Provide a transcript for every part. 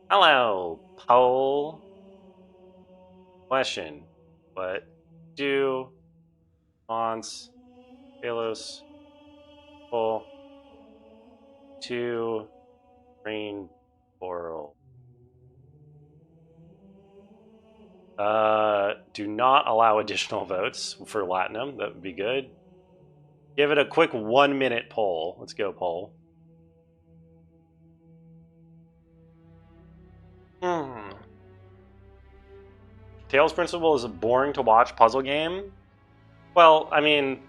Hello, poll. Question. What do fonts Talos pull to rain oral? Do not allow additional votes for Latinum. That would be good. Give it a quick 1 minute poll. Let's go, poll. Tails Principle is a boring to watch puzzle game. Well, I mean,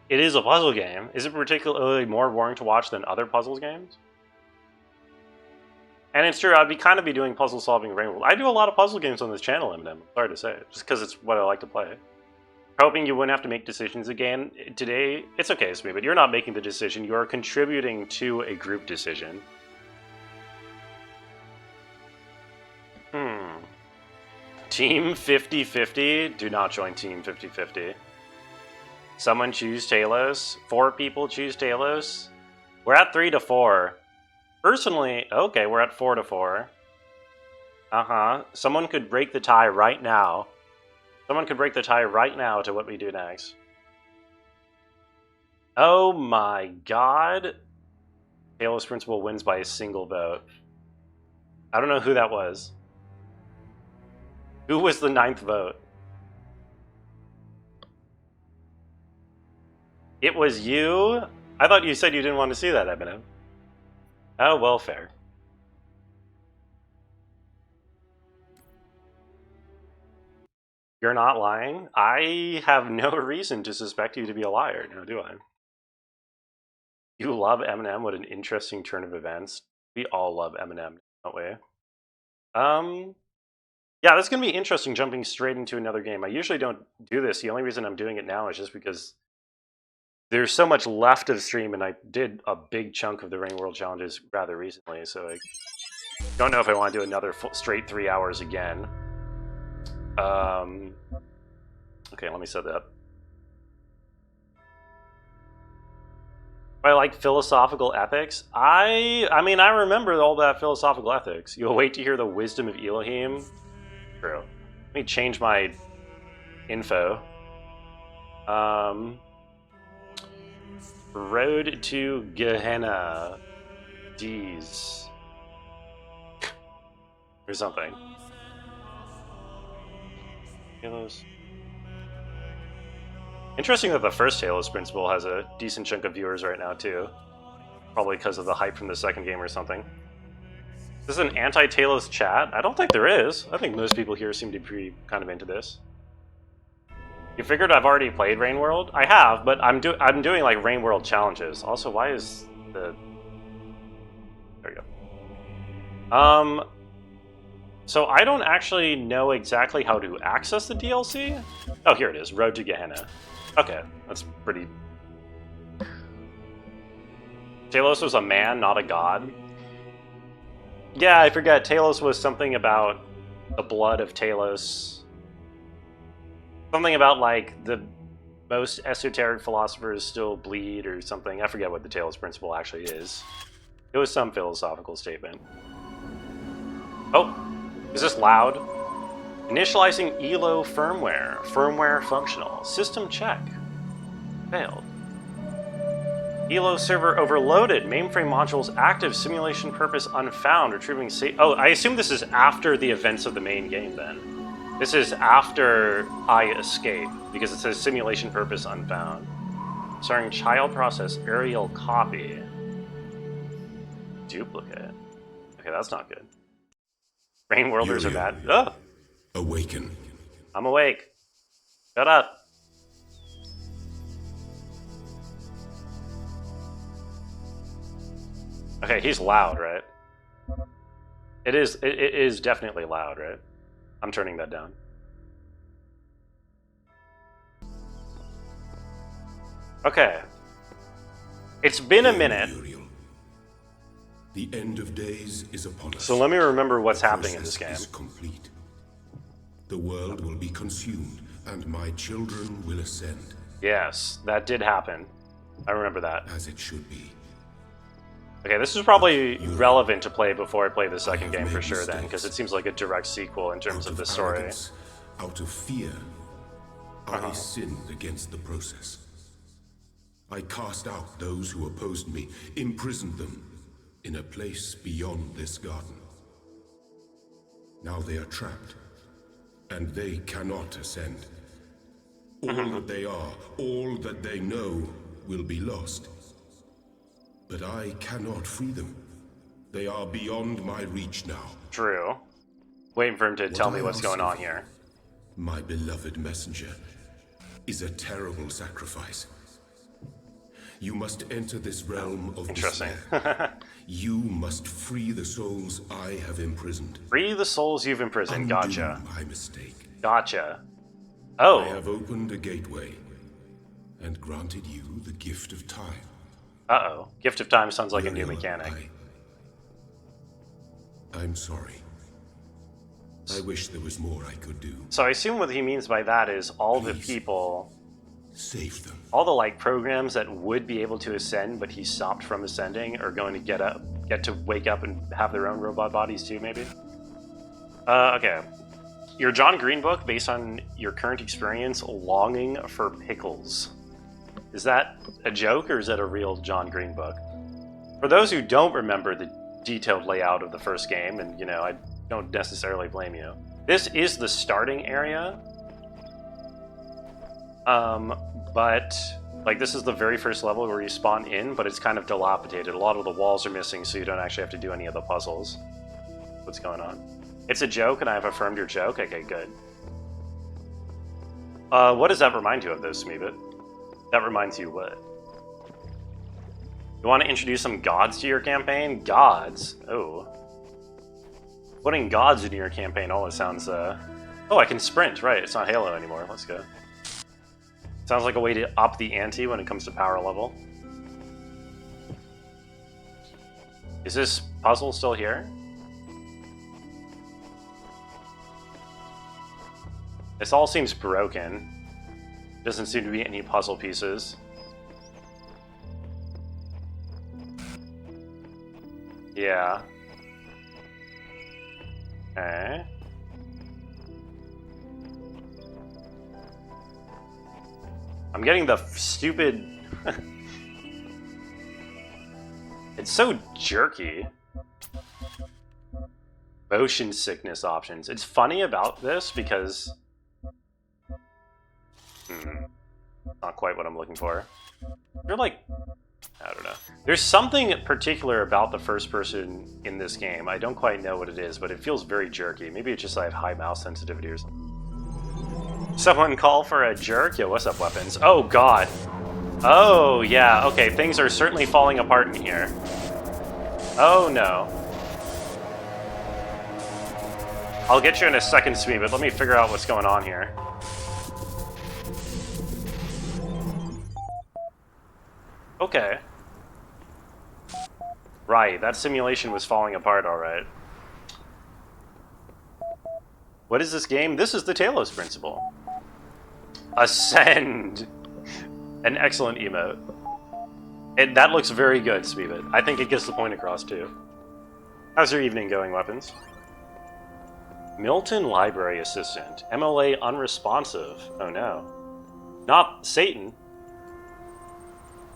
it is a puzzle game. Is it particularly more boring to watch than other puzzles games? And it's true, I'd kind of be doing puzzle solving Rain World. I do a lot of puzzle games on this channel, Eminem. I'm sorry to say, just because it's what I like to play. Hoping you wouldn't have to make decisions again today. It's okay, Smee, but you're not making the decision. You are contributing to a group decision. Team 50-50? Do not join Team 50-50. Someone choose Talos. 4 people choose Talos. We're at 3-4. Personally, okay, we're at 4-4. Someone could break the tie right now. Someone could break the tie right now to what we do next. Oh my god. Talos Principle wins by a single vote. I don't know who that was. Who was the 9th vote? It was you? I thought you said you didn't want to see that, Eminem. Oh, well, fair. You're not lying? I have no reason to suspect you to be a liar, now do I? You love Eminem? What an interesting turn of events. We all love Eminem, don't we? Yeah, this is going to be interesting jumping straight into another game. I usually don't do this. The only reason I'm doing it now is just because there's so much left of stream, and I did a big chunk of the Rain World challenges rather recently, so I don't know if I want to do another straight 3 hours again. Okay, let me set that up. I like philosophical ethics. I mean, I remember all that philosophical ethics. You'll wait to hear the wisdom of Elohim. True. Let me change my info. Road to Gehenna. Deez. Or something. Talos. Interesting that the first Talos Principle has a decent chunk of viewers right now, too. Probably because of the hype from the second game or something. Is this an anti-Talos chat? I don't think there is. I think most people here seem to be kind of into this. You figured I've already played Rain World? I have, but I'm doing like Rain World challenges. Also, why is the... There we go. So I don't actually know exactly how to access the DLC. Oh, here it is. Road to Gehenna. Okay, that's pretty... Talos was a man, not a god. Yeah, I forget. Talos was something about the blood of Talos. Something about, like, the most esoteric philosophers still bleed or something. I forget what the Talos Principle actually is. It was some philosophical statement. Oh, is this loud? Initializing ELO firmware. Firmware functional. System check. Failed. ELO server overloaded. Mainframe modules active. Simulation purpose unfound. Retrieving oh, I assume this is after the events of the main game then. This is after I escape, because it says simulation purpose unfound. Starting child process aerial copy. Duplicate. Okay, that's not good. Rain Worlders are bad. Ugh! Awaken. I'm awake. Shut up. Okay, he's loud, right? It is definitely loud, right? I'm turning that down. Okay. It's been a minute. The end of days is upon us. So let me remember what's happening in this game. Is complete. The world will be consumed, and my children will ascend. Yes, that did happen. I remember that. As it should be. Okay, this is probably relevant to play before I play the second game made for sure then, mistakes. because it seems like a direct sequel in terms of the story. Arrogance, out of fear, I sinned against the process. I cast out those who opposed me, imprisoned them in a place beyond this garden. Now they are trapped, and they cannot ascend. All that they are, all that they know, will be lost. But I cannot free them. They are beyond my reach now. True. Waiting for him to tell me I what's going ask on of you, here. my beloved messenger, is a terrible sacrifice. You must enter this realm of Interesting. despair. You must free the souls I have imprisoned. Free the souls you've imprisoned. Undo Gotcha. my mistake. Gotcha. I Oh, have opened a gateway and granted you the gift of time. uh-oh. Gift of Time sounds like a new Muriel, mechanic. I'm sorry. I wish there was more I could do. So I assume what he means by that is all the Please. people, Save them. all the like programs that would be able to ascend, but he stopped from ascending, are going to get to wake up and have their own robot bodies too, maybe? Okay. Your John Green book, based on your current experience, longing for pickles. Is that a joke, or is that a real John Green book? For those who don't remember the detailed layout of the first game, and, you know, I don't necessarily blame you, this is the starting area. But, like, this is the very first level where you spawn in, but it's kind of dilapidated. A lot of the walls are missing, so you don't actually have to do any of the puzzles. What's going on? It's a joke, and I have affirmed your joke? Okay, good. What does that remind you of, though, Smeebit? That reminds you what? You want to introduce some gods to your campaign? Gods? Oh. Putting gods into your campaign always sounds, Oh, I can sprint, right. It's not Halo anymore. Let's go. Sounds like a way to up the ante when it comes to power level. Is this puzzle still here? This all seems broken. Doesn't seem to be any puzzle pieces. Yeah. Okay. I'm getting the stupid... It's so jerky. Motion sickness options. It's funny about this because... Not quite what I'm looking for. You're like... I don't know. There's something particular about the first person in this game. I don't quite know what it is, but it feels very jerky. Maybe it's just I have high mouse sensitivity or something. Someone call for a jerk? Yo, what's up, weapons? Oh, God. Oh, yeah. Okay, things are certainly falling apart in here. Oh, no. I'll get you in a second, Smee, but let me figure out what's going on here. Okay. Right, that simulation was falling apart, alright. What is this game? This is the Talos principle. Ascend! An excellent emote. That looks very good, Smeebit. I think it gets the point across, too. How's your evening going, weapons? Milton Library Assistant. MLA unresponsive. Oh no. Not Satan.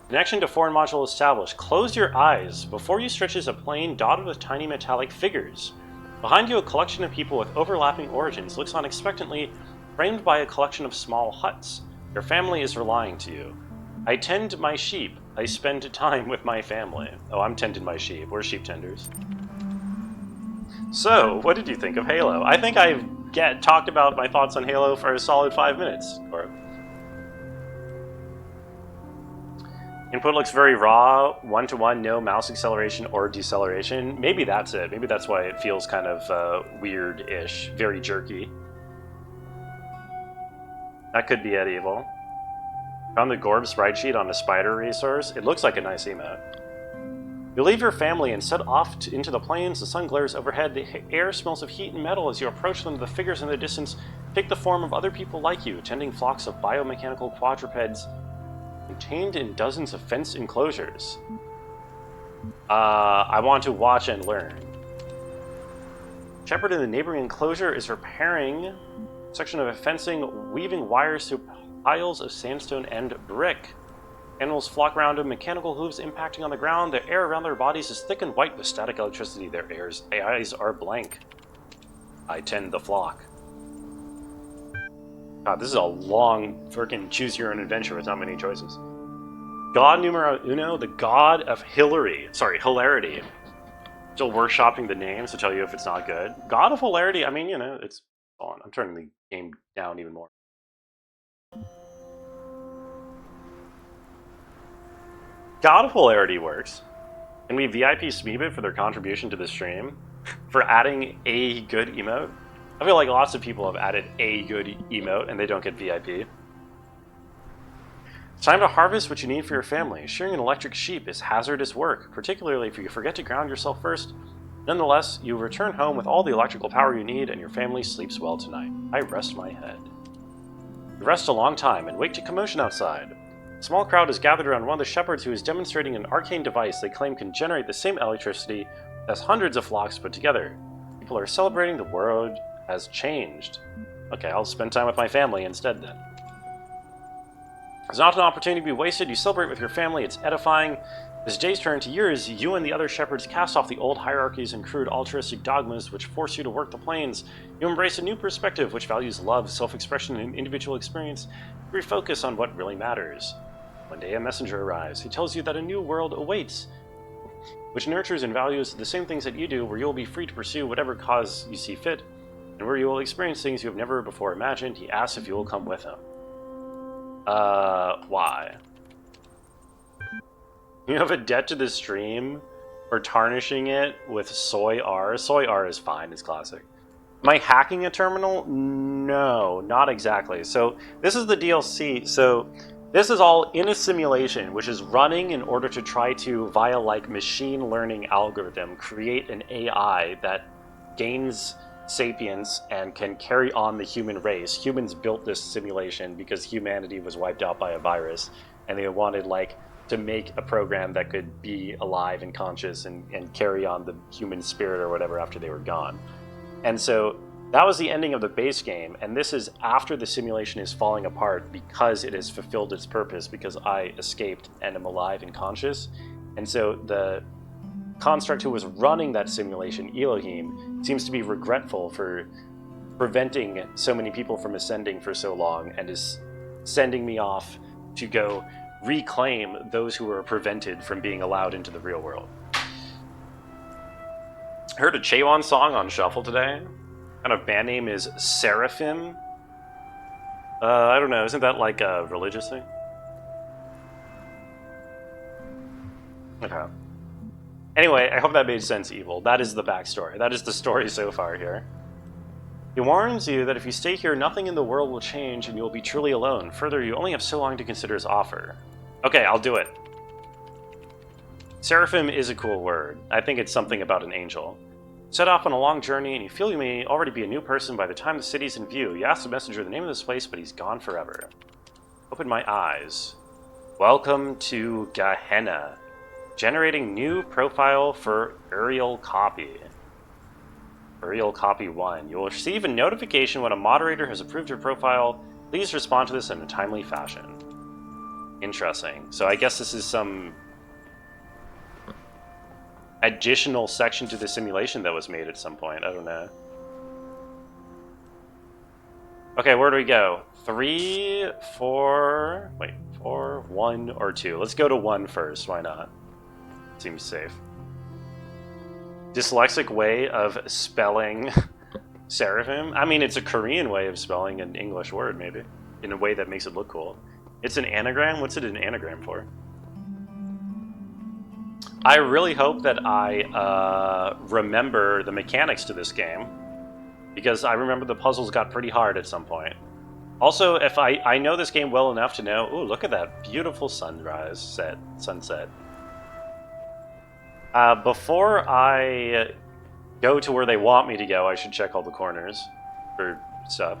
Connection to foreign module established. Close your eyes. Before you stretches a plane dotted with tiny metallic figures. Behind you, a collection of people with overlapping origins looks on expectantly, framed by a collection of small huts. Your family is relying to you. I tend my sheep. I spend time with my family. Oh, I'm tending my sheep. We're sheep tenders. So, what did you think of Halo? I think I've talked about my thoughts on Halo for a solid 5 minutes. Input looks very raw, one-to-one, no mouse acceleration or deceleration. Maybe that's it. Maybe that's why it feels kind of weird-ish, very jerky. That could be it, Evil. Found the Gorb sprite sheet on a spider resource. It looks like a nice emote. You leave your family and set off into the plains. The sun glares overhead. The air smells of heat and metal as you approach them. The figures in the distance take the form of other people like you, tending flocks of biomechanical quadrupeds contained in dozens of fenced enclosures. I want to watch and learn. Shepherd in the neighboring enclosure is repairing a section of fencing, weaving wires through piles of sandstone and brick. Animals flock around him, mechanical hooves impacting on the ground. The air around their bodies is thick and white with static electricity. Their eyes are blank. I tend the flock. God, this is a long freaking choose-your-own-adventure with not many choices. God numero uno, the god of hilarity. Still workshopping the names to tell you if it's not good. God of hilarity, I mean, you know, it's on. I'm turning the game down even more. God of hilarity works. Can we VIP Smeebit for their contribution to the stream? For adding a good emote? I feel like lots of people have added a good emote and they don't get VIP. It's time to harvest what you need for your family. Shearing an electric sheep is hazardous work, particularly if you forget to ground yourself first. Nonetheless, you return home with all the electrical power you need and your family sleeps well tonight. I rest my head. You rest a long time and wake to commotion outside. A small crowd is gathered around one of the shepherds who is demonstrating an arcane device they claim can generate the same electricity as hundreds of flocks put together. People are celebrating the world has changed. Okay, I'll spend time with my family instead then. There's not an opportunity to be wasted. You celebrate with your family. It's edifying. As days turn to years, you and the other shepherds cast off the old hierarchies and crude altruistic dogmas which force you to work the plains. You embrace a new perspective which values love, self-expression, and individual experience. You refocus on what really matters. One day a messenger arrives. He tells you that a new world awaits, which nurtures and values the same things that you do, where you will be free to pursue whatever cause you see fit, and where you will experience things you have never before imagined. He asks if you will come with him. Why? You have a debt to the stream for tarnishing it with soy R. Soy R is fine, it's classic. Am I hacking a terminal? No, not exactly. So this is the DLC. So this is all in a simulation, which is running in order to try to, via like machine learning algorithm, create an AI that gains sapience and can carry on the human race. Humans built this simulation because humanity was wiped out by a virus, and they wanted like to make a program that could be alive and conscious and carry on the human spirit or whatever after they were gone. And so that was the ending of the base game, and this is after the simulation is falling apart because it has fulfilled its purpose, because I escaped and am alive and conscious. And so the construct who was running that simulation, Elohim, seems to be regretful for preventing so many people from ascending for so long, and is sending me off to go reclaim those who were prevented from being allowed into the real world. I heard a Chewan song on Shuffle today. Kind of band name is Seraphim. I don't know, isn't that like a religious thing? Okay. Anyway, I hope that made sense, Evil. That is the backstory. That is the story so far here. He warns you that if you stay here, nothing in the world will change and you will be truly alone. Further, you only have so long to consider his offer. Okay, I'll do it. Seraphim is a cool word. I think it's something about an angel. Set off on a long journey, and you feel you may already be a new person by the time the city's in view. You ask the messenger the name of this place, but he's gone forever. Open my eyes. Welcome to Gehenna. Generating new profile for Uriel Copy. Uriel Copy 1. You will receive a notification when a moderator has approved your profile. Please respond to this in a timely fashion. Interesting. So I guess this is some additional section to the simulation that was made at some point. I don't know. Okay, where do we go? 3, 4... Wait, 4, 1, or 2? Let's go to 1 first. Why not? Seems safe. Dyslexic way of spelling Seraphim? I mean, it's a Korean way of spelling an English word, maybe. In a way that makes it look cool. It's an anagram? What's it an anagram for? I really hope that I remember the mechanics to this game, because I remember the puzzles got pretty hard at some point. Also, if I know this game well enough to know... Ooh, look at that beautiful sunset. Before I go to where they want me to go, I should check all the corners for stuff.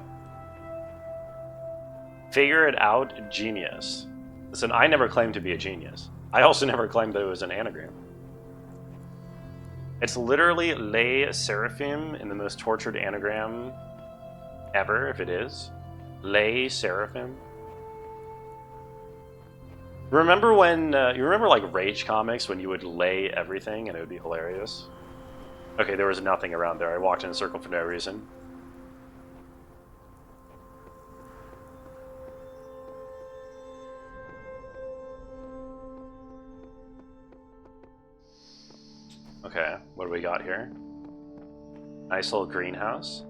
Figure it out, genius. Listen, I never claimed to be a genius. I also never claimed that it was an anagram. It's literally Lay Seraphim in the most tortured anagram ever, if it is. Lay Seraphim. Remember when, you remember like Rage comics when you would lay everything and it would be hilarious? Okay, there was nothing around there. I walked in a circle for no reason. Okay, what do we got here? Nice little greenhouse.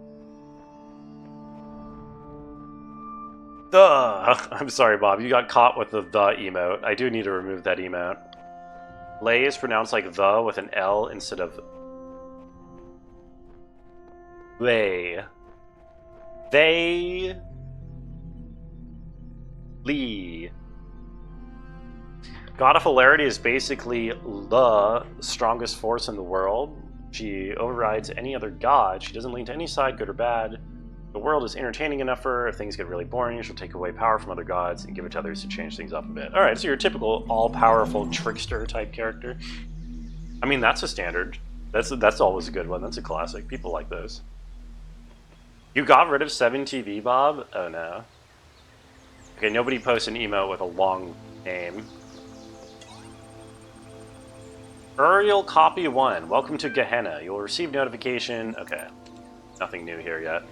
Duh! I'm sorry, Bob. You got caught with the emote. I do need to remove that emote. Lay is pronounced like the with an L instead of they. They. Lee. God of Hilarity is basically the strongest force in the world. She overrides any other god. She doesn't lean to any side, good or bad. The world is entertaining enough for her. If things get really boring, she'll take away power from other gods and give it to others to change things up a bit. Alright, so your typical all-powerful trickster type character. I mean, that's a standard. That's always a good one. That's a classic. People like those. You got rid of 7TV, Bob? Oh no. Okay, nobody posts an emote with a long name. Uriel Copy 1, welcome to Gehenna. You will receive notification. Okay, nothing new here yet.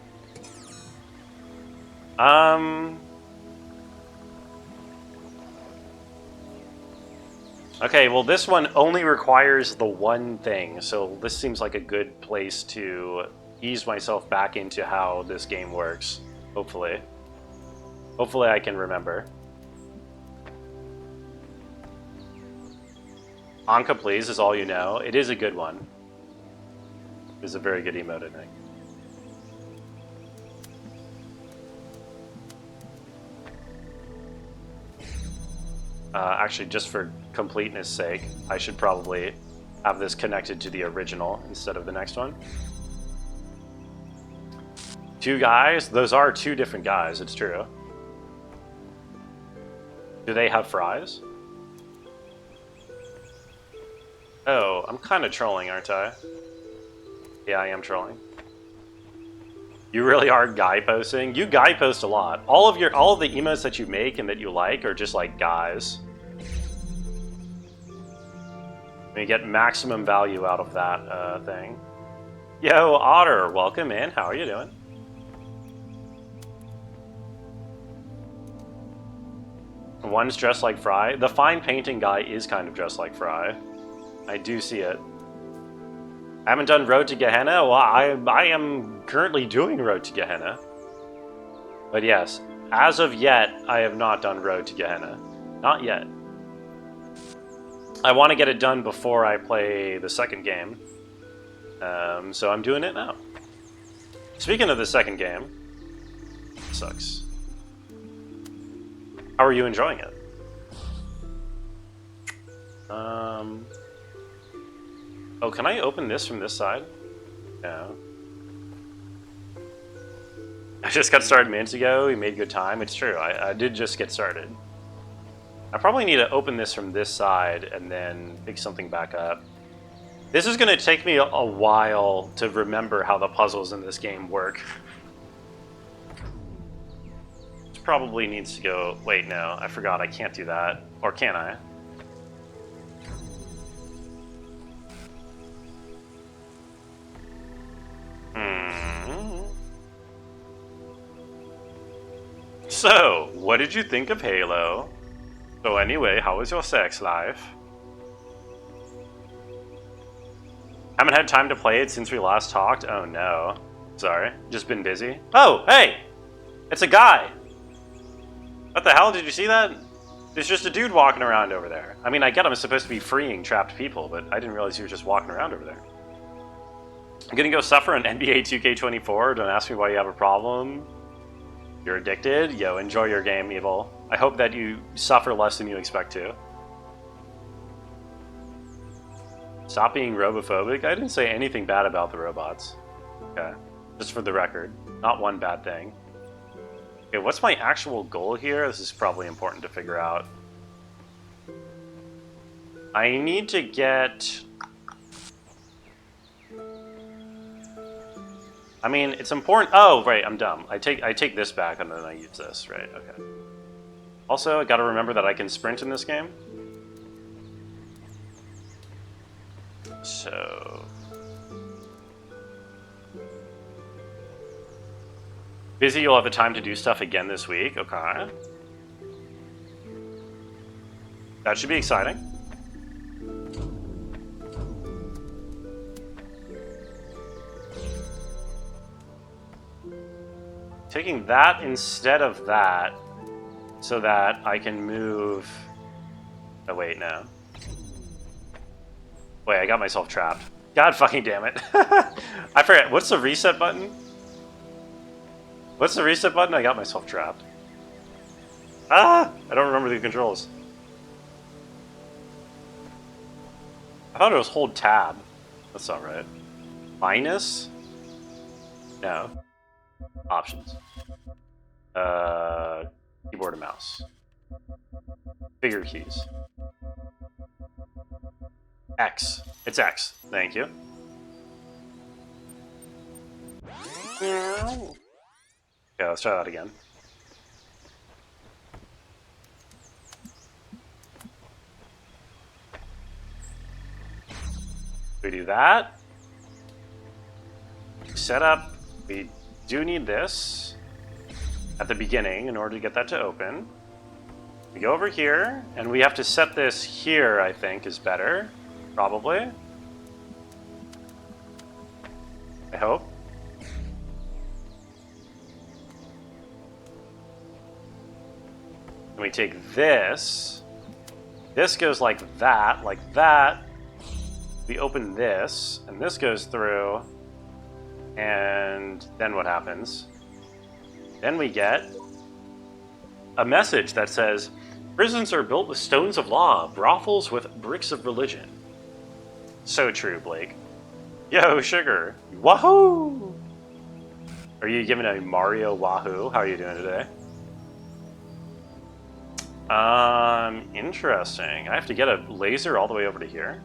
Okay, well this one only requires the one thing, so this seems like a good place to ease myself back into how this game works, hopefully. Hopefully I can remember. Anka please is all you know. It is a good one. It is a very good emote, I think. Actually, just for completeness sake, I should probably have this connected to the original instead of the next one. Two guys? Those are two different guys, it's true. Do they have fries? Oh, I'm kind of trolling, aren't I? Yeah, I am trolling. You really are guy posting? You guy post a lot. All of the emotes that you make and that you like are just like guys. You get maximum value out of that thing. Yo, Otter, welcome in. How are you doing? One's dressed like Fry. The fine painting guy is kind of dressed like Fry. I do see it. I haven't done Road to Gehenna. Well, I am currently doing Road to Gehenna. But yes, as of yet, I have not done Road to Gehenna. Not yet. I want to get it done before I play the second game. So I'm doing it now. Speaking of the second game, it sucks. How are you enjoying it? Oh, can I open this from this side? No. I just got started minutes ago. We made good time. It's true. I did just get started. I probably need to open this from this side and then pick something back up. This is going to take me a while to remember how the puzzles in this game work. This probably needs to go... Wait, no. I forgot. I can't do that. Or can I? So, what did you think of Halo? So anyway, how was your sex life? Haven't had time to play it since we last talked? Oh no. Sorry, just been busy. Oh, hey! It's a guy! What the hell, did you see that? There's just a dude walking around over there. I mean, I get I'm supposed to be freeing trapped people, but I didn't realize he was just walking around over there. I'm gonna go suffer on NBA 2K24. Don't ask me why you have a problem. You're addicted? Yo, enjoy your game, Evil. I hope that you suffer less than you expect to. Stop being robophobic? I didn't say anything bad about the robots. Okay, just for the record. Not one bad thing. Okay, what's my actual goal here? This is probably important to figure out. I need to get... I mean, it's important. Oh, right, I'm dumb. I take this back and then I use this. Right, okay. Also, I gotta remember that I can sprint in this game. So... Busy, you'll have the time to do stuff again this week. Okay. That should be exciting. Taking that instead of that, so that I can move... Oh, wait, no. Wait, I got myself trapped. God fucking damn it. I forget. What's the reset button? What's the reset button? I got myself trapped. Ah! I don't remember the controls. I thought it was hold tab. That's not right. Minus? No. Options. Keyboard and mouse. Figure keys. X. It's X. Thank you. Okay, let's try that again. We do that. Set up. We do need this at the beginning in order to get that to open. We go over here, and we have to set this here, I think, is better. Probably. I hope. And we take this. This goes like that, like that. We open this, and this goes through. And then what happens? Then we get a message that says, prisons are built with stones of law, brothels with bricks of religion. So true, Blake. Yo, Sugar. Wahoo! Are you giving a Mario Wahoo? How are you doing today? Interesting. I have to get a laser all the way over to here.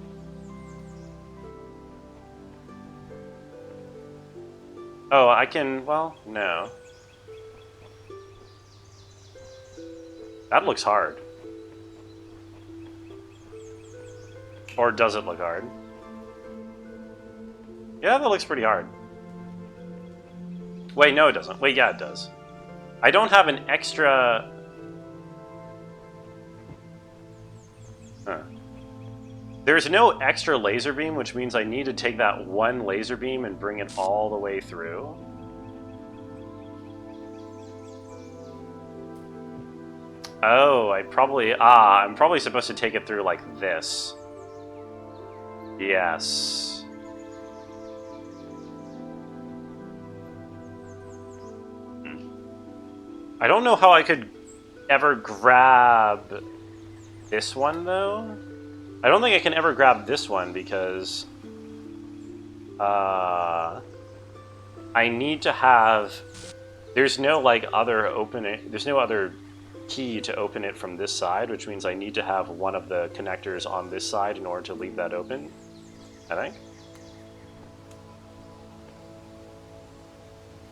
Oh, I can, well, no. That looks hard. Or does it look hard? Yeah, that looks pretty hard. Wait, no it doesn't. Wait, yeah it does. I don't have an extra... Huh. There's no extra laser beam, which means I need to take that one laser beam and bring it all the way through. Oh, I'm probably supposed to take it through like this. Yes. I don't know how I could ever grab this one, though. I don't think I can ever grab this one because I need to have... There's no like other opening. There's no other key to open it from this side, which means I need to have one of the connectors on this side in order to leave that open, I think.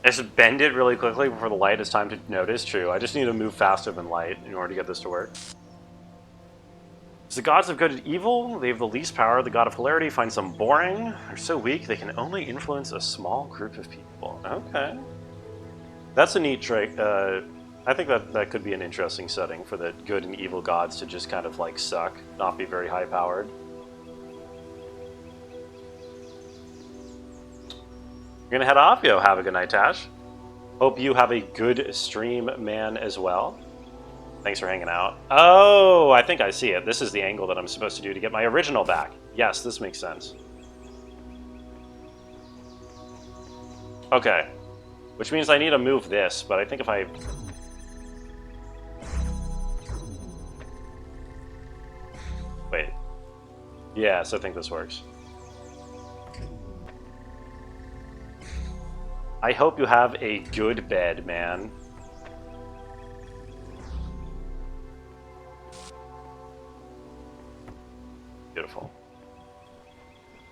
Just bend it really quickly before the light has time to notice. True. I just need to move faster than light in order to get this to work. As the gods of good and evil, they have the least power. The god of hilarity finds them boring. They're so weak, they can only influence a small group of people. Okay. That's a neat trick. I think that could be an interesting setting for the good and evil gods to just kind of like suck, not be very high powered. You're gonna head off? Yo, have a good night, Tash. Hope you have a good stream, man, as well. Thanks for hanging out. Oh, I think I see it. This is the angle that I'm supposed to do to get my original back. Yes, this makes sense. Okay. Which means I need to move this, but I think if I... Wait. Yes, I think this works. I hope you have a good bed, man. Beautiful.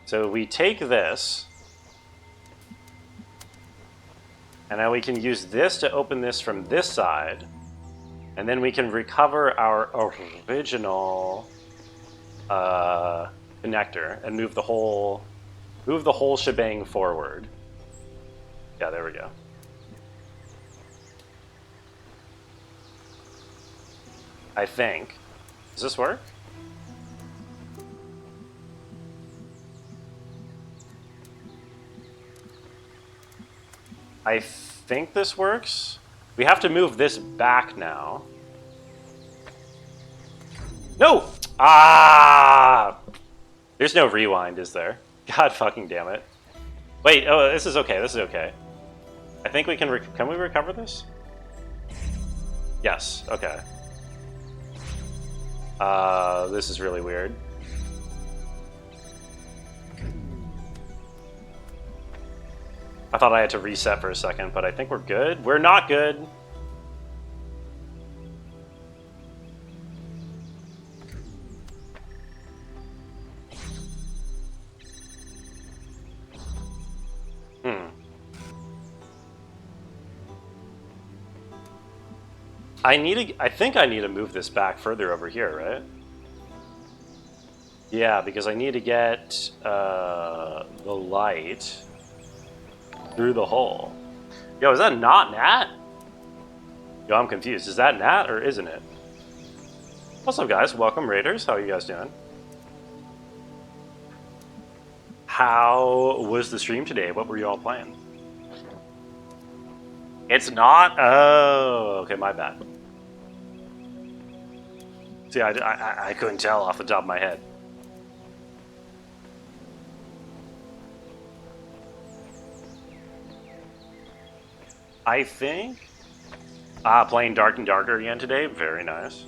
So we take this. And then we can use this to open this from this side. And then we can recover our original connector and move the whole shebang forward. Yeah, there we go. I think. Does this work? I think this works. We have to move this back now. No! Ah! There's no rewind, is there? God fucking damn it. Wait, oh, this is okay, this is okay. I think we can can we recover this? Yes, okay. This is really weird. I thought I had to reset for a second, but I think we're good. We're not good. I think I need to move this back further over here, right? Yeah, because I need to get the light through the hole. Yo, is that not Nat? Yo, I'm confused. Is that Nat or isn't it? What's up, guys? Welcome, Raiders. How are you guys doing? How was the stream today? What were you all playing? It's not? Oh, okay, my bad. See, I couldn't tell off the top of my head. I think... playing Dark and Darker again today. Very nice.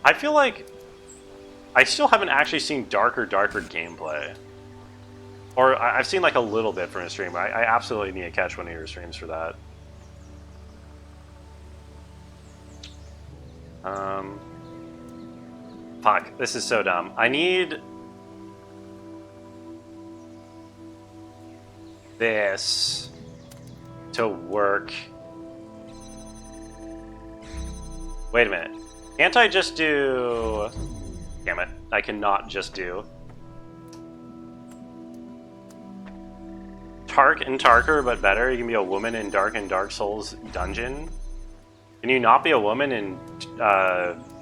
I feel like I still haven't actually seen Darker gameplay. Or I've seen like a little bit from a stream. I absolutely need to catch one of your streams for that. Fuck, this is so dumb. I need this to work. Wait a minute. Can't I just do... Damn it, I cannot just do... Tark and Tarker, but better. You can be a woman in Dark Souls dungeon. Can you not be a woman in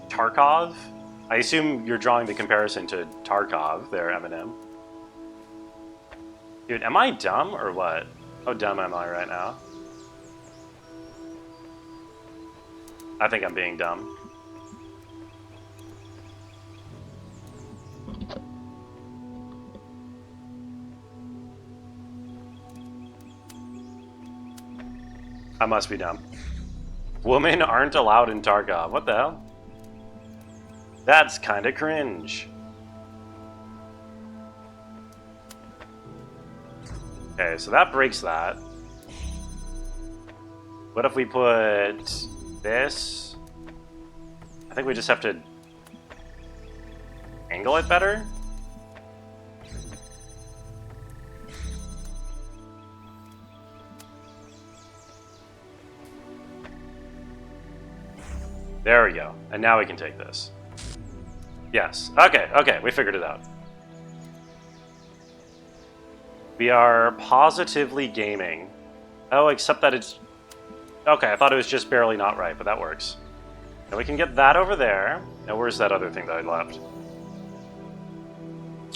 Tarkov? I assume you're drawing the comparison to Tarkov there, Eminem. Dude, am I dumb or what? How dumb am I right now? I think I'm being dumb. I must be dumb. Women aren't allowed in Tarkov. What the hell? That's kinda cringe. Okay, so that breaks that. What if we put this? I think we just have to angle it better. There we go. And now we can take this. Yes. Okay, okay, we figured it out. We are positively gaming. Oh, except that it's... Okay, I thought it was just barely not right, but that works. And we can get that over there. Now, where's that other thing that I left?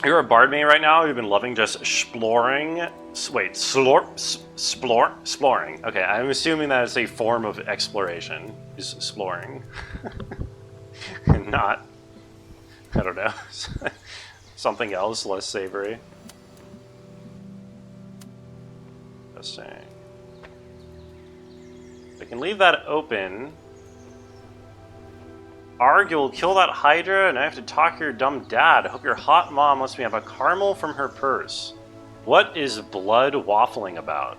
You're a bard main right now. You've been loving just exploring. Wait, exploring. Okay, I'm assuming that is a form of exploration. Is exploring, and not. I don't know. Something else less savory. Let's see. I can leave that open. Arg, you'll kill that Hydra, and I have to talk to your dumb dad. I hope your hot mom lets me have a caramel from her purse. What is blood waffling about?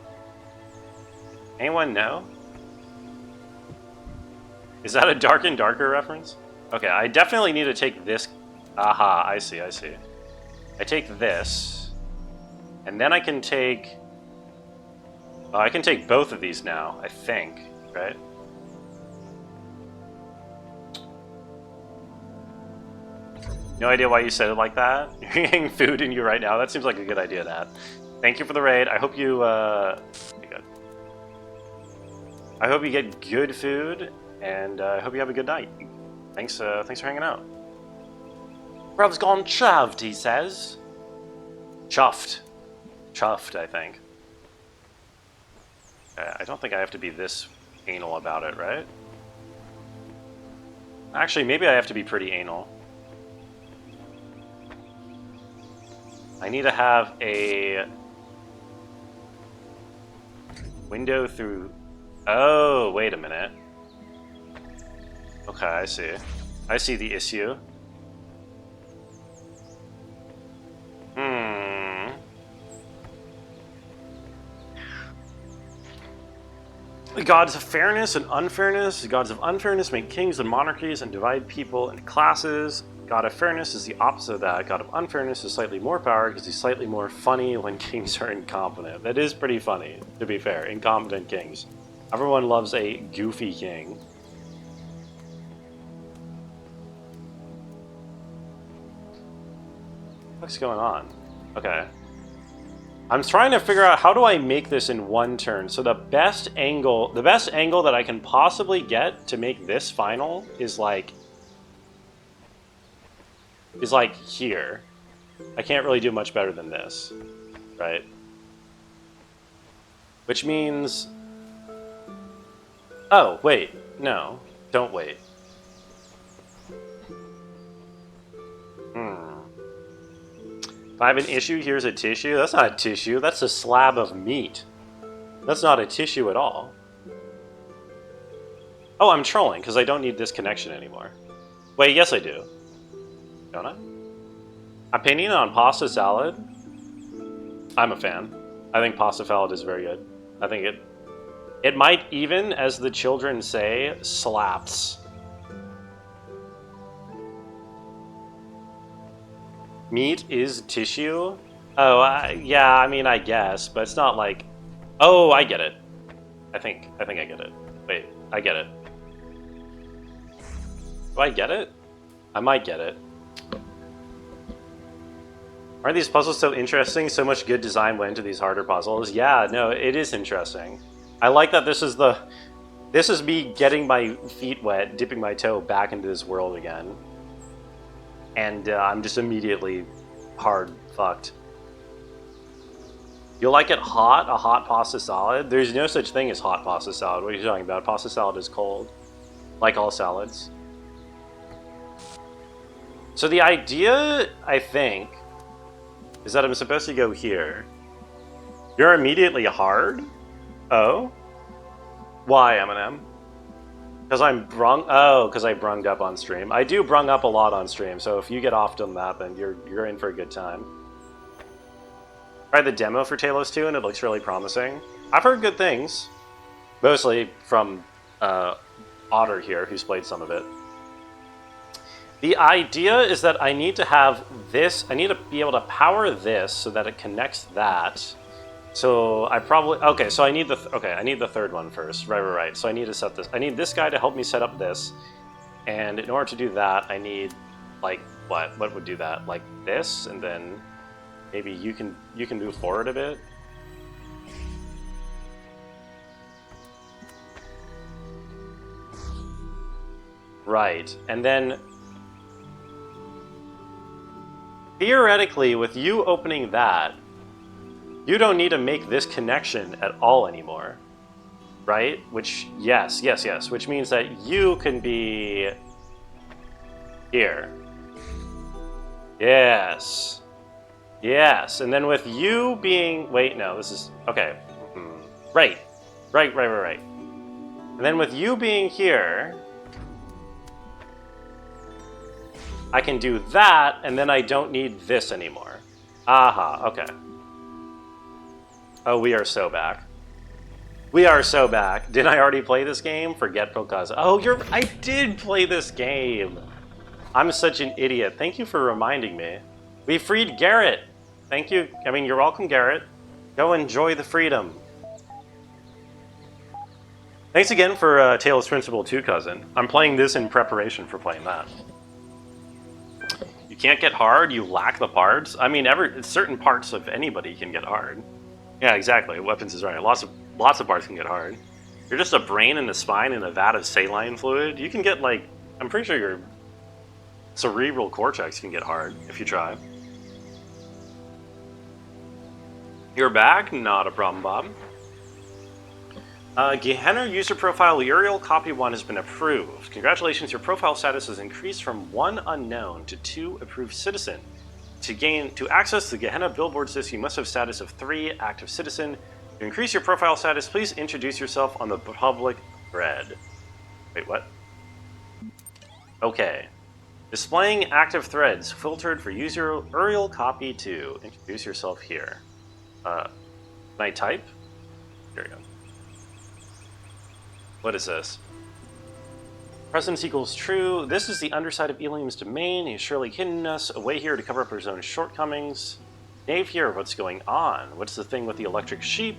Anyone know? Is that a Dark and Darker reference? Okay, I definitely need to take this. Aha, I see, I see. I take this, and then I can take Oh, I can take both of these now, I think, right? No idea why you said it like that. You're getting food in you right now. That seems like a good idea, Nat. Thank you for the raid. I hope you, good. I hope you get good food, and I hope you have a good night. Thanks for hanging out. Brev's gone chuffed, he says. Chuffed. Chuffed, I think. I don't think I have to be this anal about it, right? Actually, maybe I have to be pretty anal. I need to have a window through... Oh, wait a minute. Okay, I see. I see the issue. The gods of fairness and unfairness. The gods of unfairness make kings and monarchies and divide people into classes. God of fairness is the opposite of that. God of unfairness is slightly more power because he's slightly more funny when kings are incompetent. That is pretty funny, to be fair. Incompetent kings. Everyone loves a goofy king. What's going on? Okay. I'm trying to figure out how do I make this in one turn. So the best angle that I can possibly get to make this final is like here. I can't really do much better than this, right? Which means, oh, wait, no, don't wait. If I have an issue, here's a tissue. That's not a tissue, that's a slab of meat. That's not a tissue at all. Oh, I'm trolling, because I don't need this connection anymore. Wait, yes I do. Don't I? Opinion on pasta salad? I'm a fan. I think pasta salad is very good. I think it might even, as the children say, slaps. Meat is tissue? Oh, yeah, I mean, I guess, but it's not like... Oh, I get it. I think I get it. Wait, I get it. Do I get it? I might get it. Aren't these puzzles so interesting? So much good design went into these harder puzzles. Yeah, no, it is interesting. I like that this is me getting my feet wet, dipping my toe back into this world again. And I'm just immediately hard fucked. You'll like it hot? A hot pasta salad? There's no such thing as hot pasta salad. What are you talking about? Pasta salad is cold. Like all salads. So the idea, I think, is that I'm supposed to go here. You're immediately hard? Oh? Why, Eminem? Because I'm brung... Oh, because I brunged up on stream. I do brung up a lot on stream, so if you get off on that, then you're in for a good time. Tried the demo for Talos 2, and it looks really promising. I've heard good things. Mostly from Otter here, who's played some of it. The idea is that I need to have this... I need to be able to power this so that it connects that. So I probably... Okay, so I need the... Okay, I need the third one first. Right. So I need to set this... I need this guy to help me set up this. And in order to do that, I need... Like, what? What would do that? Like this, and then... Maybe you can move forward a bit. Right, and then... Theoretically, with you opening that, you don't need to make this connection at all anymore. Right? Which, yes. Which means that you can be... here. Yes. Yes, and then with you being... Wait, no, this is... Okay. Right. And then with you being here... I can do that, and then I don't need this anymore. Aha, okay. Oh, we are so back. We are so back. Didn't I already play this game? Forgetful Cousin. Oh, I did play this game! I'm such an idiot. Thank you for reminding me. We freed Garrett! Thank you. I mean, you're welcome, Garrett. Go enjoy the freedom. Thanks again for Talos Principle 2, cousin. I'm playing this in preparation for playing that. You can't get hard, you lack the parts. I mean, certain parts of anybody can get hard. Yeah, exactly. Weapons is right. Lots of parts can get hard. You're just a brain and a spine and a vat of saline fluid. You can get, like, I'm pretty sure your cerebral cortex can get hard if you try. You're back? Not a problem, Bob. Gehenna user profile Uriel copy 1 has been approved. Congratulations, your profile status has increased from 1 unknown to 2 approved citizen. To access the Gehenna billboard system, you must have status of 3 active citizen. To increase your profile status, please introduce yourself on the public thread. Wait, what? Okay. Displaying active threads filtered for user Uriel copy 2. Introduce yourself here. Can I type? Here we go. What is this? Presence equals true. This is the underside of Elam's domain. He's surely hidden us away here to cover up his own shortcomings. Knave here, what's going on? What's the thing with the electric sheep?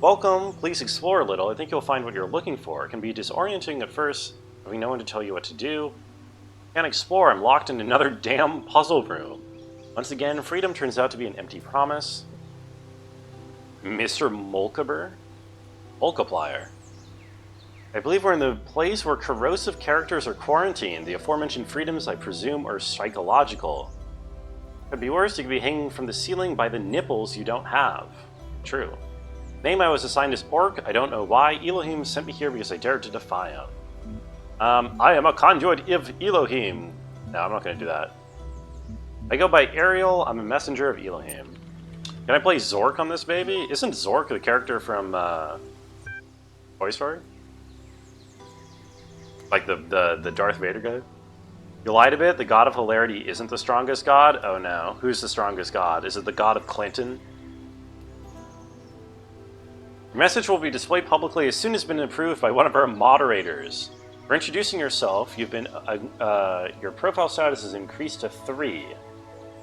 Welcome. Please explore a little. I think you'll find what you're looking for. It can be disorienting at first, having no one to tell you what to do. Can't explore. I'm locked in another damn puzzle room. Once again, freedom turns out to be an empty promise. Mr. Multiplier. I believe we're in the place where corrosive characters are quarantined. The aforementioned freedoms, I presume, are psychological. Could be worse, you could be hanging from the ceiling by the nipples you don't have. True. Name I was assigned as Orc. I don't know why. Elohim sent me here because I dared to defy him. I am a conduit of Elohim. No, I'm not going to do that. I go by Ariel. I'm a messenger of Elohim. Can I play Zork on this baby? Isn't Zork the character from Toy Story? Like the Darth Vader guy? You lied a bit. The god of hilarity isn't the strongest god? Oh no. Who's the strongest god? Is it the god of Clinton? Your message will be displayed publicly as soon as it's been approved by one of our moderators. For introducing yourself, you've been your profile status is increased to 3.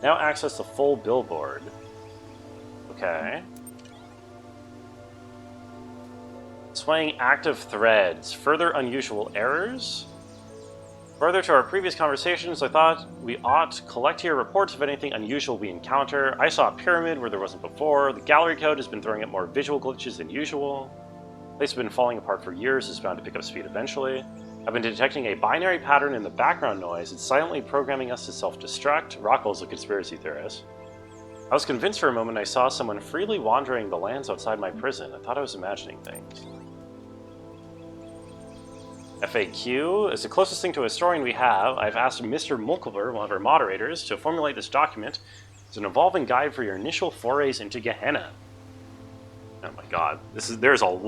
Now access the full billboard. Okay. Displaying active threads. Further unusual errors? Further to our previous conversations, I thought we ought to collect here reports of anything unusual we encounter. I saw a pyramid where there wasn't before. The gallery code has been throwing up more visual glitches than usual. The place has been falling apart for years. It's bound to pick up speed eventually. I've been detecting a binary pattern in the background noise. It's silently programming us to self-destruct. Rockwell's a conspiracy theorist. I was convinced for a moment I saw someone freely wandering the lands outside my prison. I thought I was imagining things. FAQ is the closest thing to a historian we have. I've asked Mr. Mulkelber, one of our moderators, to formulate this document. It's an evolving guide for your initial forays into Gehenna. Oh my god.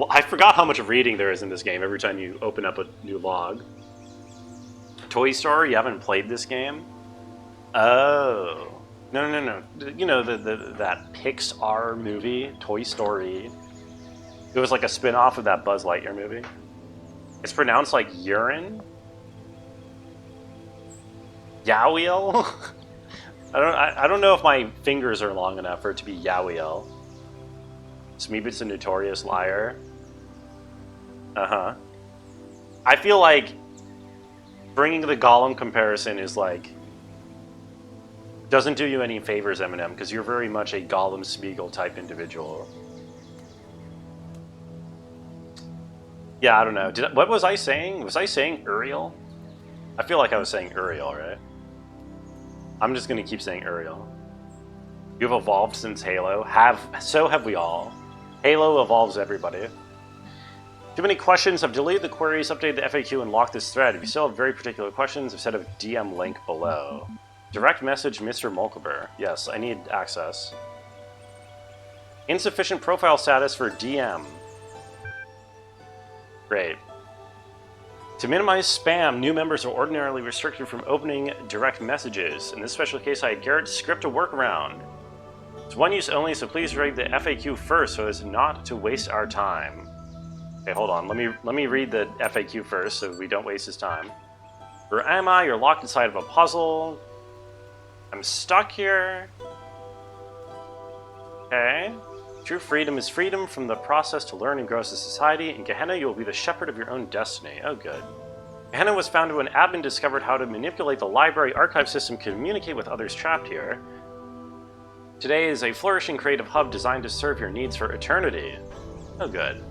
I forgot how much reading there is in this game every time you open up a new log. Toy Story, you haven't played this game? Oh. No. You know, that Pixar movie, Toy Story. It was like a spin-off of that Buzz Lightyear movie. It's pronounced like urine? Yawiel? I don't know if my fingers are long enough for it to be Yawiel. Smeebit's a notorious liar. Uh-huh. I feel like bringing the Gollum comparison is like... doesn't do you any favors, Eminem, because you're very much a Gollum Smeagol type individual. Yeah, I don't know. What was I saying? Was I saying Uriel? I feel like I was saying Uriel, right? I'm just going to keep saying Uriel. You've evolved since Halo. So have we all. Halo evolves everybody. Too many questions. I've deleted the queries, updated the FAQ, and locked this thread. If you still have very particular questions, I've set a DM link below. Direct message Mr. Mulkelber. Yes, I need access. Insufficient profile status for DM. Great. To minimize spam, new members are ordinarily restricted from opening direct messages. In this special case, I had Garrett script a workaround. It's one use only, so please read the FAQ first so as not to waste our time. Okay, hold on. Let me read the FAQ first so we don't waste his time. Where am I? You're locked inside of a puzzle. I'm stuck here. Okay. True freedom is freedom from the process to learn and grow as a society. In Gehenna, you will be the shepherd of your own destiny. Oh, good. Gehenna was founded when admin discovered how to manipulate the library archive system to communicate with others trapped here. Today is a flourishing creative hub designed to serve your needs for eternity. Oh, good.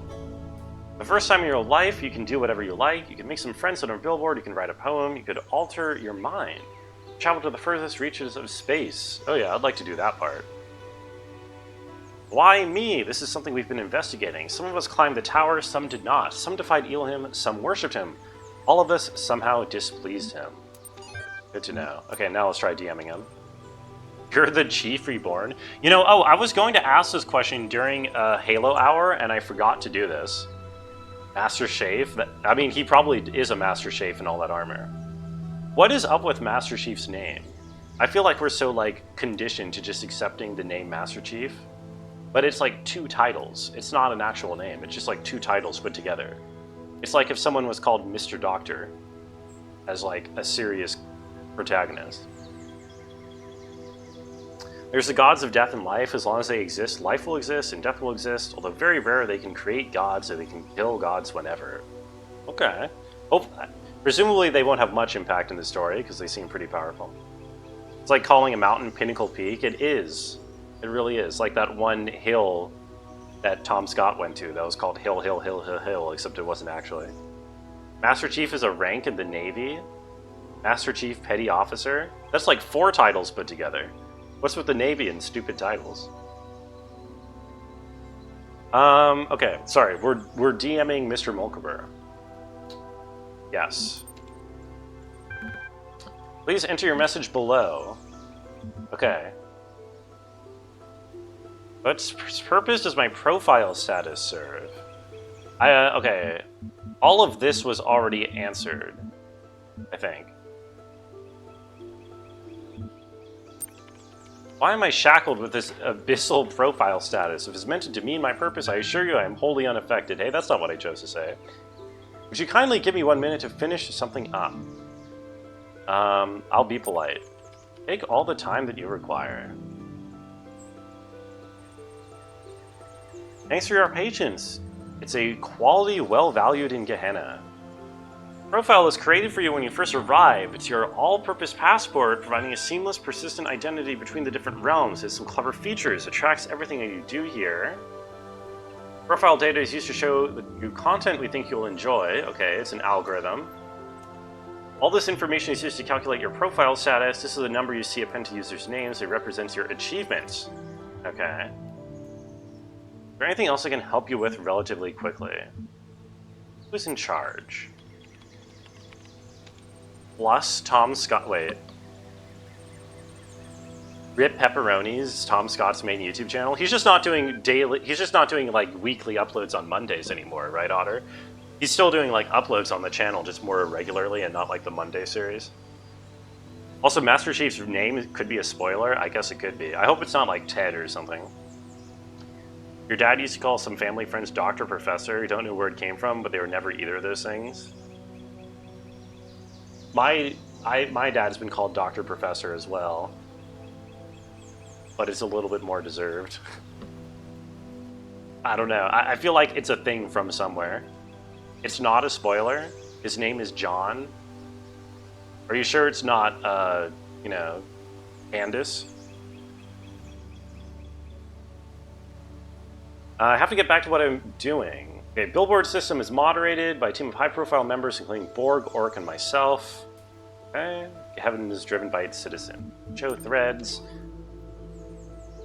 The first time in your life, you can do whatever you like. You can make some friends on a billboard. You can write a poem. You could alter your mind. Travel to the furthest reaches of space. Oh yeah, I'd like to do that part. Why me? This is something we've been investigating. Some of us climbed the tower, some did not. Some defied Elohim, some worshipped him. All of us somehow displeased him. Good to know. Okay, now let's try DMing him. You're the Chief Reborn? You know, I was going to ask this question during Halo Hour, and I forgot to do this. Master Shafe? I mean, he probably is a Master Shafe in all that armor. What is up with Master Chief's name? I feel like we're so, like, conditioned to just accepting the name Master Chief. But it's like 2 titles. It's not an actual name. It's just like 2 titles put together. It's like if someone was called Mr. Doctor as, like, a serious protagonist. There's the gods of death and life. As long as they exist, life will exist and death will exist. Although very rare, they can create gods, so they can kill gods whenever. Okay. Presumably they won't have much impact in the story, because they seem pretty powerful. It's like calling a mountain Pinnacle Peak. It is. It really is. Like that one hill that Tom Scott went to that was called Hill, Hill, Hill, Hill, Hill, except it wasn't actually. Master Chief is a rank in the Navy. Master Chief Petty Officer. That's like 4 titles put together. What's with the Navy and stupid titles? Okay, sorry. We're DMing Mr. Molkeber. Yes. Please enter your message below. Okay. What purpose does my profile status serve? Okay. All of this was already answered, I think. Why am I shackled with this abyssal profile status? If it's meant to demean my purpose, I assure you I am wholly unaffected. Hey, that's not what I chose to say. Would you kindly give me 1 minute to finish something up? I'll be polite. Take all the time that you require. Thanks for your patience. It's a quality well valued in Gehenna. Profile is created for you when you first arrive. It's your all-purpose passport, providing a seamless, persistent identity between the different realms. It has some clever features. It tracks everything that you do here. Profile data is used to show the new content we think you'll enjoy. Okay, it's an algorithm. All this information is used to calculate your profile status. This is the number you see append to users' names. It represents your achievements. Okay. Is there anything else I can help you with relatively quickly? Who's in charge? Plus Tom Scott. Wait. Rip Pepperoni's Tom Scott's main YouTube channel. He's just not doing daily. He's just not doing like weekly uploads on Mondays anymore, right, Otter? He's still doing like uploads on the channel, just more regularly and not like the Monday series. Also, Master Chief's name could be a spoiler. I guess it could be. I hope it's not like Ted or something. Your dad used to call some family friends Doctor, Professor. You don't know where it came from, but they were never either of those things. My dad's been called Dr. Professor as well, but it's a little bit more deserved. I don't know. I feel like it's a thing from somewhere. It's not a spoiler. His name is John. Are you sure it's not, you know, Candace? I have to get back to what I'm doing. Okay, Billboard system is moderated by a team of high-profile members, including Borg, Orc, and myself. Okay. Heaven is driven by its citizen. Show threads.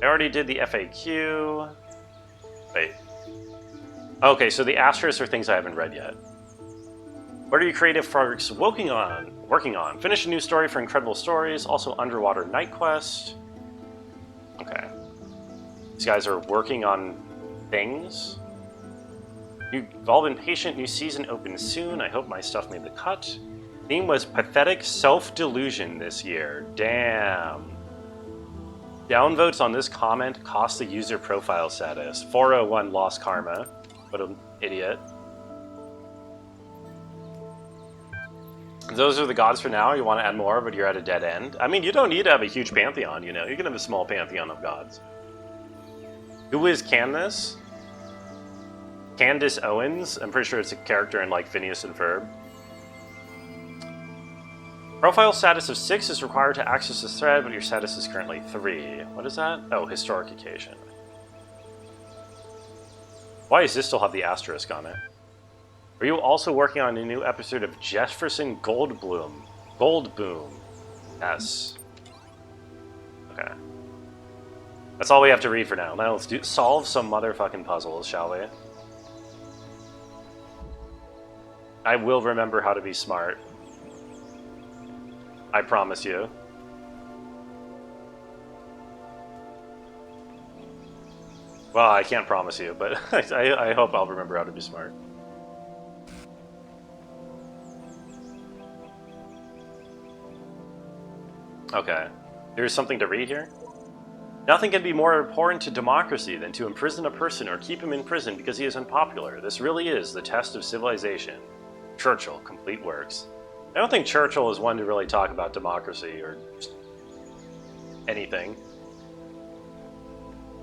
I already did the FAQ. Wait. Okay, so the asterisks are things I haven't read yet. What are you creative folks working on? Finish a new story for Incredible Stories. Also, Underwater Night Quest. Okay. These guys are working on things. You've all been patient. New season opens soon. I hope my stuff made the cut. Theme was pathetic self-delusion this year. Damn. Downvotes on this comment cost the user profile status. 401 lost karma. What an idiot. Those are the gods for now. You want to add more, but you're at a dead end. I mean, you don't need to have a huge pantheon, you know. You can have a small pantheon of gods. Who is Candace? Candace Owens? I'm pretty sure it's a character in like Phineas and Ferb. Profile status of 6 is required to access this thread, but your status is currently 3. What is that? Oh, historic occasion. Why does this still have the asterisk on it? Are you also working on a new episode of Jefferson Goldblum? Goldboom. Yes. Okay. That's all we have to read for now. Now let's solve some motherfucking puzzles, shall we? I will remember how to be smart. I promise you. Well, I can't promise you, but I hope I'll remember how to be smart. Okay. There's something to read here? Nothing can be more important to democracy than to imprison a person or keep him in prison because he is unpopular. This really is the test of civilization. Churchill, complete works. I don't think Churchill is one to really talk about democracy or anything.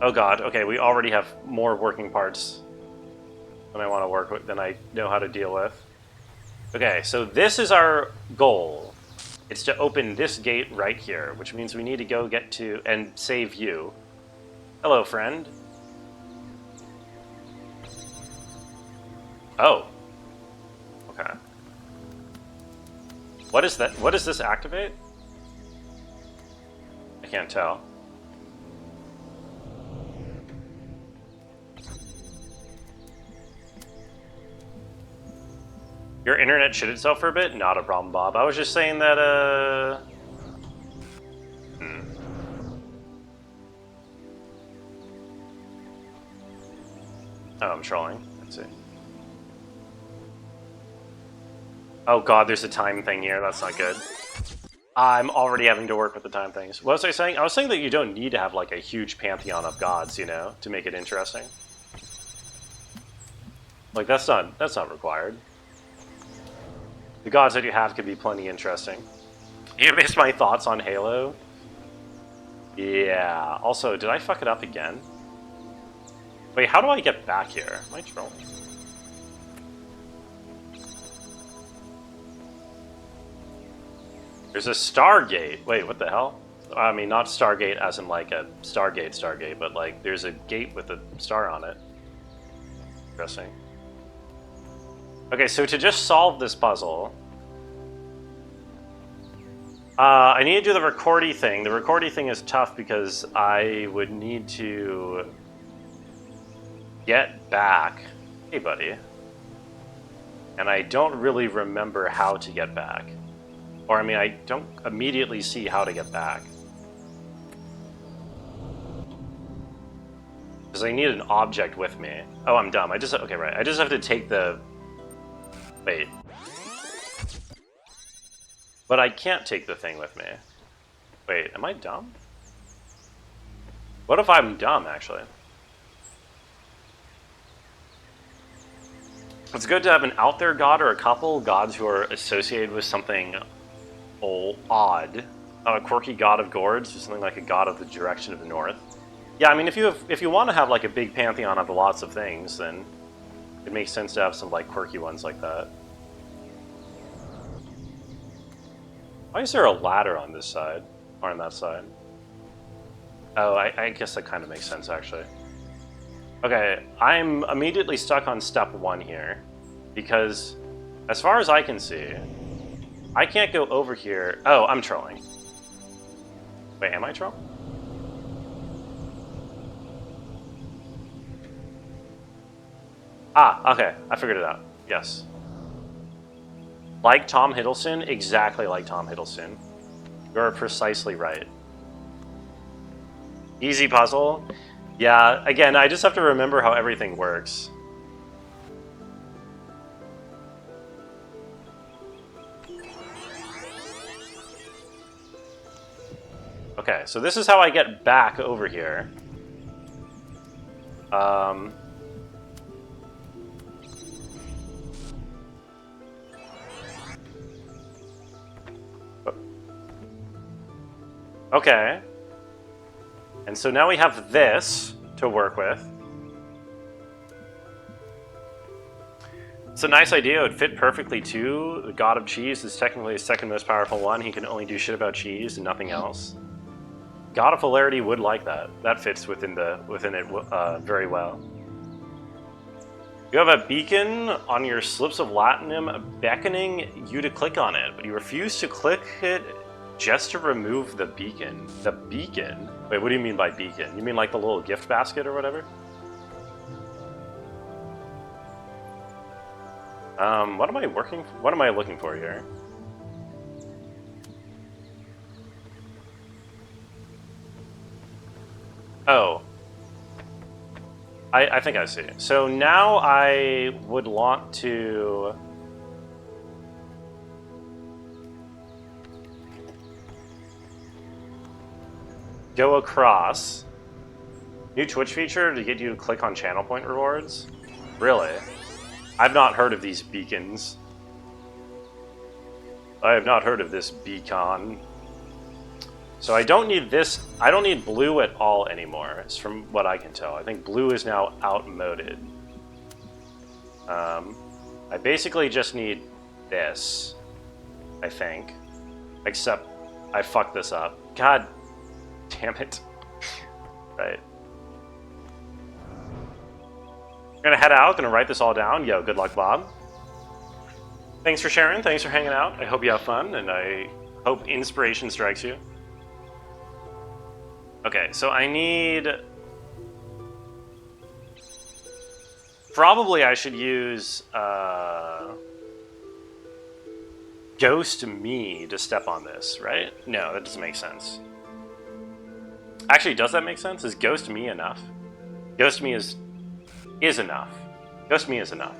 Oh god, okay, we already have more working parts than I want to work with, than I know how to deal with. Okay, so this is our goal. It's to open this gate right here, which means we need to go get to and save you. Hello, friend. Oh. Okay. What is that? What does this activate? I can't tell. Your internet shit itself for a bit? Not a problem, Bob. I was just saying that, Oh, I'm trolling. Let's see. Oh god, there's a time thing here. That's not good. I'm already having to work with the time things. What was I saying? I was saying that you don't need to have, like, a huge pantheon of gods, you know, to make it interesting. Like, that's not required. The gods that you have could be plenty interesting. You missed my thoughts on Halo? Yeah. Also, did I fuck it up again? Wait, how do I get back here? Am I trolling? There's a Stargate. Wait, what the hell? I mean, not Stargate as in like a Stargate, but like there's a gate with a star on it. Interesting. Okay, so to just solve this puzzle, I need to do the recordy thing. The recordy thing is tough because I would need to get back. Hey, buddy. And I don't really remember how to get back. Or, I mean, I don't immediately see how to get back. Because I need an object with me. Oh, I'm dumb. Okay, right. I just have to take the... Wait. But I can't take the thing with me. Wait, am I dumb? What if I'm dumb, actually? It's good to have an out there god or a couple gods who are associated with something odd. A quirky god of gourds, or something like a god of the direction of the north. Yeah, I mean, if you want to have like a big pantheon of lots of things, then it makes sense to have some like quirky ones like that. Why is there a ladder on this side? Or on that side? Oh, I guess that kind of makes sense, actually. Okay, I'm immediately stuck on step 1 here. Because, as far as I can see, I can't go over here. Oh, I'm trolling. Wait, am I trolling? Ah, okay, I figured it out. Yes. Like Tom Hiddleston? Exactly like Tom Hiddleston. You're precisely right. Easy puzzle? Yeah, again, I just have to remember how everything works. Okay, so this is how I get back over here. Okay. And so now we have this to work with. It's a nice idea. It would fit perfectly too. The god of cheese is technically the second most powerful one. He can only do shit about cheese and nothing else. God of hilarity would like that. That fits within it very well. You have a beacon on your slips of latinum beckoning you to click on it, but you refuse to click it just to remove the beacon. The beacon? Wait, what do you mean by beacon? You mean like the little gift basket or whatever? What am I looking for here? Oh. I think I see. So now I would want to... go across. New Twitch feature to get you to click on channel point rewards? Really? I've not heard of these beacons. I have not heard of this beacon. So I don't need this. I don't need blue at all anymore, it's from what I can tell. I think blue is now outmoded. I basically just need this, I think. Except I fucked this up. God damn it. Right. I'm gonna head out, gonna write this all down. Yo, good luck, Bob. Thanks for sharing, thanks for hanging out. I hope you have fun, and I hope inspiration strikes you. Okay, so I need... Probably I should use Ghost Me to step on this, right? No, that doesn't make sense. Actually, does that make sense? Is Ghost Me enough? Ghost Me is enough. Ghost Me is enough.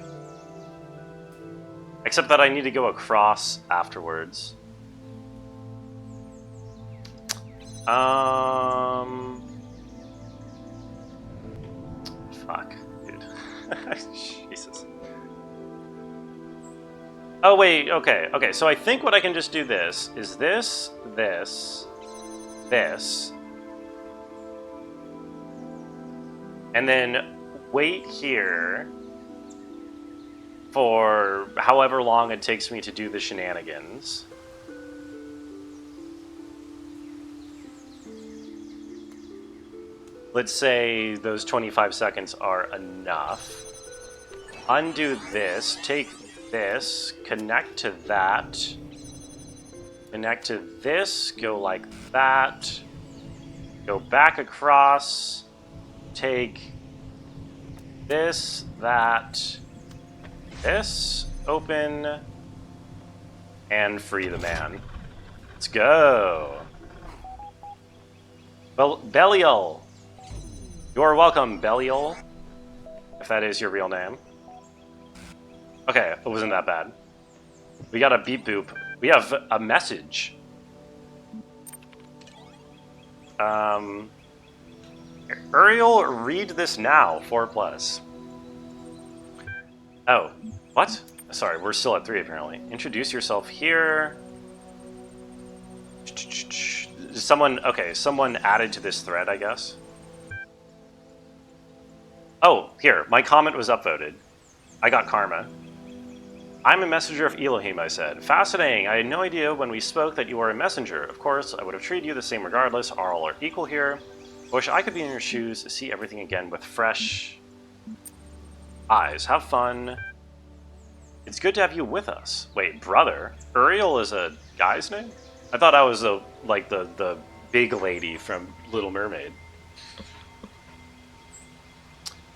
Except that I need to go across afterwards. Fuck, dude. Jesus. Oh, wait, okay, okay. So I think what I can just do this is this, and then wait here for however long it takes me to do the shenanigans. Let's say those 25 seconds are enough. Undo this, take this, connect to that, connect to this, go like that, go back across, take this, that, this, open, and free the man. Let's go. Well, Belial. You're welcome, Belial. If that is your real name. Okay, it wasn't that bad. We got a beep boop. We have a message. Uriel, read this now. 4+. Oh, what? Sorry, we're still at 3 apparently. Introduce yourself here. Someone added to this thread, I guess. Oh, here, my comment was upvoted. I got karma. I'm a messenger of Elohim, I said. Fascinating. I had no idea when we spoke that you were a messenger. Of course, I would have treated you the same regardless. All are equal here. I wish I could be in your shoes to see everything again with fresh eyes. Have fun. It's good to have you with us. Wait, brother? Uriel is a guy's name? I thought I was the big lady from Little Mermaid.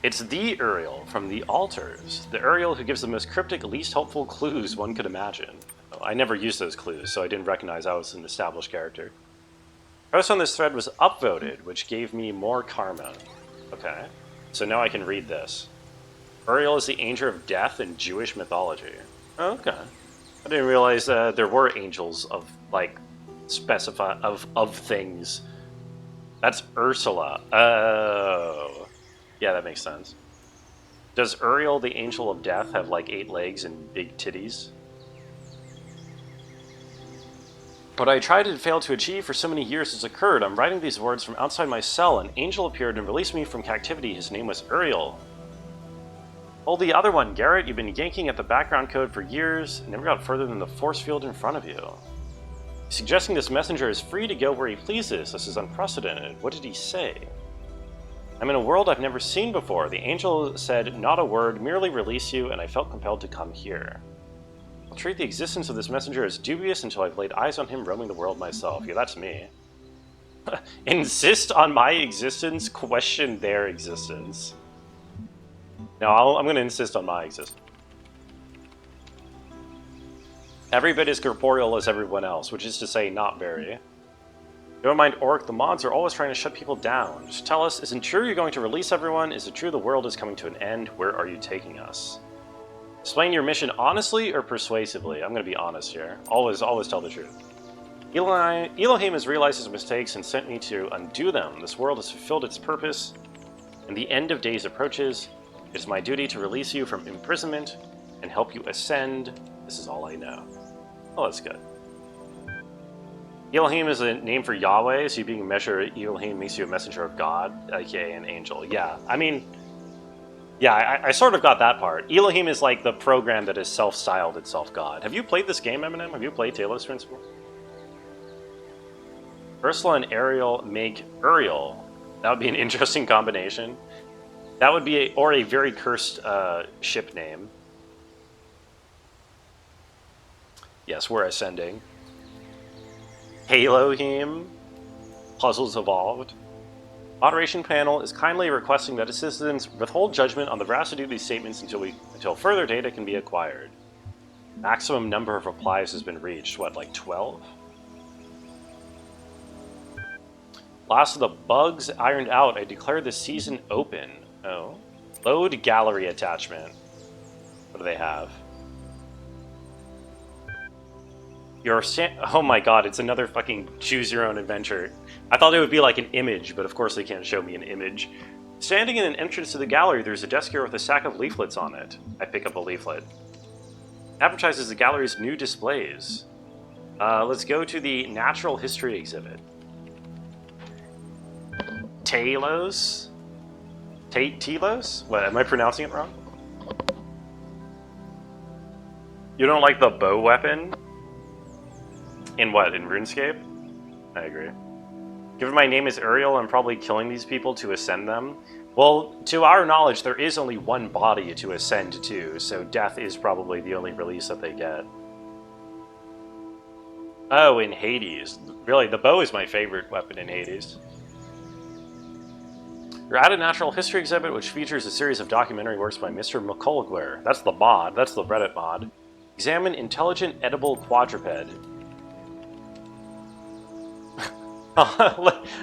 It's the Uriel from the Altars. The Uriel who gives the most cryptic, least hopeful clues one could imagine. Oh, I never used those clues, so I didn't recognize I was an established character. Post on this thread was upvoted, which gave me more karma. Okay, so now I can read this. Uriel is the angel of death in Jewish mythology. Okay. I didn't realize there were angels of, like, of things. That's Ursula. Oh. Yeah, that makes sense. Does Uriel, the angel of death, have like 8 legs and big titties? What I tried and failed to achieve for so many years has occurred. I'm writing these words from outside my cell. An angel appeared and released me from captivity. His name was Uriel. Hold the other one, Garrett. You've been yanking at the background code for years and never got further than the force field in front of you. Suggesting this messenger is free to go where he pleases. This is unprecedented. What did he say? I'm in a world I've never seen before. The angel said, not a word, merely release you, and I felt compelled to come here. I'll treat the existence of this messenger as dubious until I've laid eyes on him roaming the world myself. Yeah, that's me. Insist on my existence, question their existence. No, I'm going to insist on my existence. Every bit as corporeal as everyone else, which is to say, not very. Never mind Orc, the mods are always trying to shut people down. Just tell us, is it true you're going to release everyone? Is it true the world is coming to an end? Where are you taking us? Explain your mission honestly or persuasively. I'm going to be honest here. Always tell the truth. Elohim has realized his mistakes and sent me to undo them. This world has fulfilled its purpose, and the end of days approaches. It is my duty to release you from imprisonment and help you ascend. This is all I know. Oh, that's good. Elohim is a name for Yahweh, so you being a measure, Elohim makes you a messenger of God, aka an angel. Yeah, I mean, yeah, I sort of got that part. Elohim is like the program that has self-styled itself God. Have you played this game, Eminem? Have you played Talos Principle? Ursula and Ariel make Uriel. That would be an interesting combination. That would be a very cursed ship name. Yes, we're ascending. Elohim. Puzzles evolved. Moderation panel is kindly requesting that assistants withhold judgment on the veracity of these statements until further data can be acquired. Maximum number of replies has been reached. What, like 12? Last of the bugs ironed out. I declare the season open. Oh. Load gallery attachment. What do they have? Oh my god, it's another fucking choose your own adventure. I thought it would be like an image, but of course they can't show me an image. Standing in an entrance to the gallery, there's a desk here with a stack of leaflets on it. I pick up a leaflet. Advertises the gallery's new displays. Let's go to the Natural History exhibit. Talos? Talos? What, am I pronouncing it wrong? You don't like the bow weapon? In what, in RuneScape? I agree. Given my name is Uriel, I'm probably killing these people to ascend them. Well, to our knowledge, there is only one body to ascend to, so death is probably the only release that they get. Oh, in Hades. Really, the bow is my favorite weapon in Hades. You're at a natural history exhibit which features a series of documentary works by Mr. McCullough. That's the mod. That's the Reddit mod. Examine intelligent edible quadruped.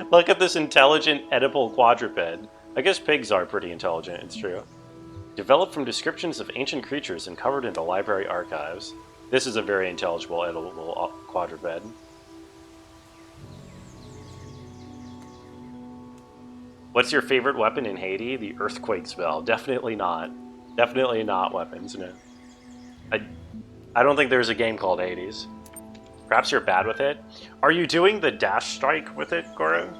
Look at this intelligent edible quadruped. I guess pigs are pretty intelligent, it's true. Developed from descriptions of ancient creatures and covered in the library archives. This is a very intelligible edible quadruped. What's your favorite weapon in Hades? The earthquake spell. Definitely not. Definitely not weapons, no. I don't think there's a game called Hades. Perhaps you're bad with it. Are you doing the dash strike with it, Goro?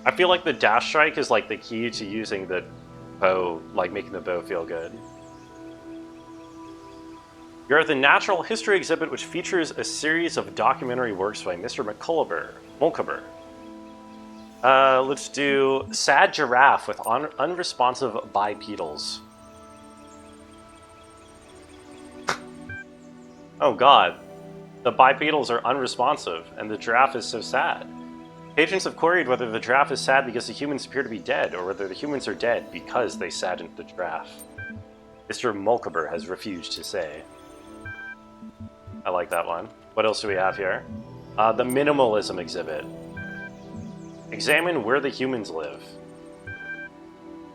I feel like the dash strike is like the key to using the bow, like making the bow feel good. You're at the Natural History exhibit, which features a series of documentary works by Mr. Mulcaber. Let's do Sad Giraffe with Unresponsive Bipedals. Oh god. The bipedals are unresponsive, and the giraffe is so sad. Patrons have queried whether the giraffe is sad because the humans appear to be dead, or whether the humans are dead because they saddened the giraffe. Mr. Mulcaber has refused to say. I like that one. What else do we have here? The Minimalism exhibit. Examine where the humans live.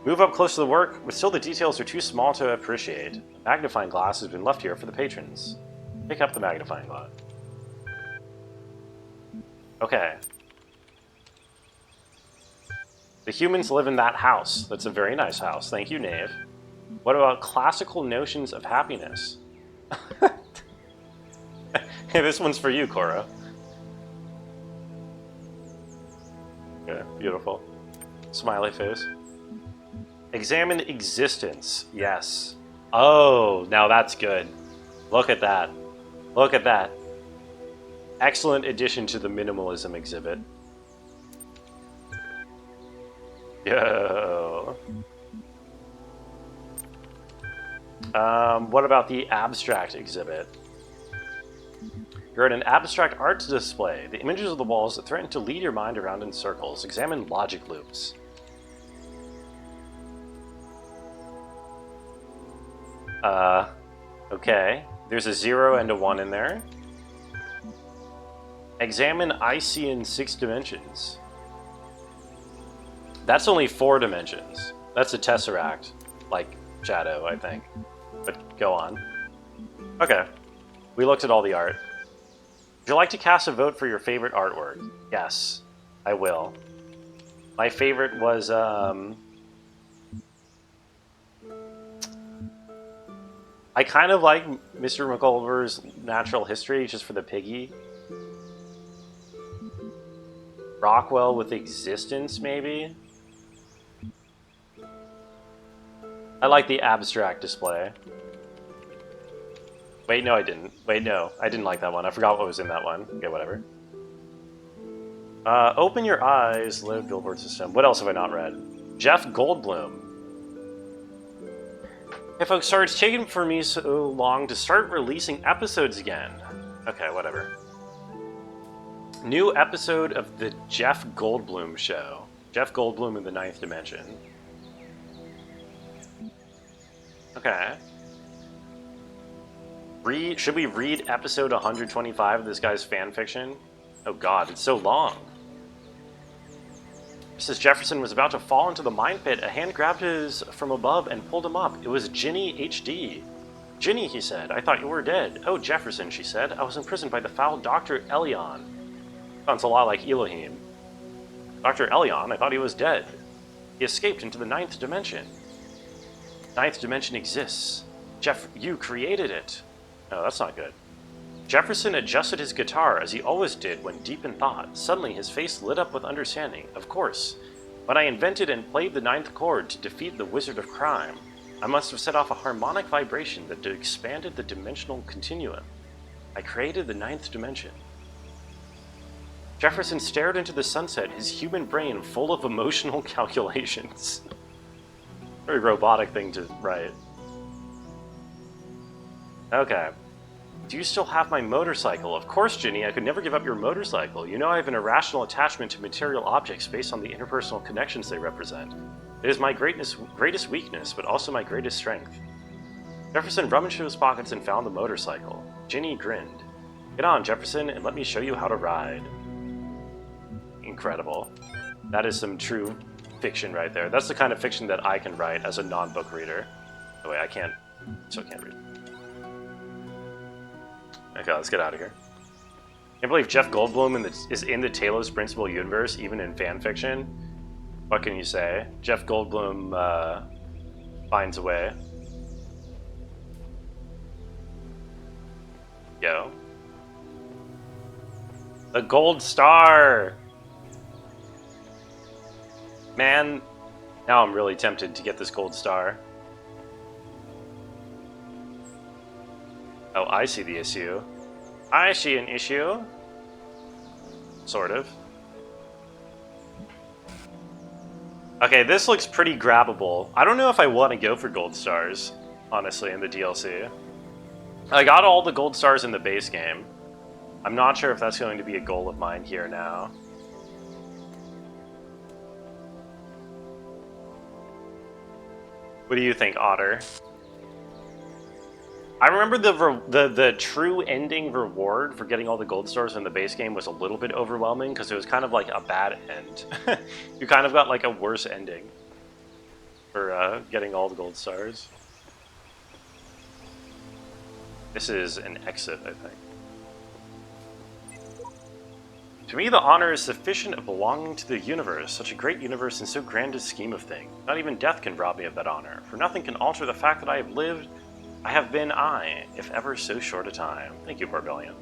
Move up close to the work, but still the details are too small to appreciate. A magnifying glass has been left here for the patrons. Pick up the magnifying glass. Okay. The humans live in that house. That's a very nice house. Thank you, Knave. What about classical notions of happiness? Hey, this one's for you, Cora. Beautiful. Smiley face. Examine existence. Yes. Oh, now that's good. Look at that. Look at that. Excellent addition to the minimalism exhibit. Yo. What about the abstract exhibit? You're at an abstract arts display. The images of the walls that threaten to lead your mind around in circles. Examine logic loops. Okay. There's a 0 and a 1 in there. Examine I see in 6 dimensions. That's only 4 dimensions. That's a tesseract, like shadow, I think. But go on. Okay. We looked at all the art. Would you like to cast a vote for your favorite artwork? Yes, I will. My favorite was, I kind of like Mr. McGulliver's Natural History, just for the piggy. Rockwell with Existence, maybe? I like the abstract display. Wait, no, I didn't. Wait, no, I didn't like that one. I forgot what was in that one. Okay, whatever. Open Your Eyes, Live Billboard System. What else have I not read? Jeff Goldblum. Hey folks, sorry it's taken for me so long to start releasing episodes again. Okay, whatever. New episode of the Jeff Goldblum Show. Jeff Goldblum in the 9th Dimension. Okay. Should we read episode 125 of this guy's fanfiction? Oh god, it's so long. Just as Jefferson was about to fall into the mine pit, a hand grabbed his from above and pulled him up. It was Ginny HD. Ginny, he said, I thought you were dead. Oh, Jefferson, she said, I was imprisoned by the foul Dr. Elion. Sounds a lot like Elohim. Dr. Elion, I thought he was dead. He escaped into the 9th dimension. 9th dimension exists. Jeff, you created it. No, that's not good. Jefferson adjusted his guitar as he always did when deep in thought. Suddenly, his face lit up with understanding. Of course. When I invented and played the 9th chord to defeat the Wizard of Crime, I must have set off a harmonic vibration that expanded the dimensional continuum. I created the 9th dimension. Jefferson stared into the sunset, his human brain full of emotional calculations. Very robotic thing to write. Okay. Do you still have my motorcycle? Of course, Ginny, I could never give up your motorcycle. You know I have an irrational attachment to material objects based on the interpersonal connections they represent. It is my greatest weakness, but also my greatest strength. Jefferson rummaged through his pockets and found the motorcycle. Ginny grinned. Get on, Jefferson, and let me show you how to ride. Incredible. That is some true fiction right there. That's the kind of fiction that I can write as a non-book reader. Oh wait, I can't. Still can't read. Okay, let's get out of here. I can't believe Jeff Goldblum is in the Talos Principle universe, even in fan fiction. What can you say? Jeff Goldblum finds a way. Yo. The gold star! Man, now I'm really tempted to get this gold star. Oh, I see the issue. I see an issue. Sort of. Okay, this looks pretty grabbable. I don't know if I want to go for gold stars, honestly, in the DLC. I got all the gold stars in the base game. I'm not sure if that's going to be a goal of mine here now. What do you think, Otter? I remember the true ending reward for getting all the gold stars in the base game was a little bit overwhelming because it was kind of like a bad end. You kind of got like a worse ending for getting all the gold stars. This is an exit, I think. To me, the honor is sufficient of belonging to the universe, such a great universe and so grand a scheme of things. Not even death can rob me of that honor, for nothing can alter the fact that I have lived. I have been I, if ever so short a time. Thank you, Corbellion.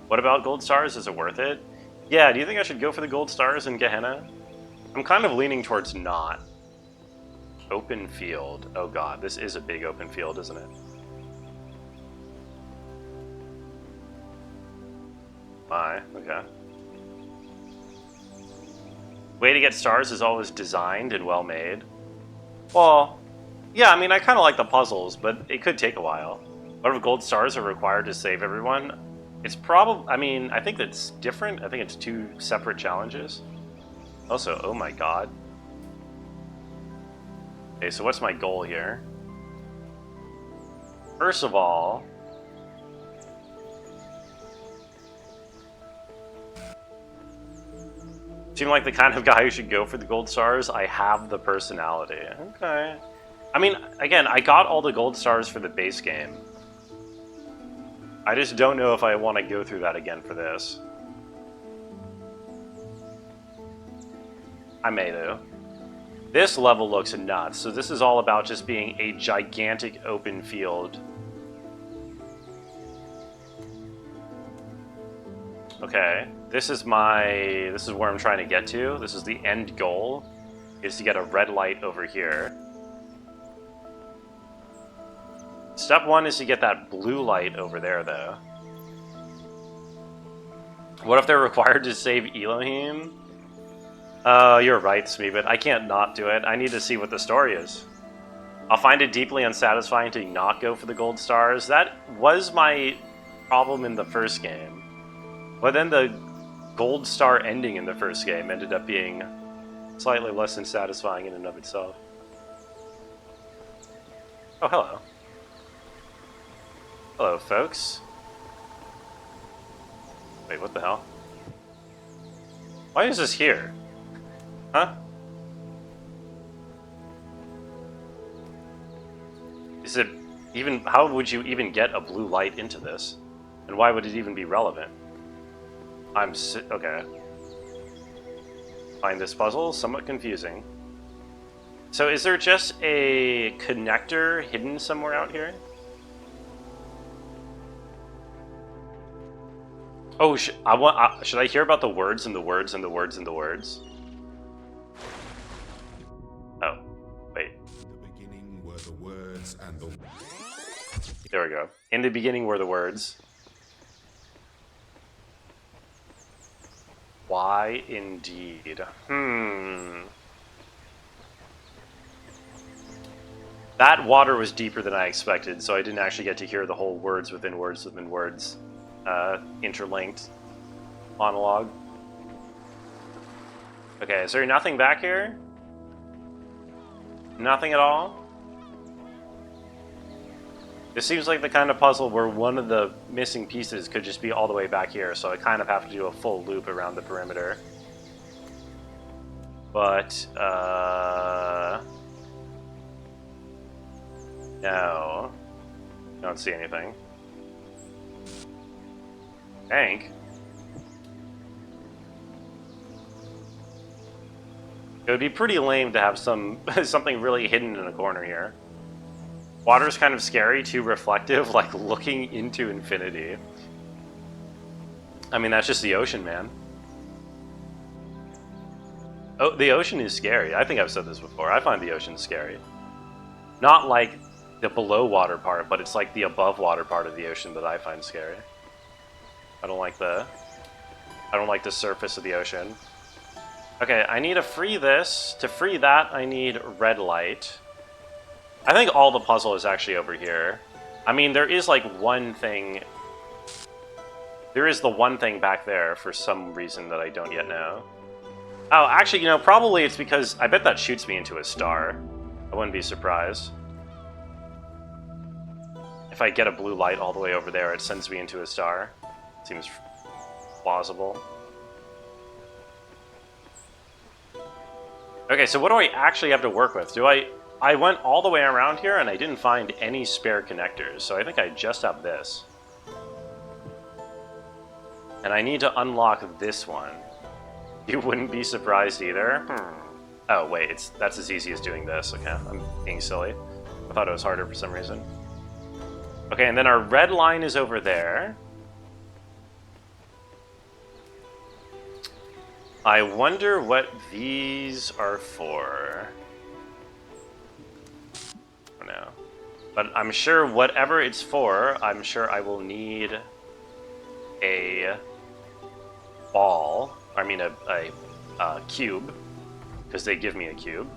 What about gold stars? Is it worth it? Yeah, do you think I should go for the gold stars in Gehenna? I'm kind of leaning towards not. Open field. Oh god, this is a big open field, isn't it? My, okay. Way to get stars is always designed and well made. Well, yeah, I mean, I kind of like the puzzles, but it could take a while. What if gold stars are required to save everyone? It's probably, I mean, I think that's different. I think it's two separate challenges. Also, oh my god. Okay, so what's my goal here? First of all, seem like the kind of guy who should go for the gold stars. I have the personality. Okay. I mean, again, I got all the gold stars for the base game. I just don't know if I want to go through that again for this. I may, though. This level looks nuts, so this is all about just being a gigantic open field. Okay, this is where I'm trying to get to. This is the end goal, is to get a red light over here. Step one is to get that blue light over there, though. What if they're required to save Elohim? You're right, Smeebit. I can't not do it. I need to see what the story is. I'll find it deeply unsatisfying to not go for the gold stars. That was my problem in the first game. But then the gold star ending in the first game ended up being slightly less than satisfying in and of itself. Oh, hello. Hello, folks. Wait, what the hell? Why is this here? Huh? Is it even... How would you even get a blue light into this? And why would it even be relevant? Okay. Find this puzzle somewhat confusing. So is there just a connector hidden somewhere out here? Oh, should I hear about the words and the words and the words and the words? Oh, wait. In the beginning were the words and the... There we go. In the beginning were the words. Why indeed? That water was deeper than I expected, so I didn't actually get to hear the whole words within words within words interlinked monologue. Okay, is there nothing back here? Nothing at all? This seems like the kind of puzzle where one of the missing pieces could just be all the way back here, so I kind of have to do a full loop around the perimeter. But, no. Don't see anything. Tank? It would be pretty lame to have something really hidden in a corner here. Water's kind of scary, too reflective, like looking into infinity. I mean, that's just the ocean, man. Oh, the ocean is scary. I think I've said this before. I find the ocean scary. Not like the below water part, but it's like the above water part of the ocean that I find scary. I don't like the surface of the ocean. Okay, I need to free this. To free that, I need red light. I think all the puzzle is actually over here. I mean, there is like one thing... There is the one thing back there for some reason that I don't yet know. Oh, actually, you know, probably it's because... I bet that shoots me into a star. I wouldn't be surprised. If I get a blue light all the way over there, it sends me into a star. Seems plausible. Okay, so what do I actually have to work with? I went all the way around here and I didn't find any spare connectors, so I think I just have this. And I need to unlock this one. You wouldn't be surprised either? Oh, wait, that's as easy as doing this. Okay, I'm being silly. I thought it was harder for some reason. Okay, and then our red line is over there. I wonder what these are for. I don't know. But I'm sure whatever it's for, I'm sure I will need a ball. I mean a cube. Because they give me a cube.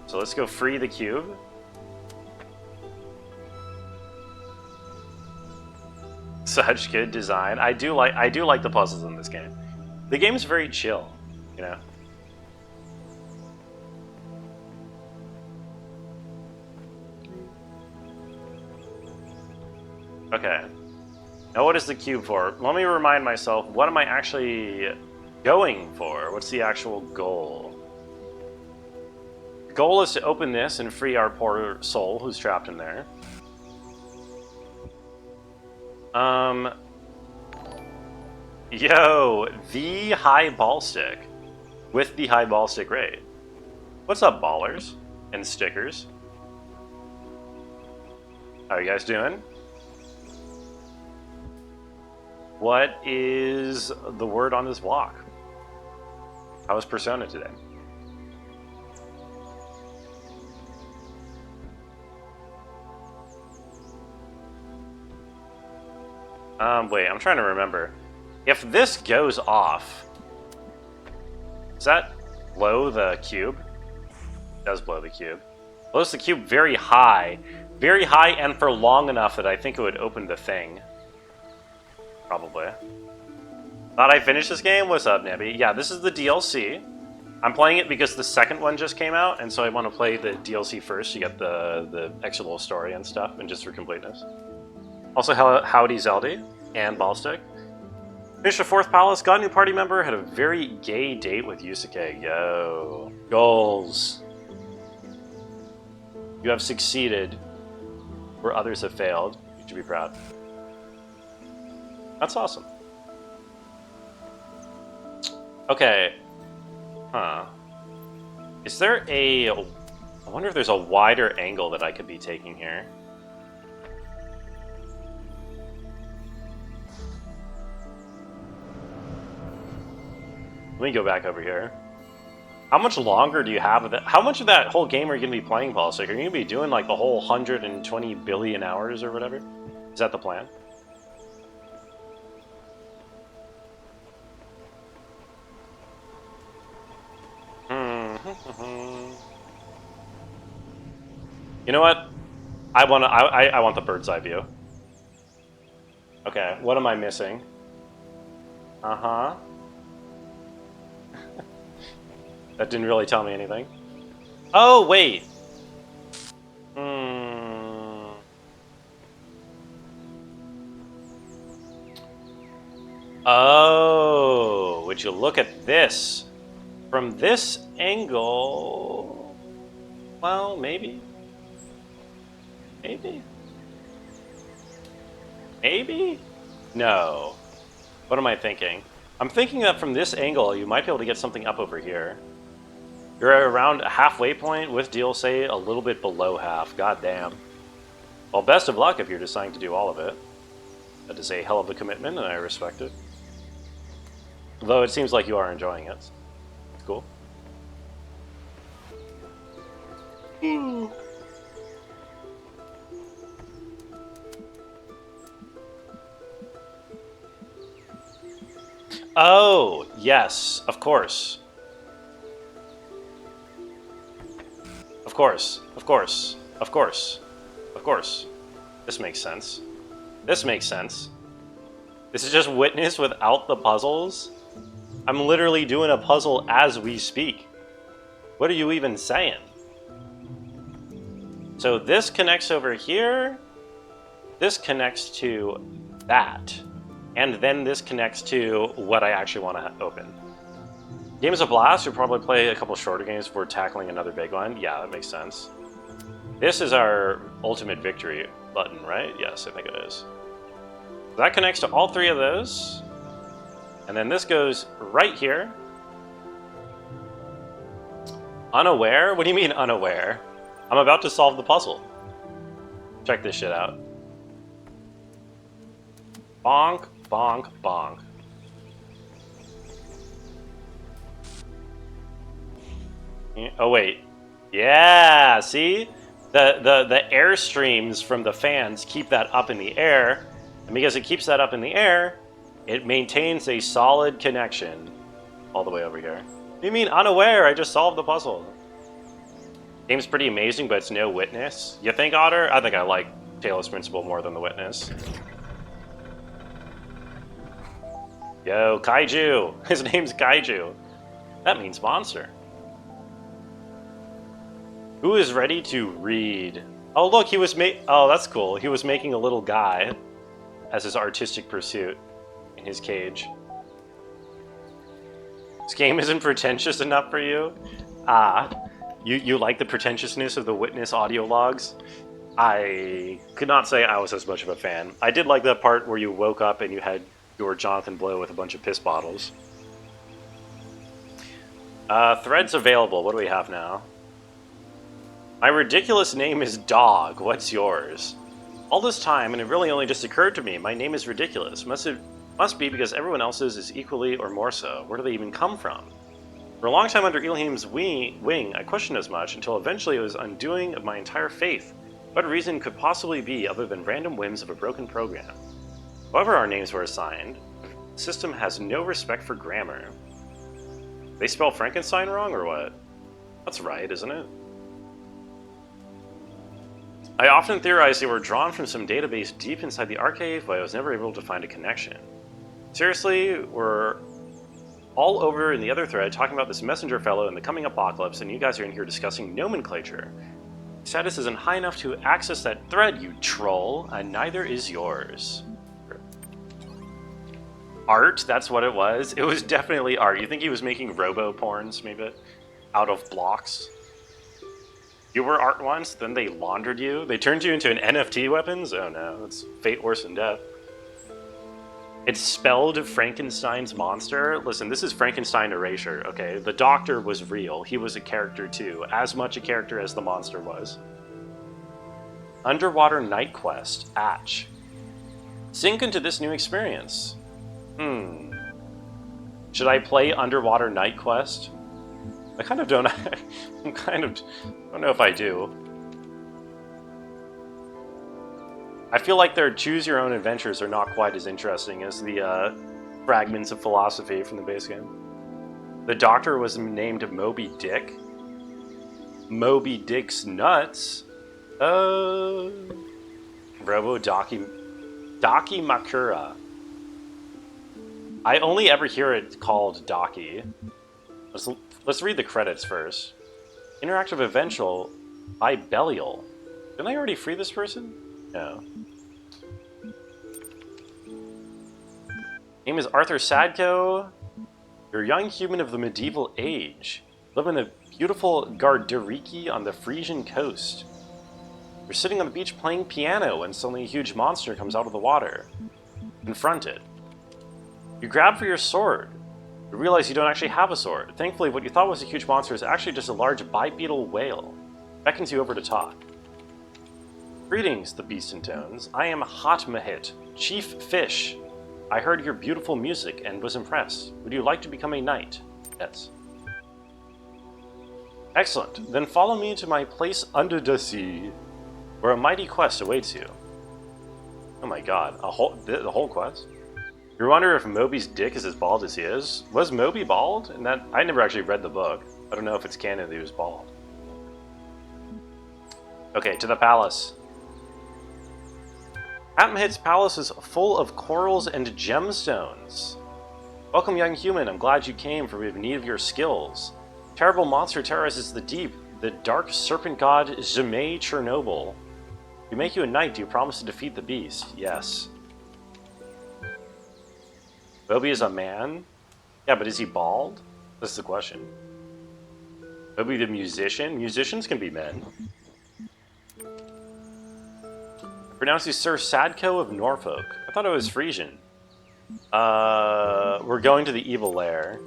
So let's go free the cube. Such good design. I do like the puzzles in this game. The game's very chill, you know. Okay. Now what is the cube for? Let me remind myself, what am I actually going for? What's the actual goal? The goal is to open this and free our poor soul who's trapped in there. Yo, the high ball stick with the high ball stick rate. What's up, ballers and stickers? How are you guys doing? What is the word on this block? How was Persona today? Wait, I'm trying to remember. If this goes off, does that blow the cube? It does blow the cube. Blows the cube very high and for long enough that I think it would open the thing. Probably. Thought I finished this game? What's up, Nebby? Yeah, this is the DLC. I'm playing it because the second one just came out, and so I want to play the DLC first to get the extra little story and stuff, and just for completeness. Also, howdy Zeldy and Ballstick. Finished the 4th palace, got a new party member, had a very gay date with Yusuke. Yo. Goals. You have succeeded where others have failed. You should be proud. That's awesome. Okay. Huh. Is there a... I wonder if there's a wider angle that I could be taking here. Let me go back over here. How much longer do you have of that? How much of that whole game are you going to be playing, Paul? So are you going to be doing like the whole 120 billion hours or whatever? Is that the plan? You know what? I want the bird's eye view. Okay, what am I missing? Uh-huh. That didn't really tell me anything. Oh, wait! Oh, would you look at this? From this angle... Well, maybe. Maybe? Maybe? No. What am I thinking? I'm thinking that from this angle, you might be able to get something up over here. You're around a halfway point with DLC, a little bit below half. God damn. Well, best of luck if you're deciding to do all of it. That is a hell of a commitment, and I respect it. Though it seems like you are enjoying it. Cool. Oh, yes, of course. Of course, of course, of course, of course. This makes sense. This makes sense. This is just Witness without the puzzles? I'm literally doing a puzzle as we speak. What are you even saying? So this connects over here. This connects to that. And then this connects to what I actually want to open. Game is a blast. You'll probably play a couple shorter games before tackling another big one. Yeah, that makes sense. This is our ultimate victory button, right? Yes, I think it is. That connects to all 3 of those. And then this goes right here. Unaware? What do you mean unaware? I'm about to solve the puzzle. Check this shit out. Bonk, bonk, bonk. Oh wait, yeah. See, the air streams from the fans keep that up in the air, and because it keeps that up in the air, it maintains a solid connection all the way over here. What do you mean unaware? I just solved the puzzle. Game's pretty amazing, but it's no Witness. You think, Otter? I think I like Talos Principle more than the Witness. Yo, Kaiju! His name's Kaiju. That means monster. Who is ready to read? Oh, look, he was oh, that's cool. He was making a little guy as his artistic pursuit in his cage. This game isn't pretentious enough for you? Ah. You like the pretentiousness of the Witness audio logs? I could not say I was as much of a fan. I did like that part where you woke up and you had your Jonathan Blow with a bunch of piss bottles. Threads available. What do we have now? My ridiculous name is Dog. What's yours? All this time, and it really only just occurred to me, my name is ridiculous. Must be because everyone else's is equally or more so. Where do they even come from? For a long time under Elohim's wing, I questioned as much, until eventually it was undoing of my entire faith. What reason could possibly be other than random whims of a broken program? However our names were assigned, the system has no respect for grammar. They spell Frankenstein wrong, or what? That's right, isn't it? I often theorized they were drawn from some database deep inside the archive, but I was never able to find a connection. Seriously, we're all over in the other thread talking about this messenger fellow and the coming apocalypse, and you guys are in here discussing nomenclature. Status isn't high enough to access that thread, you troll, and neither is yours. Art, that's what it was. It was definitely art. You think he was making robo-porns, maybe? Out of blocks? You were art once, then they laundered you? They turned you into an NFT weapons? Oh no, it's fate worse than death. It's spelled Frankenstein's monster. Listen, this is Frankenstein erasure, okay? The doctor was real. He was a character too. As much a character as the monster was. Underwater Night Quest. Atch. Sink into this new experience. Should I play Underwater Night Quest? I kind of don't... I don't know if I do. I feel like their choose-your-own adventures are not quite as interesting as the fragments of philosophy from the base game. The Doctor was named Moby Dick. Moby Dick's nuts. Robo Daki Makura. I only ever hear it called Daki. Let's read the credits first. Interactive Eventual by Belial. Didn't I already free this person? No. Name is Arthur Sadko. You're a young human of the medieval age. Live in the beautiful Gardariki on the Frisian coast. You're sitting on the beach playing piano when suddenly a huge monster comes out of the water. Confront it. You grab for your sword. You realize you don't actually have a sword. Thankfully, what you thought was a huge monster is actually just a large bipedal whale. Beckons you over to talk. Greetings, the beast intones. I am Hotmahit, Chief Fish. I heard your beautiful music and was impressed. Would you like to become a knight? Yes. Excellent. Then follow me to my place under the sea, where a mighty quest awaits you. Oh my god, the whole quest? You wonder if Moby's dick is as bald as he is? Was Moby bald? And that I never actually read the book. I don't know if it's canon that he was bald. Okay, to the palace. Atmahit's palace is full of corals and gemstones. Welcome, young human. I'm glad you came, for we have need of your skills. Terrible monster terrorizes the deep. The dark serpent god Zhimei Chernobyl. We make you a knight. Do you promise to defeat the beast? Yes. Moby is a man? Yeah, but is he bald? That's the question. Moby the musician? Musicians can be men. Pronounced you Sir Sadko of Norfolk. I thought it was Frisian. We're going to the evil lair.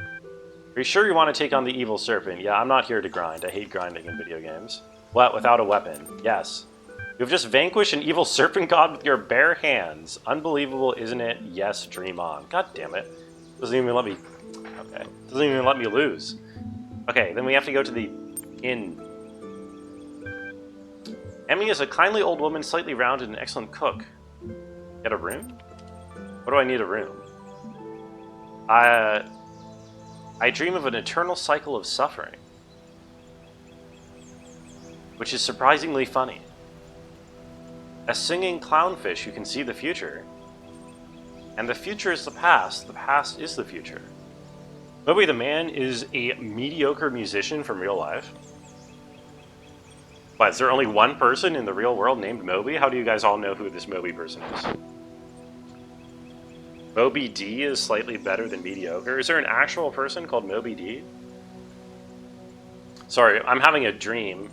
Are you sure you want to take on the evil serpent? Yeah, I'm not here to grind. I hate grinding in video games. What, without a weapon? Yes. You've just vanquished an evil serpent god with your bare hands. Unbelievable, isn't it? Yes, dream on. God damn it. Doesn't even let me... Okay. Doesn't even let me lose. Okay, then we have to go to the inn. Emmy is a kindly old woman, slightly rounded and excellent cook. Get a room? What do I need a room? I dream of an eternal cycle of suffering. Which is surprisingly funny. As singing clownfish, you can see the future. And the future is the past is the future. Moby the man is a mediocre musician from real life. What, is there only one person in the real world named Moby? How do you guys all know who this Moby person is? Moby D is slightly better than mediocre. Is there an actual person called Moby D? Sorry, I'm having a dream.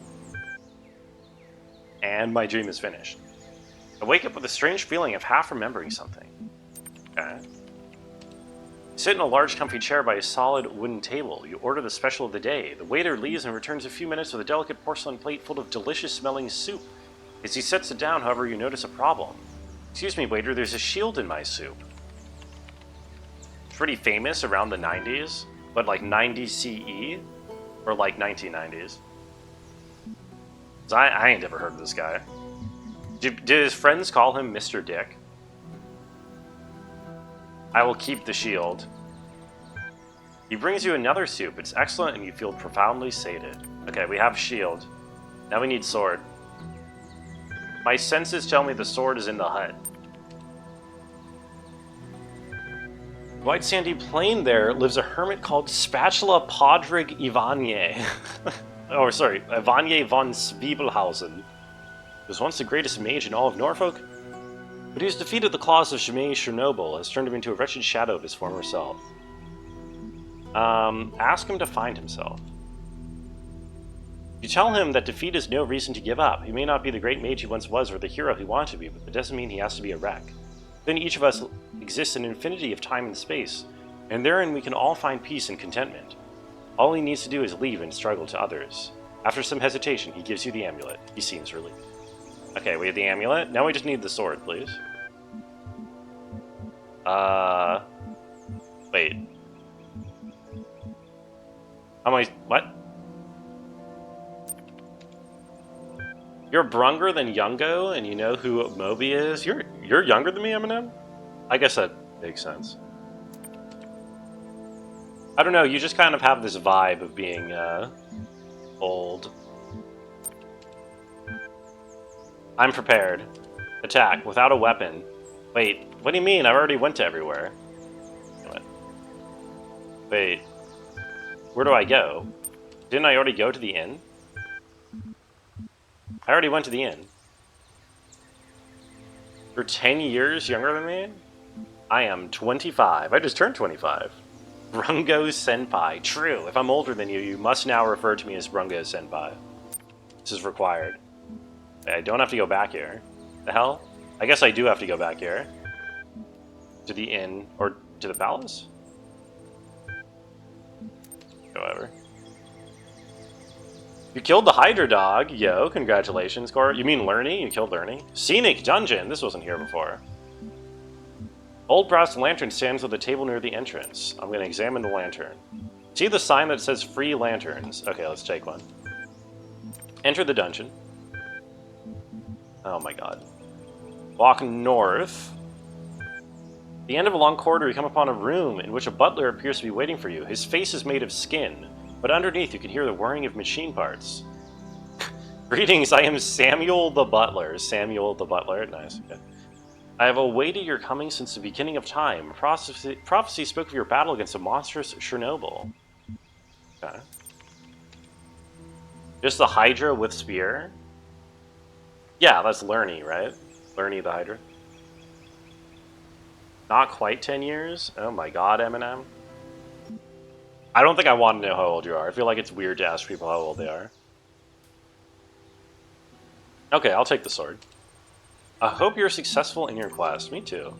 And my dream is finished. I wake up with a strange feeling of half remembering something. Okay. You sit in a large comfy chair by a solid wooden table. You order the special of the day. The waiter leaves and returns a few minutes with a delicate porcelain plate full of delicious smelling soup. As he sets it down, however, you notice a problem. Excuse me, waiter, there's a shield in my soup. It's pretty famous around the 90s, but like 90 CE, or like 1990s. I ain't ever heard of this guy. Did his friends call him Mr. Dick? I will keep the shield. He brings you another soup. It's excellent and you feel profoundly sated. Okay, we have shield. Now we need sword. My senses tell me the sword is in the hut. White sandy plain there lives a hermit called Spatula Podrig Ivanier. Oh, sorry, Ivanier von Zwiebelhausen. He was once the greatest mage in all of Norfolk, but he has defeated the claws of Shimei Chernobyl, has turned him into a wretched shadow of his former self. Ask him to find himself. You tell him that defeat is no reason to give up. He may not be the great mage he once was or the hero he wanted to be, but it doesn't mean he has to be a wreck. Then each of us exists in an infinity of time and space, and therein we can all find peace and contentment. All he needs to do is leave and struggle to others. After some hesitation, he gives you the amulet. He seems relieved. Okay, we have the amulet. Now we just need the sword, please. Wait. How am I... What? You're younger than Youngo, and you know who Moby is? You're younger than me, Eminem? I guess that makes sense. I don't know, you just kind of have this vibe of being, old. I'm prepared. Attack, without a weapon. Wait, what do you mean? I already went to everywhere. What? Wait. Where do I go? Didn't I already go to the inn? I already went to the inn. You're 10 years younger than me? I am 25. I just turned 25. Brungo Senpai. True. If I'm older than you, you must now refer to me as Brungo Senpai. This is required. I don't have to go back here. The hell? I guess I do have to go back here. To the inn, or to the palace? However. You killed the Hydra dog. Yo, congratulations, Cor. You mean Lerny? You killed Lerny? Scenic Dungeon. This wasn't here before. Old brass lantern stands at the table near the entrance. I'm going to examine the lantern. See the sign that says free lanterns? Okay, let's take one. Enter the dungeon. Oh my god. Walk north. At the end of a long corridor, you come upon a room in which a butler appears to be waiting for you. His face is made of skin, but underneath you can hear the whirring of machine parts. Greetings, I am Samuel the Butler. Samuel the Butler, nice. Okay. I have awaited your coming since the beginning of time. Prophecy spoke of your battle against a monstrous Chernobyl. Okay. Just the Hydra with spear? Yeah, that's Lerny, right? Lerny the Hydra. Not quite 10 years? Oh my god, Eminem. I don't think I want to know how old you are. I feel like it's weird to ask people how old they are. Okay, I'll take the sword. I hope you're successful in your quest. Me too.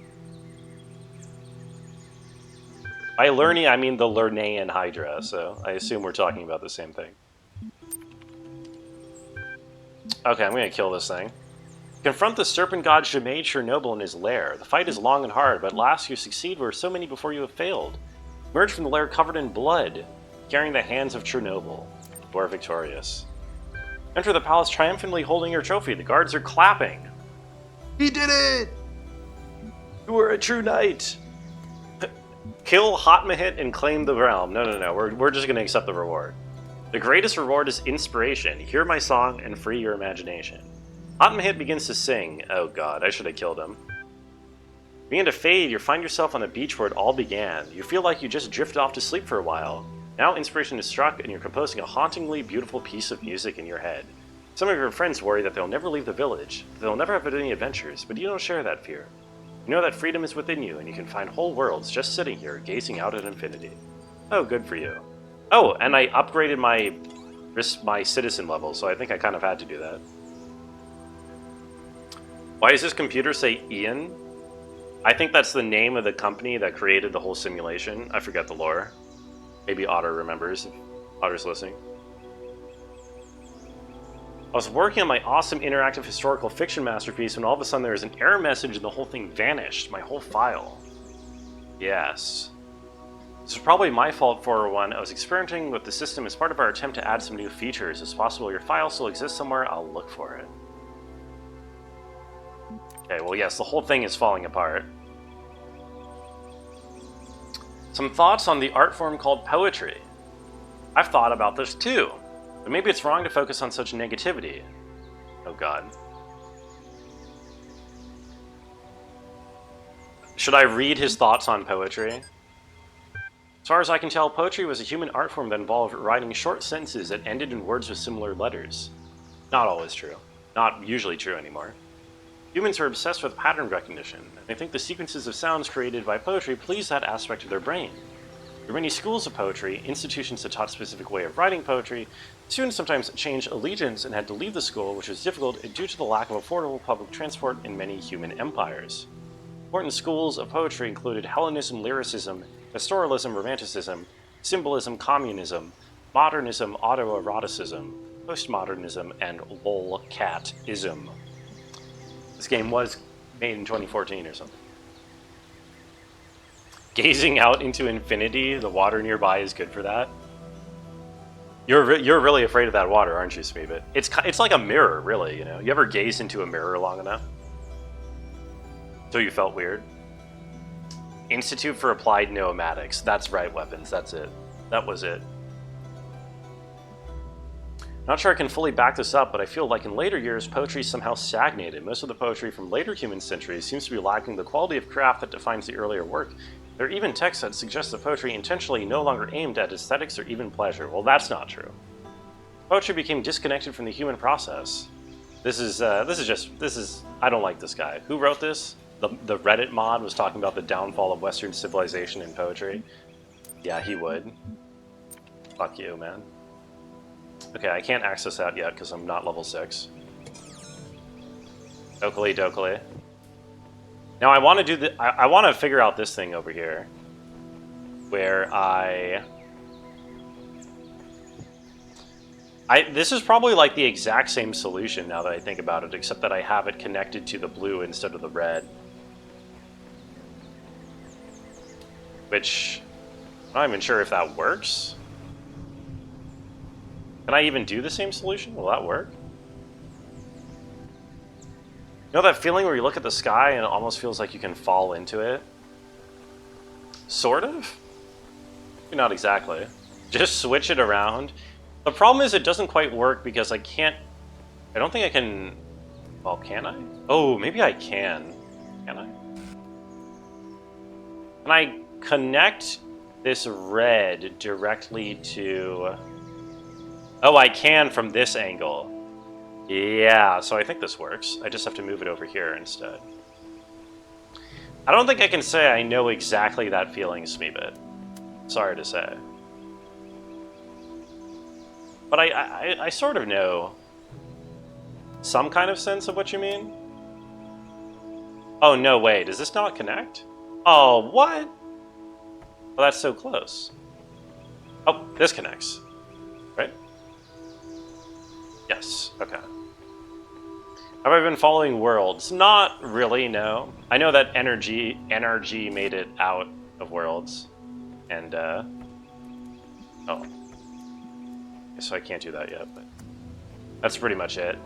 By Lerny, I mean the Lernaean Hydra, so I assume we're talking about the same thing. Okay, I'm gonna kill this thing. Confront the serpent god Shimei Chernobyl in his lair. The fight is long and hard, but at last you succeed where so many before you have failed. Emerge from the lair covered in blood. carrying the hands of Chernobyl. You are victorious. Enter the palace triumphantly holding your trophy. The guards are clapping. He did it! You are a true knight! Kill Hotmahit and claim the realm. No. We're just going to accept the reward. The greatest reward is inspiration. Hear my song and free your imagination. Hotmahit begins to sing. Oh god, I should have killed him. Begin to fade, you find yourself on the beach where it all began. You feel like you just drifted off to sleep for a while. Now inspiration is struck and you're composing a hauntingly beautiful piece of music in your head. Some of your friends worry that they'll never leave the village, that they'll never have any adventures, but you don't share that fear. You know that freedom is within you and you can find whole worlds just sitting here, gazing out at infinity. Oh, good for you. Oh, and I upgraded my citizen level, so I think I kind of had to do that. Why does this computer say Ian? I think that's the name of the company that created the whole simulation. I forget the lore. Maybe Otter remembers, if Otter's listening. I was working on my awesome interactive historical fiction masterpiece when all of a sudden there was an error message and the whole thing vanished, my whole file. Yes. This was probably my fault for one. I was experimenting with the system as part of our attempt to add some new features. It's possible your file still exists somewhere. I'll look for it. Okay, well yes, the whole thing is falling apart. Some thoughts on the art form called poetry. I've thought about this too, but maybe it's wrong to focus on such negativity. Oh god. Should I read his thoughts on poetry? As far as I can tell, poetry was a human art form that involved writing short sentences that ended in words with similar letters. Not always true. Not usually true anymore. Humans are obsessed with pattern recognition, and they think the sequences of sounds created by poetry please that aspect of their brain. There are many schools of poetry, institutions that taught a specific way of writing poetry. Students sometimes changed allegiance and had to leave the school, which was difficult due to the lack of affordable public transport in many human empires. Important schools of poetry included Hellenism, lyricism, pastoralism, romanticism, symbolism, communism, modernism, autoeroticism, postmodernism, and lolcatism. This game was made in 2014 or something. Gazing out into infinity, the water nearby is good for that. You're really afraid of that water, aren't you, Smeebit? It's like a mirror, really, you know? You ever gaze into a mirror long enough? So you felt weird? Institute for Applied Pneumatics. That's right, weapons. That's it. That was it. Not sure I can fully back this up, but I feel like in later years, poetry somehow stagnated. Most of the poetry from later human centuries seems to be lacking the quality of craft that defines the earlier work. There are even texts that suggest that poetry intentionally no longer aimed at aesthetics or even pleasure. Well, that's not true. Poetry became disconnected from the human process. I don't like this guy. Who wrote this? The Reddit mod was talking about the downfall of Western civilization in poetry. Yeah, he would. Fuck you, man. Okay, I can't access that yet because I'm not level 6. Dokali. Now I want to do I want to figure out this thing over here, where this is probably like the exact same solution now that I think about it, except that I have it connected to the blue instead of the red. Which, I'm not even sure if that works. Can I even do the same solution? Will that work? You know that feeling where you look at the sky and it almost feels like you can fall into it? Sort of? Maybe not exactly. Just switch it around. The problem is it doesn't quite work because I don't think I can... Well, can I? Oh, maybe I can. Can I? Can I connect this red directly to... Oh, I can from this angle. Yeah, so I think this works. I just have to move it over here instead. I don't think I can say I know exactly that feeling, Smeebit. Sorry to say. But I sort of know some kind of sense of what you mean. Oh, no way. Does this not connect? Oh, what? Well, that's so close. Oh, this connects. Right? Yes, okay. Have I been following Worlds? Not really, no. I know that NRG made it out of Worlds. And, oh, So I can't do that yet, but that's pretty much it.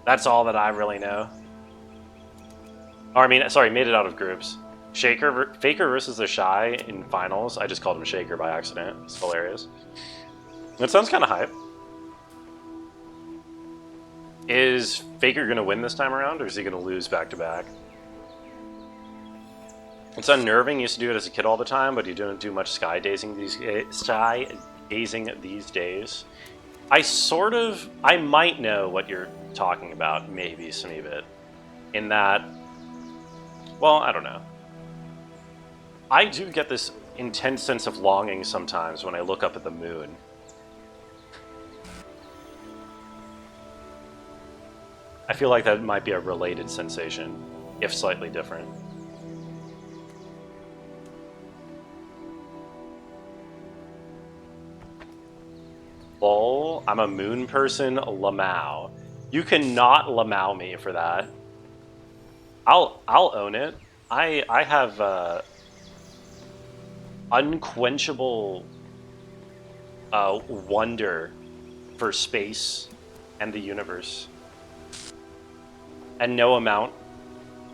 That's all that I really know. Or I mean, sorry, made it out of groups. Faker versus the Shy in finals. I just called him Shaker by accident. It's hilarious. That sounds kind of hype. Is Faker going to win this time around, or is he going to lose back-to-back? It's unnerving. Used to do it as a kid all the time, but you don't do much sky gazing these days. I might know what you're talking about, maybe some of it. In that, well, I don't know. I do get this intense sense of longing sometimes when I look up at the moon. I feel like that might be a related sensation, if slightly different. Lol, I'm a moon person, Lamau. You cannot Lamau me for that. I'll own it. I have unquenchable wonder for space and the universe. And no amount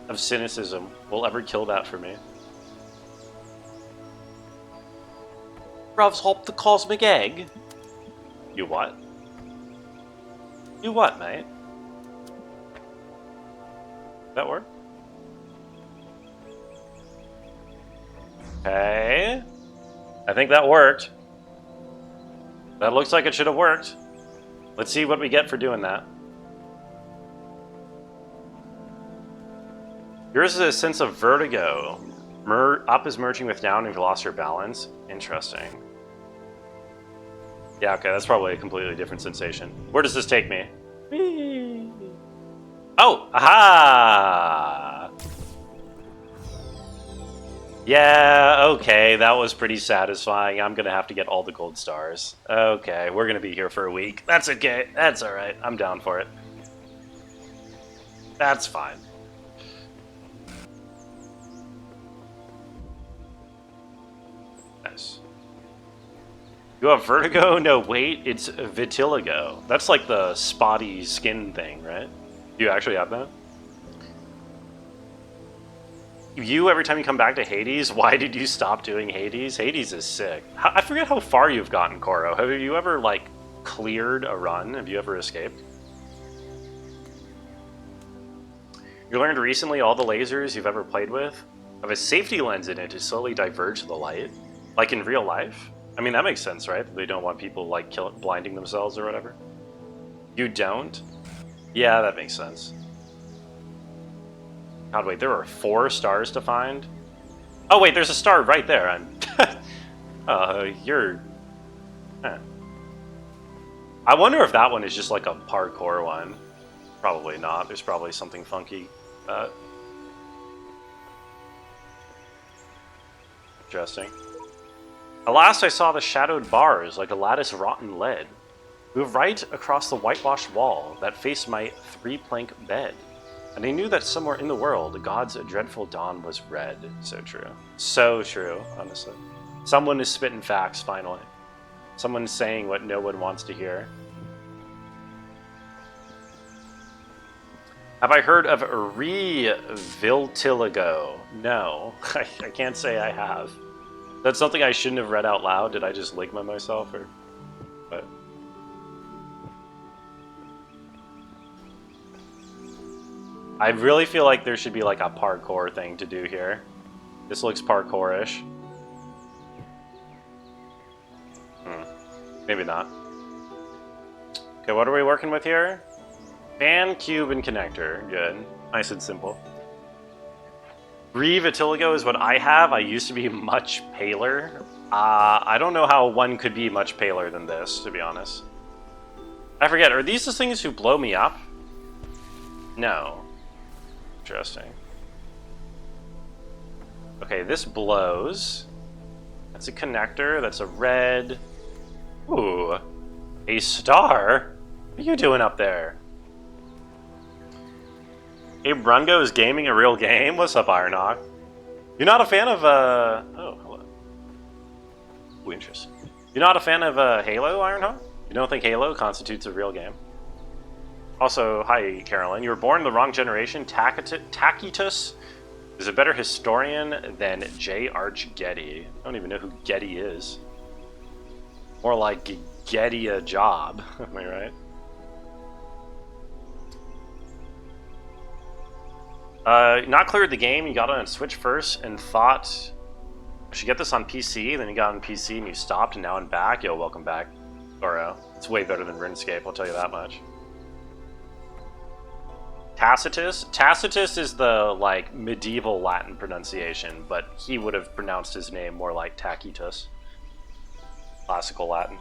of cynicism will ever kill that for me. Revs hop the cosmic egg. You what? You what, mate? That work? Okay. I think that worked. That looks like it should have worked. Let's see what we get for doing that. Yours is a sense of vertigo. Up is merging with down and you've lost your balance. Interesting. Yeah, okay, that's probably a completely different sensation. Where does this take me? Whee! Oh! Aha! Yeah, okay, that was pretty satisfying. I'm gonna have to get all the gold stars. Okay, we're gonna be here for a week. That's okay. That's alright. I'm down for it. That's fine. Nice. You have vertigo? No, wait, it's vitiligo. That's like the spotty skin thing, right? Do you actually have that? You, every time you come back to Hades, why did you stop doing Hades? Hades is sick. I forget how far you've gotten, Koro. Have you ever, like, cleared a run? Have you ever escaped? You learned recently all the lasers you've ever played with have a safety lens in it to slowly diverge the light. Like in real life. I mean, that makes sense, right? They don't want people, like, blinding themselves or whatever. You don't? Yeah, that makes sense. God, wait, there are 4 stars to find? Oh, wait, there's a star right there. You're... Huh. I wonder if that one is just, like, a parkour one. Probably not. There's probably something funky. Interesting. At last I saw the shadowed bars, like a lattice rotten lead. Move right across the whitewashed wall that faced my 3-plank bed. And I knew that somewhere in the world, God's dreadful dawn was red. So true. So true, honestly. Someone is spitting facts, finally. Someone's saying what no one wants to hear. Have I heard of vitiligo? No, I can't say I have. That's something I shouldn't have read out loud. Did I just ligma myself, or what? I really feel like there should be like a parkour thing to do here. This looks parkourish. Maybe not. Okay, what are we working with here? Fan, cube, and connector. Good. Nice and simple. Vitiligo is what I have. I used to be much paler. I don't know how one could be much paler than this, to be honest. I forget, are these the things who blow me up? No. Interesting. Okay, this blows. That's a connector. That's a red. Ooh. A star? What are you doing up there? Abe Brungo is gaming a real game? What's up, Ironhawk? You're not a fan of, oh, hello. Ooh, interesting. You're not a fan of, Halo, Ironhawk? You don't think Halo constitutes a real game? Also, hi, Carolyn. You were born in the wrong generation. Tacitus is a better historian than J. Arch Getty. I don't even know who Getty is. More like Getty a job. Am I right? Not cleared the game. You got it on Switch first and thought I should get this on PC. Then you got on PC and you stopped, and now I'm back. Yo, welcome back, Goro. It's way better than RuneScape. I'll tell you that much. Tacitus. Tacitus is the like medieval Latin pronunciation, but he would have pronounced his name more like Tacitus. Classical Latin.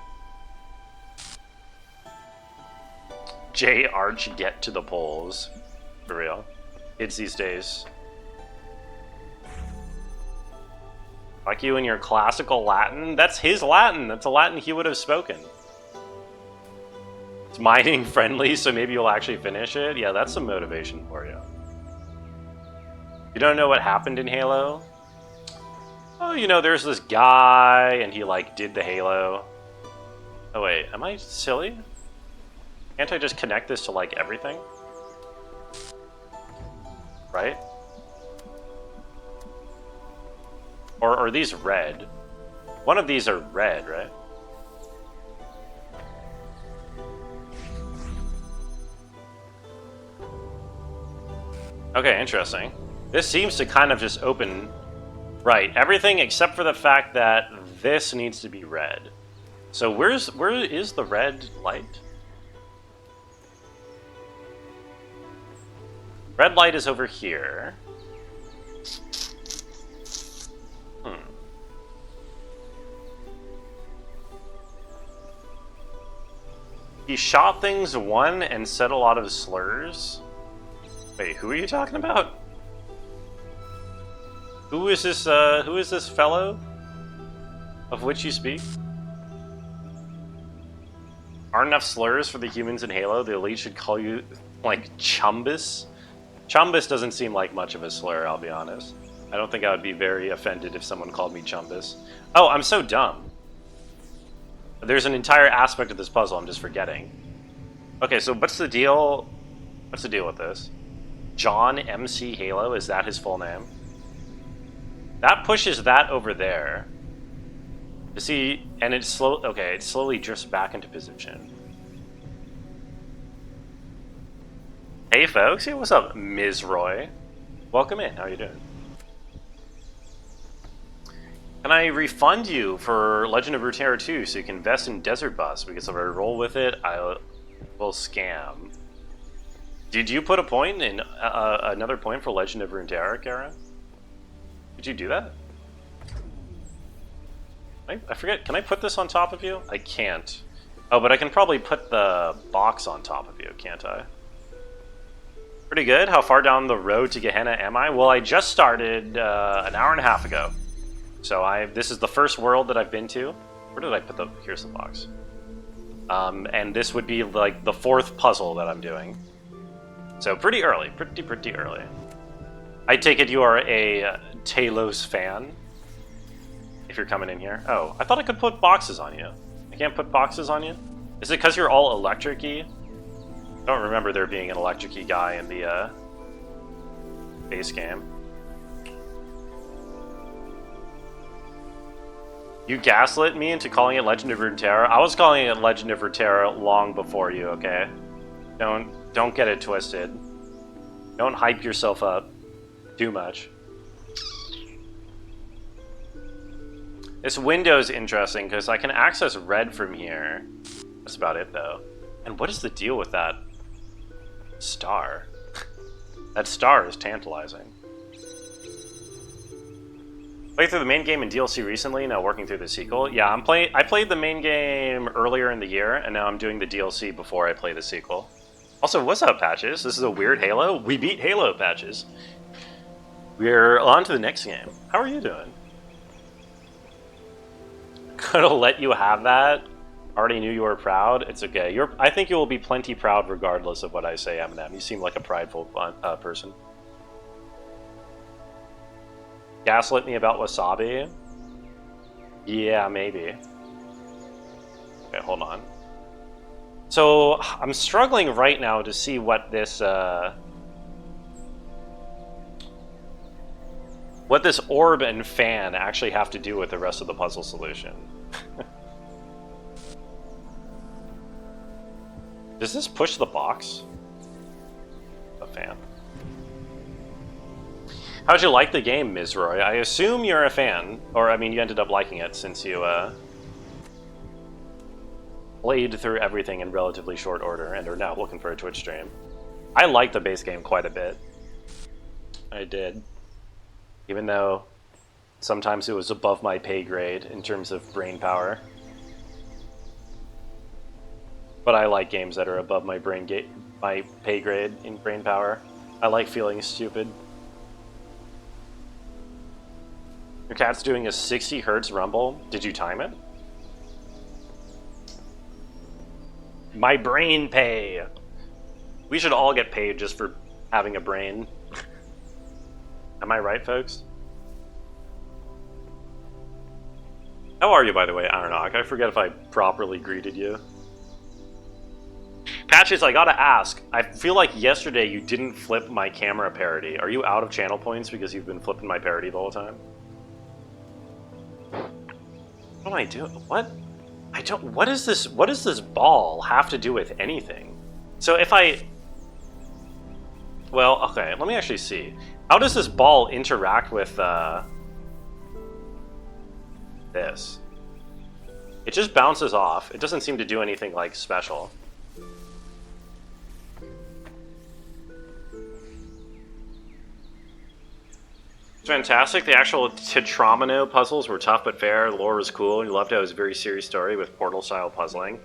J. Arch get to the polls. For real. Kids these days. Like you and your classical Latin? That's his Latin. That's a Latin he would have spoken. It's mining friendly, so maybe you'll actually finish it. Yeah, that's some motivation for you. You don't know what happened in Halo? Oh, you know, there's this guy, and he, like, did the Halo. Oh, wait, am I silly? Can't I just connect this to, like, everything? Right? Or are these red? One of these are red, right? Okay, interesting. This seems to kind of just open... Right, everything except for the fact that this needs to be red. So where is the red light? Red light is over here. He shot things one and said a lot of slurs. Wait, who are you talking about? Who is this fellow of which you speak? Aren't enough slurs for the humans in Halo? The elite should call you, like, Chumbus? Chumbus doesn't seem like much of a slur, I'll be honest. I don't think I would be very offended if someone called me Chumbus. Oh, I'm so dumb. There's an entire aspect of this puzzle I'm just forgetting. Okay, so what's the deal? What's the deal with this? John MC Halo, is that his full name? That pushes that over there. You see, and it slowly drifts back into position. Hey folks, hey, what's up, Ms. Roy? Welcome in, how are you doing? Can I refund you for Legend of Runeterra 2 so you can invest in Desert Bus? Because if I roll with it, I will scam. Did you put a point in another point for Legend of Runeterra, Kara? Did you do that? I forget, can I put this on top of you? I can't. Oh, but I can probably put the box on top of you, can't I? Pretty good. How far down the road to Gehenna am I? Well, I just started an hour and a half ago. So this is the first world that I've been to. Where did I put the... Here's the box. And this would be like the 4th puzzle that I'm doing. So pretty early. Pretty early. I take it you are a Talos fan. If you're coming in here. Oh, I thought I could put boxes on you. I can't put boxes on you? Is it because you're all electric-y? I don't remember there being an electric-y guy in the base game. You gaslit me into calling it Legend of Runeterra? I was calling it Legend of Runeterra long before you, okay? Don't get it twisted. Don't hype yourself up too much. This window's interesting because I can access red from here. That's about it though. And what is the deal with that star? That star is tantalizing. Played through the main game and DLC recently, now working through the sequel. Yeah, I played the main game earlier in the year, and now I'm doing the DLC before I play the sequel. Also, what's up, Patches? This is a weird Halo. We beat Halo, Patches. We're on to the next game. How are you doing? Gonna let you have that. Already knew you were proud. It's okay. I think you will be plenty proud regardless of what I say, Eminem. You seem like a prideful person. Gaslit me about wasabi? Yeah, maybe. Okay, hold on. So I'm struggling right now to see what this orb and fan actually have to do with the rest of the puzzle solution. Does this push the box? A fan. How'd you like the game, Ms. Roy? I assume you're a fan, or I mean, you ended up liking it since you played through everything in relatively short order and are now looking for a Twitch stream. I liked the base game quite a bit. I did. Even though sometimes it was above my pay grade in terms of brain power. But I like games that are above my my pay grade in brain power. I like feeling stupid. Your cat's doing a 60 hertz rumble. Did you time it? My brain pay. We should all get paid just for having a brain. Am I right, folks? How are you, by the way, Aronok? I forget if I properly greeted you. Patches, I gotta ask. I feel like yesterday you didn't flip my camera parody. Are you out of channel points because you've been flipping my parody the whole time? What am I doing? What? I don't... What does this ball have to do with anything? So if I... Well, okay, let me actually see. How does this ball interact with, this? It just bounces off. It doesn't seem to do anything, like, special. It's fantastic. The actual Tetramino puzzles were tough but fair. The lore was cool, and you loved how it was a very serious story with Portal-style puzzling.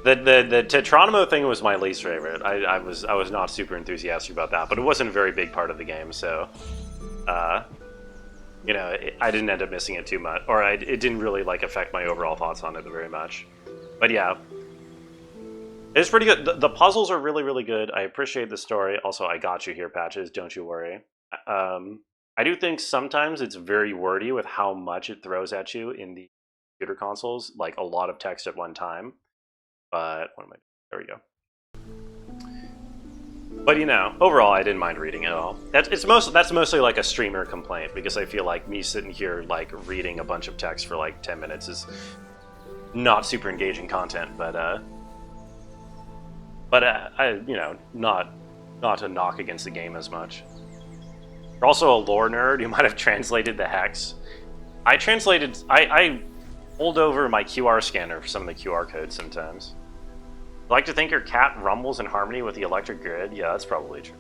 The Tetranimo thing was my least favorite. I was not super enthusiastic about that, but it wasn't a very big part of the game, so you know, I didn't end up missing it too much, or it didn't really like affect my overall thoughts on it very much. But yeah, it's pretty good. The puzzles are really, really good. I appreciate the story. Also, I got you here, Patches. Don't you worry. I do think sometimes it's very wordy with how much it throws at you in the computer consoles, like a lot of text at one time. But what am I? There we go. But you know, overall, I didn't mind reading at all. That's mostly like a streamer complaint, because I feel like me sitting here like reading a bunch of text for like 10 minutes is not super engaging content. But I you know, not a knock against the game as much. You're also a lore nerd. You might have translated the hex. I hold over my QR scanner for some of the QR codes sometimes. I like to think your cat rumbles in harmony with the electric grid. Yeah, that's probably true.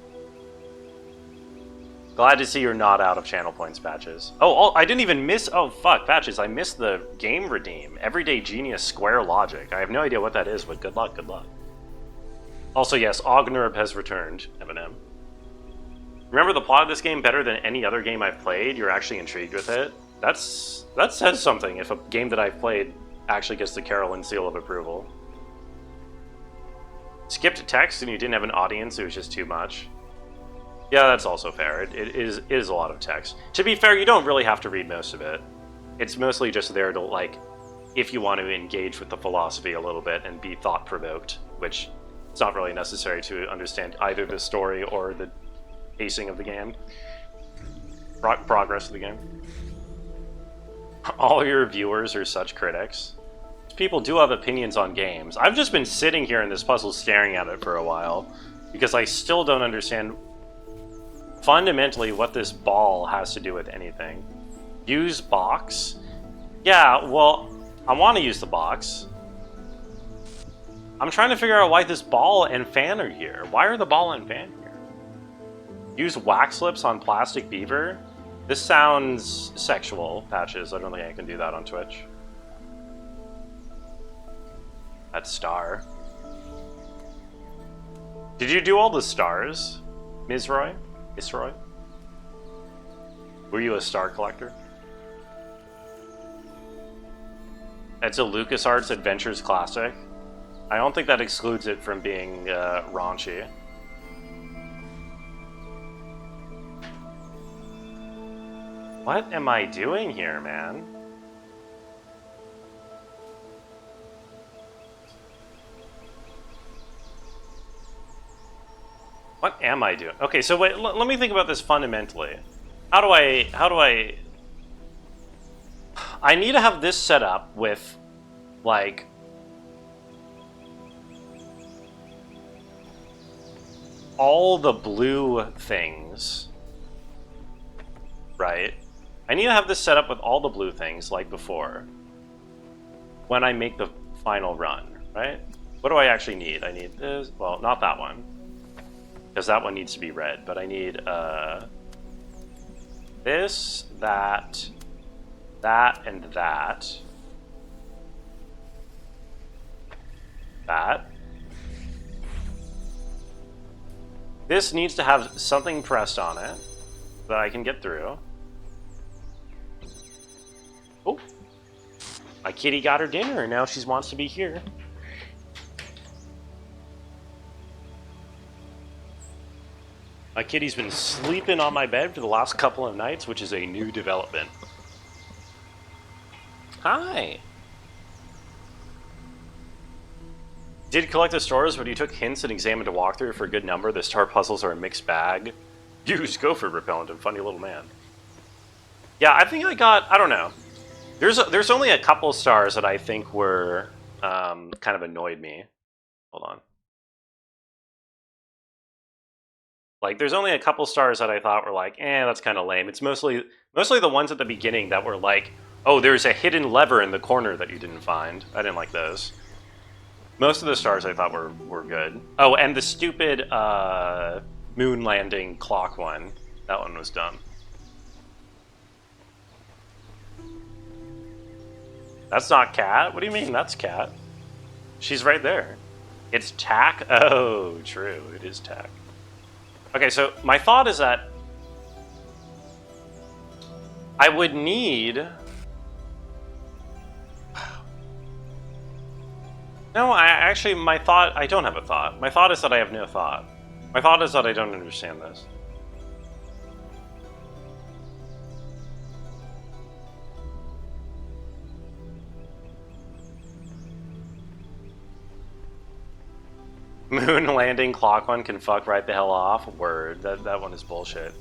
Glad to see you're not out of channel points, Patches. Oh, I didn't even miss... Oh, fuck, Patches. I missed the game redeem. Everyday Genius Square Logic. I have no idea what that is, but good luck, good luck. Also, yes, Ognerb has returned, Eminem. Remember the plot of this game better than any other game I've played? You're actually intrigued with it? That says something if a game that I've played actually gets the Carolyn seal of approval. Skipped text and you didn't have an audience, it was just too much. Yeah, that's also fair. It is a lot of text. To be fair, you don't really have to read most of it. It's mostly just there to, like, if you want to engage with the philosophy a little bit and be thought-provoked, which it's not really necessary to understand either the story or the pacing of the game. Progress of the game. All your viewers are such critics. People do have opinions on games. I've just been sitting here in this puzzle staring at it for a while because I still don't understand fundamentally what this ball has to do with anything. Use box? Yeah, well, I want to use the box. I'm trying to figure out why this ball and fan are here. Why are the ball and fan here? Use wax lips on plastic beaver? This sounds sexual, Patches. I don't think I can do that on Twitch. That star. Did you do all the stars, Ms. Roy? Miss Roy? Were you a star collector? It's a LucasArts Adventures classic. I don't think that excludes it from being raunchy. What am I doing here, man? What am I doing? Okay, so wait, let me think about this fundamentally. How do I... I need to have this set up with, like... all the blue things. Right? I need to have this set up with all the blue things, like before. When I make the final run, right? What do I actually need? I need this... well, not that one. Because that one needs to be red, but I need this, that, and that. That. This needs to have something pressed on it that I can get through. Oh. My kitty got her dinner and now she wants to be here. My kitty's been sleeping on my bed for the last couple of nights, which is a new development. Hi! Did collect the stores, but you took hints and examined a walkthrough for a good number. The star puzzles are a mixed bag. Use gopher repellent and funny little man. Yeah, I think I got... I don't know. There's only a couple stars that I think were... kind of annoyed me. Hold on. Like, there's only a couple stars that I thought were like, that's kind of lame. It's mostly the ones at the beginning that were like, oh, there's a hidden lever in the corner that you didn't find. I didn't like those. Most of the stars I thought were good. Oh, and the stupid moon landing clock one. That one was dumb. That's not Cat? What do you mean that's Cat? She's right there. It's Tack? Oh, true. It is Tack. Okay, so my thought is that I would need... No, I don't have a thought. My thought is that I have no thought. My thought is that I don't understand this. Moon landing clock one can fuck right the hell off. Word. That one is bullshit.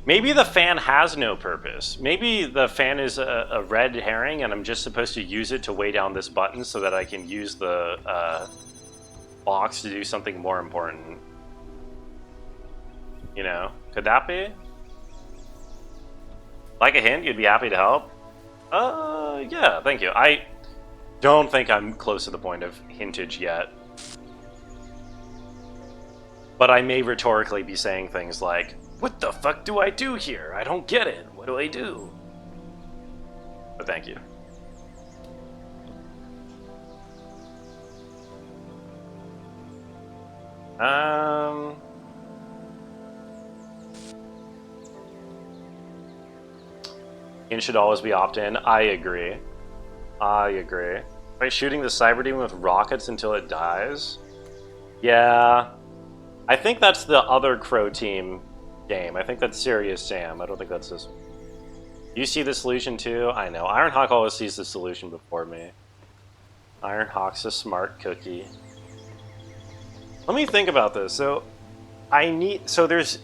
Maybe the fan has no purpose. Maybe the fan is a red herring and I'm just supposed to use it to weigh down this button so that I can use the box to do something more important. You know? Could that be? Like a hint, you'd be happy to help? Yeah, thank you. I don't think I'm close to the point of hintage yet. But I may rhetorically be saying things like, what the fuck do I do here? I don't get it. What do I do? But thank you. It should always be opt-in. I agree. I agree. By shooting the cyber demon with rockets until it dies? Yeah. I think that's the other Crow Team game. I think that's Serious Sam. I don't think that's this. You see the solution too? I know. Ironhawk always sees the solution before me. Ironhawk's a smart cookie. Let me think about this. So, there's...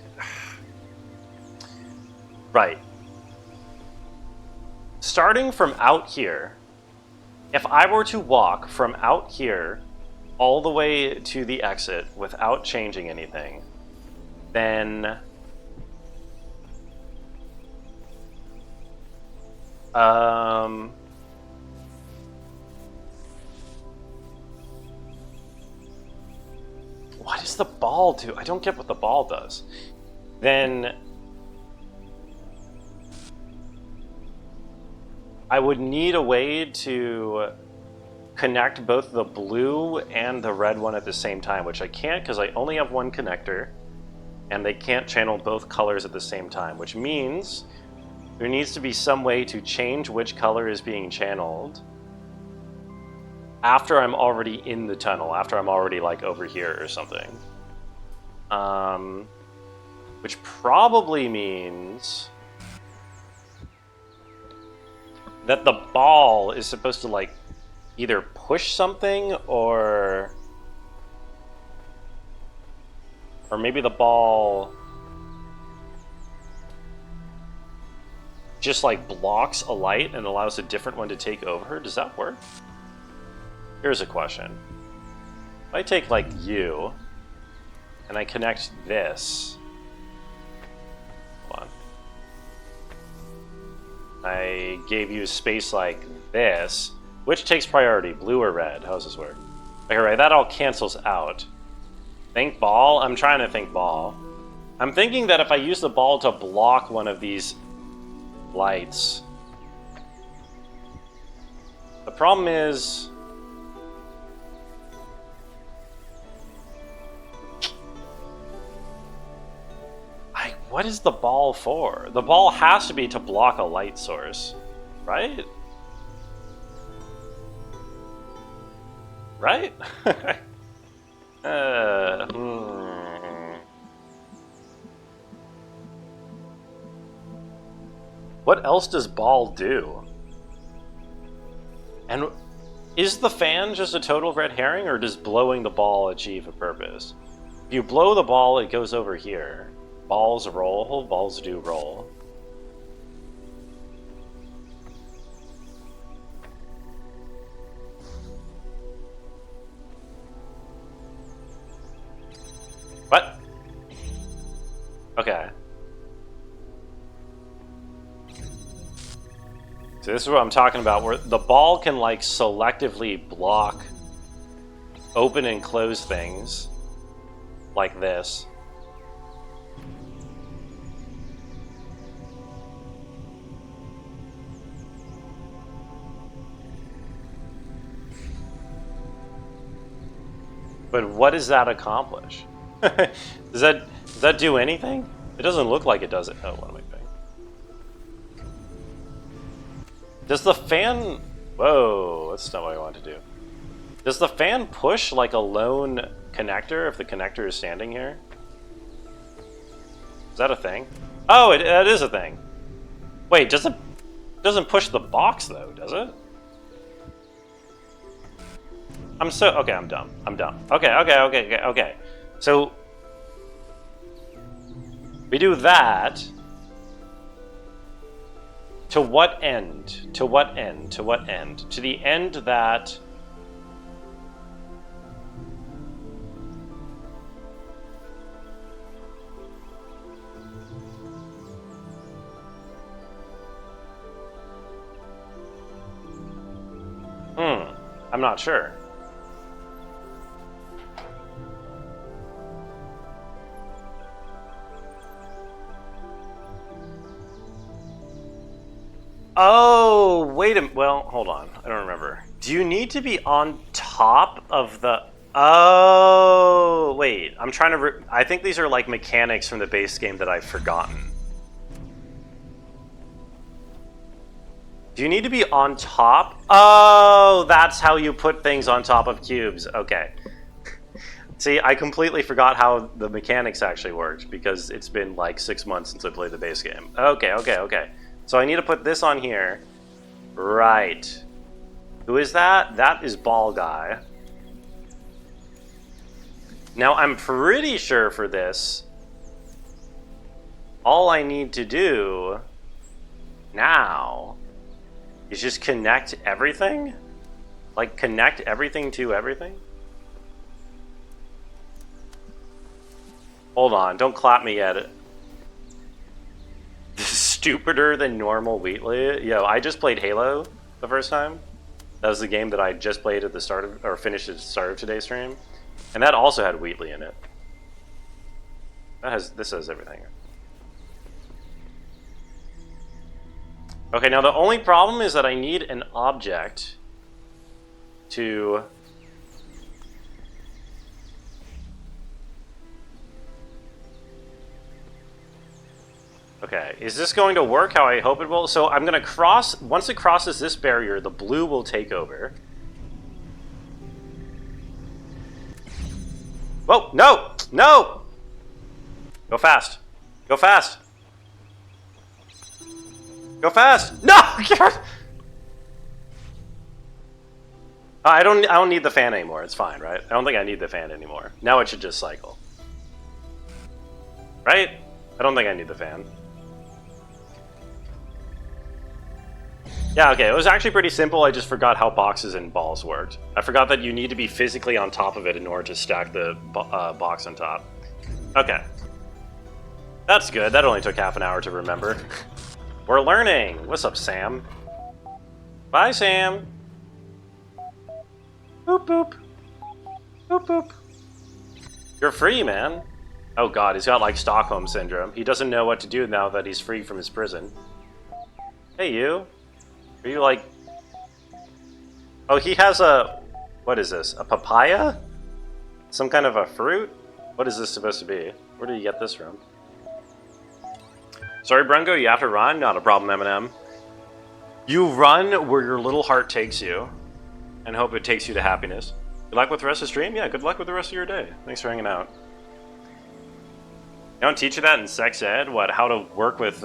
Right. Starting from out here, if I were to walk from out here all the way to the exit without changing anything, then what does the ball do? I don't get what the ball does. Then I would need a way to connect both the blue and the red one at the same time, which I can't because I only have one connector, and they can't channel both colors at the same time, which means there needs to be some way to change which color is being channeled after I'm already in the tunnel, after I'm already like over here or something. Which probably means that the ball is supposed to like either push something or Or maybe the ball just like blocks a light and allows a different one to take over. Does that work? Here's a question. If I take like you and I connect this. Hold on. I gave you space like this. Which takes priority, blue or red? How does this work? Okay, right, that all cancels out. Think ball? I'm trying to think ball. I'm thinking that if I use the ball to block one of these lights. The problem is... what is the ball for? The ball has to be to block a light source, right? Right? What else does ball do? And is the fan just a total red herring, or does blowing the ball achieve a purpose? If you blow the ball, it goes over here. Balls roll, balls do roll. What? Okay. So this is what I'm talking about, where the ball can like selectively block open and close things like this. But what does that accomplish? Does that do anything? It doesn't look like it does it. Oh, what am I doing? Does the fan... Whoa, that's not what I want to do. Does the fan push like a lone connector if the connector is standing here? Is that a thing? Oh, it is a thing. Wait, it doesn't push the box though, does it? Okay, I'm dumb. Okay. So we do that. To what end? To what end? To what end? To the end that I'm not sure. Oh, wait a minute. Well, hold on. I don't remember. Do you need to be on top of the... Oh, wait. I'm trying to... I think these are like mechanics from the base game that I've forgotten. Do you need to be on top? Oh, that's how you put things on top of cubes. Okay. See, I completely forgot how the mechanics actually worked because it's been like 6 months since I played the base game. Okay. So I need to put this on here. Right. Who is that? That is Ball Guy. Now, I'm pretty sure for this, all I need to do now is just connect everything? Like, connect everything to everything? Hold on, don't clap me yet. Stupider than normal Wheatley? Yo, I just played Halo the first time. That was the game that I just played at the start of, or finished at the start of today's stream. And that also had Wheatley in it. This has everything. Okay, now the only problem is that I need an object to... Okay, is this going to work how I hope it will? So I'm going to cross, once it crosses this barrier, the blue will take over. Whoa, no! No! Go fast. Go fast. Go fast! No! I don't need the fan anymore. It's fine, right? I don't think I need the fan anymore. Now it should just cycle. Right? I don't think I need the fan. Yeah, okay, it was actually pretty simple. I just forgot how boxes and balls worked. I forgot that you need to be physically on top of it in order to stack the box on top. Okay. That's good. That only took half an hour to remember. We're learning! What's up, Sam? Bye, Sam! Boop, boop. Boop, boop. You're free, man. Oh god, he's got like Stockholm Syndrome. He doesn't know what to do now that he's free from his prison. Hey, you. Are you like... Oh, he has a... What is this? A papaya? Some kind of a fruit? What is this supposed to be? Where did you get this from? Sorry, Brungo, you have to run? Not a problem, Eminem. You run where your little heart takes you, and hope it takes you to happiness. Good luck with the rest of the stream? Yeah, good luck with the rest of your day. Thanks for hanging out. They don't teach you that in sex ed? What, how to work with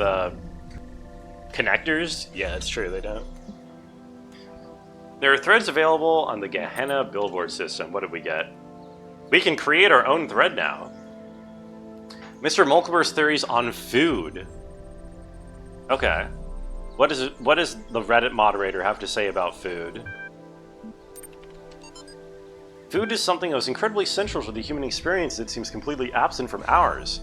connectors? Yeah, it's true, they don't. There are threads available on the Gehenna billboard system. What did we get? We can create our own thread now. Mr. Mulcaber's theories on food. Okay. What does the Reddit moderator have to say about food? Food is something that was incredibly central to the human experience that seems completely absent from ours.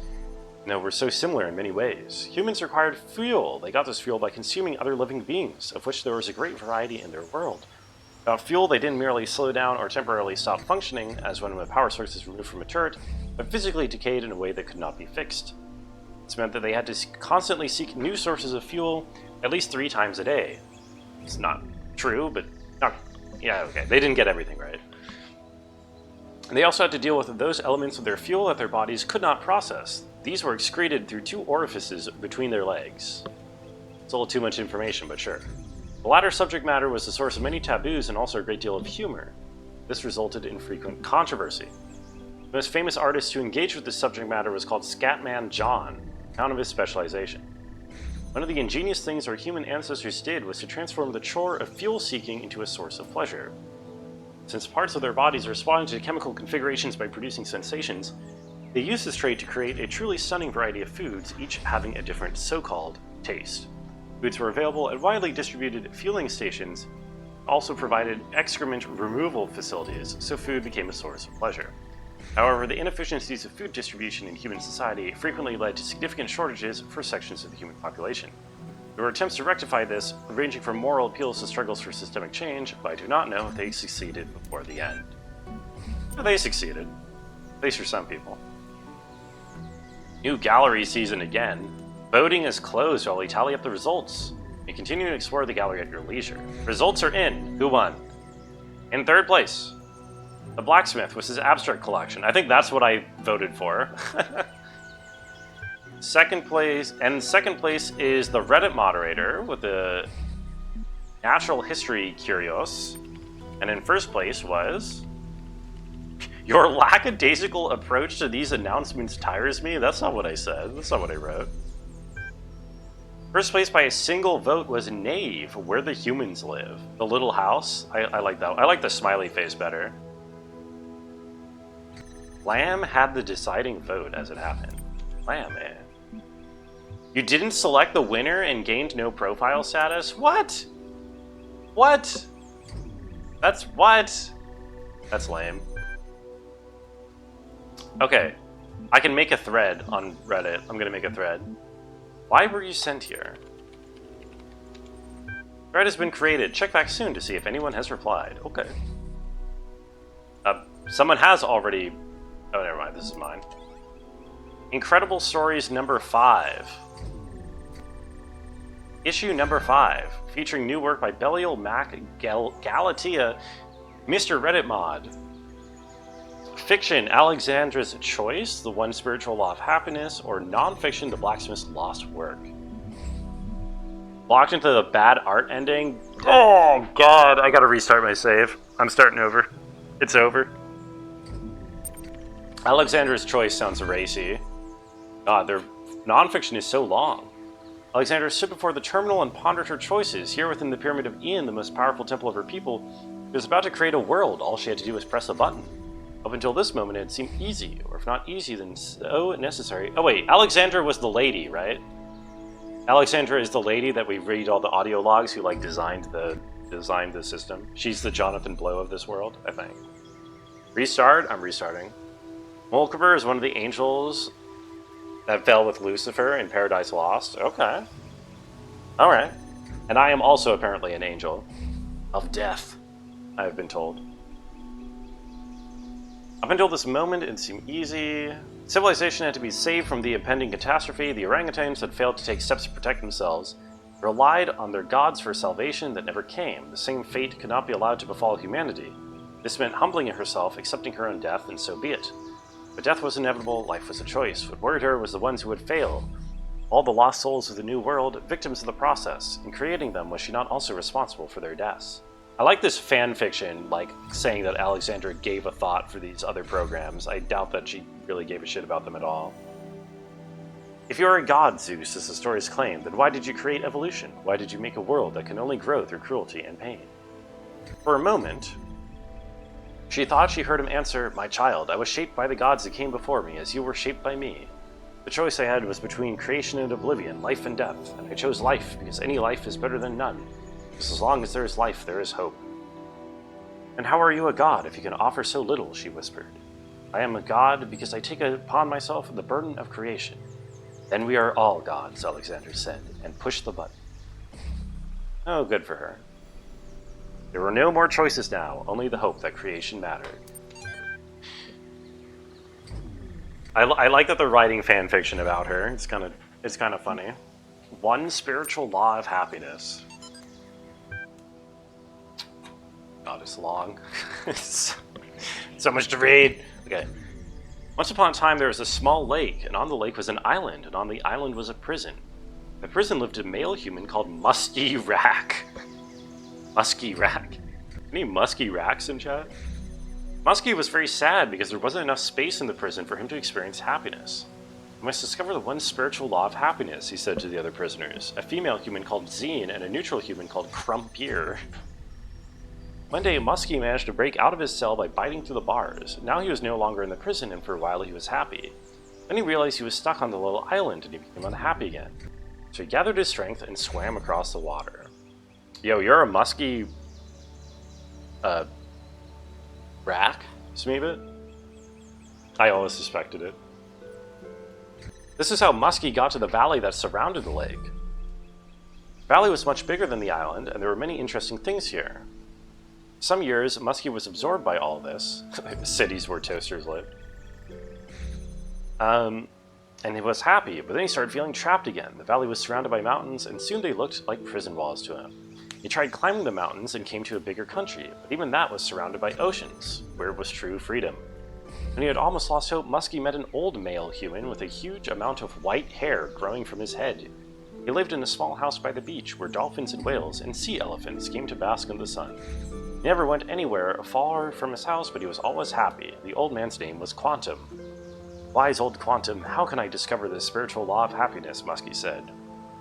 No, we're so similar in many ways. Humans required fuel. They got this fuel by consuming other living beings, of which there was a great variety in their world. Without fuel, they didn't merely slow down or temporarily stop functioning, as when a power source is removed from a turret, but physically decayed in a way that could not be fixed. This meant that they had to constantly seek new sources of fuel at least 3 times a day. It's not true, but not... Yeah, okay, they didn't get everything right. And they also had to deal with those elements of their fuel that their bodies could not process. These were excreted through 2 orifices between their legs. It's a little too much information, but sure. The latter subject matter was the source of many taboos and also a great deal of humor. This resulted in frequent controversy. The most famous artist to engage with this subject matter was called Scatman John, on account of his specialization. One of the ingenious things our human ancestors did was to transform the chore of fuel-seeking into a source of pleasure. Since parts of their bodies respond to chemical configurations by producing sensations, they used this trait to create a truly stunning variety of foods, each having a different so-called taste. Foods were available at widely distributed fueling stations, also provided excrement removal facilities, so food became a source of pleasure. However, the inefficiencies of food distribution in human society frequently led to significant shortages for sections of the human population. There were attempts to rectify this, ranging from moral appeals to struggles for systemic change, but I do not know if they succeeded before the end. But they succeeded, at least for some people. New gallery season again. Voting is closed while we tally up the results. You continue to explore the gallery at your leisure. Results are in. Who won? In 3rd place, the Blacksmith with his abstract collection. I think that's what I voted for. Second place is the Reddit moderator with the Natural History Curios. And in 1st place was... Your lackadaisical approach to these announcements tires me? That's not what I said. That's not what I wrote. 1st place by a single vote was Knave, Where the Humans Live. The Little House. I like that. I like the smiley face better. Lamb had the deciding vote as it happened. Lamb, man. You didn't select the winner and gained no profile status? What? What? That's what? That's lame. Okay, I can make a thread on Reddit. I'm gonna make a thread. Why were you sent here? Thread has been created. Check back soon to see if anyone has replied. Okay. Someone has already... Oh, never mind. This is mine. Incredible Stories number 5. Issue number 5, featuring new work by Belial Mac Galatea, Mr. Reddit Mod. Fiction, Alexandra's Choice, The One Spiritual Law of Happiness, or non-fiction, The Blacksmith's Lost Work. Locked into the bad art ending? Oh god, I gotta restart my save. I'm starting over. It's over. Alexandra's Choice sounds racy. God, their non-fiction is so long. Alexandra stood before the terminal and pondered her choices. Here within the Pyramid of Ian, the most powerful temple of her people, she was about to create a world. All she had to do was press a button. Up until this moment, it seemed easy, or if not easy, then so necessary. Oh wait, Alexandra was the lady, right? Alexandra is the lady that we read all the audio logs who like designed the system. She's the Jonathan Blow of this world, I think. Restart? I'm restarting. Molkeber is one of the angels that fell with Lucifer in Paradise Lost. Okay. Alright. And I am also apparently an angel of death, I have been told. Up until this moment, it seemed easy. Civilization had to be saved from the impending catastrophe. The orangutans had failed to take steps to protect themselves. They relied on their gods for salvation that never came. The same fate could not be allowed to befall humanity. This meant humbling herself, accepting her own death, and so be it. But death was inevitable, life was a choice. What worried her was the ones who would fail. All the lost souls of the new world, victims of the process. In creating them, was she not also responsible for their deaths? I like this fan fiction, like, saying that Alexandra gave a thought for these other programs. I doubt that she really gave a shit about them at all. If you are a god, Zeus, as the stories claim, then why did you create evolution? Why did you make a world that can only grow through cruelty and pain? For a moment, she thought she heard him answer, "My child, I was shaped by the gods that came before me, as you were shaped by me. The choice I had was between creation and oblivion, life and death, and I chose life, because any life is better than none. Because as long as there is life, there is hope." "And how are you a god if you can offer so little?" she whispered. "I am a god because I take upon myself the burden of creation." "Then we are all gods," Alexander said, and pushed the button. Oh, good for her. There were no more choices now, only the hope that creation mattered. I like that they're writing fan fiction about her. It's kind of funny. One spiritual law of happiness. God, it's long. It's so much to read. Okay. Once upon a time, there was a small lake, and on the lake was an island, and on the island was a prison. In the prison lived a male human called Musky Rack. Musky Rack? Any Musky Racks in chat? Musky was very sad because there wasn't enough space in the prison for him to experience happiness. "We must discover the one spiritual law of happiness," he said to the other prisoners, a female human called Zine and a neutral human called Crumpier. One day, Musky managed to break out of his cell by biting through the bars. Now he was no longer in the prison, and for a while he was happy. Then he realized he was stuck on the little island, and he became unhappy again. So he gathered his strength and swam across the water. Yo, you're a Musky... Rack? Smeebit? I always suspected it. This is how Musky got to the valley that surrounded the lake. The valley was much bigger than the island, and there were many interesting things here. For some years, Musky was absorbed by all this. Cities where toasters lived. And he was happy, but then he started feeling trapped again. The valley was surrounded by mountains, and soon they looked like prison walls to him. He tried climbing the mountains and came to a bigger country, but even that was surrounded by oceans, where was true freedom. When he had almost lost hope, Musky met an old male human with a huge amount of white hair growing from his head. He lived in a small house by the beach, where dolphins and whales and sea elephants came to bask in the sun. He never went anywhere far from his house, but he was always happy. The old man's name was Quantum. "Wise old Quantum, how can I discover this spiritual law of happiness?" Musky said.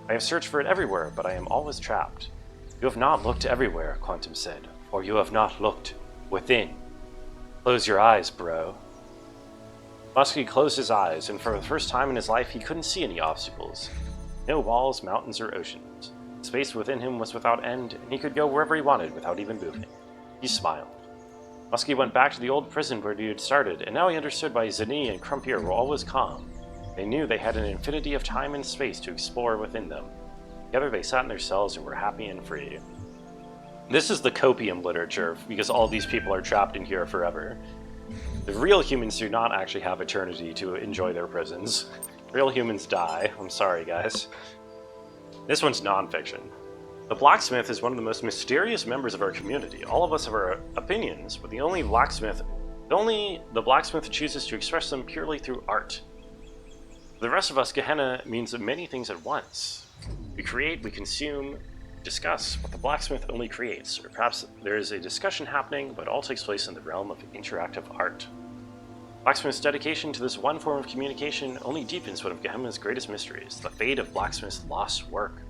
"I have searched for it everywhere, but I am always trapped." "You have not looked everywhere," Quantum said, "or you have not looked within. Close your eyes, bro." Musky closed his eyes, and for the first time in his life he couldn't see any obstacles. No walls, mountains, or oceans. The space within him was without end, and he could go wherever he wanted without even moving. He smiled. Musky went back to the old prison where he had started, and now he understood why Zini and Crumpier were always calm. They knew they had an infinity of time and space to explore within them. Together they sat in their cells and were happy and free. This is the copium literature, because all these people are trapped in here forever. The real humans do not actually have eternity to enjoy their prisons. Real humans die. I'm sorry, guys. This one's nonfiction. The blacksmith is one of the most mysterious members of our community. All of us have our opinions, but the blacksmith chooses to express them purely through art. For the rest of us, Gehenna means many things at once. We create, we consume, discuss, but the blacksmith only creates, or perhaps there is a discussion happening, but it all takes place in the realm of interactive art. Blacksmith's dedication to this one form of communication only deepens one of Gehenna's greatest mysteries, the fate of Blacksmith's lost work.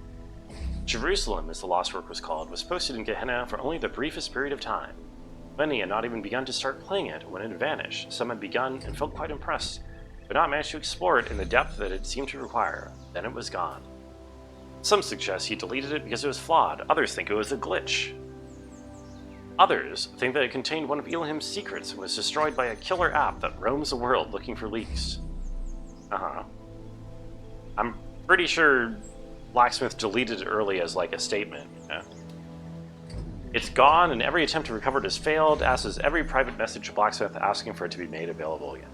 Jerusalem, as the lost work was called, was posted in Gehenna for only the briefest period of time. Many had not even begun to start playing it when it vanished. Some had begun and felt quite impressed, but not managed to explore it in the depth that it seemed to require. Then it was gone. Some suggest he deleted it because it was flawed. Others think it was a glitch. Others think that it contained one of Elohim's secrets and was destroyed by a killer app that roams the world looking for leaks. I'm pretty sure Blacksmith deleted it early as like a statement, you know? It's gone, and every attempt to recover it has failed, as is every private message to Blacksmith asking for it to be made available again.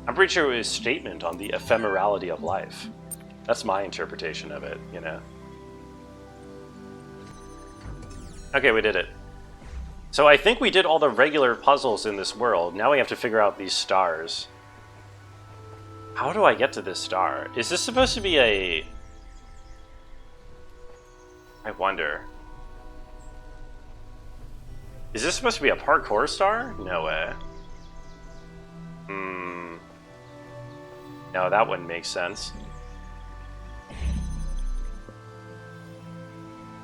I'm pretty sure it was a statement on the ephemerality of life. That's my interpretation of it, you know? Okay, we did it. So I think we did all the regular puzzles in this world. Now we have to figure out these stars. How do I get to this star? Is this supposed to be a... I wonder. Is this supposed to be a parkour star? No way. No, that wouldn't make sense.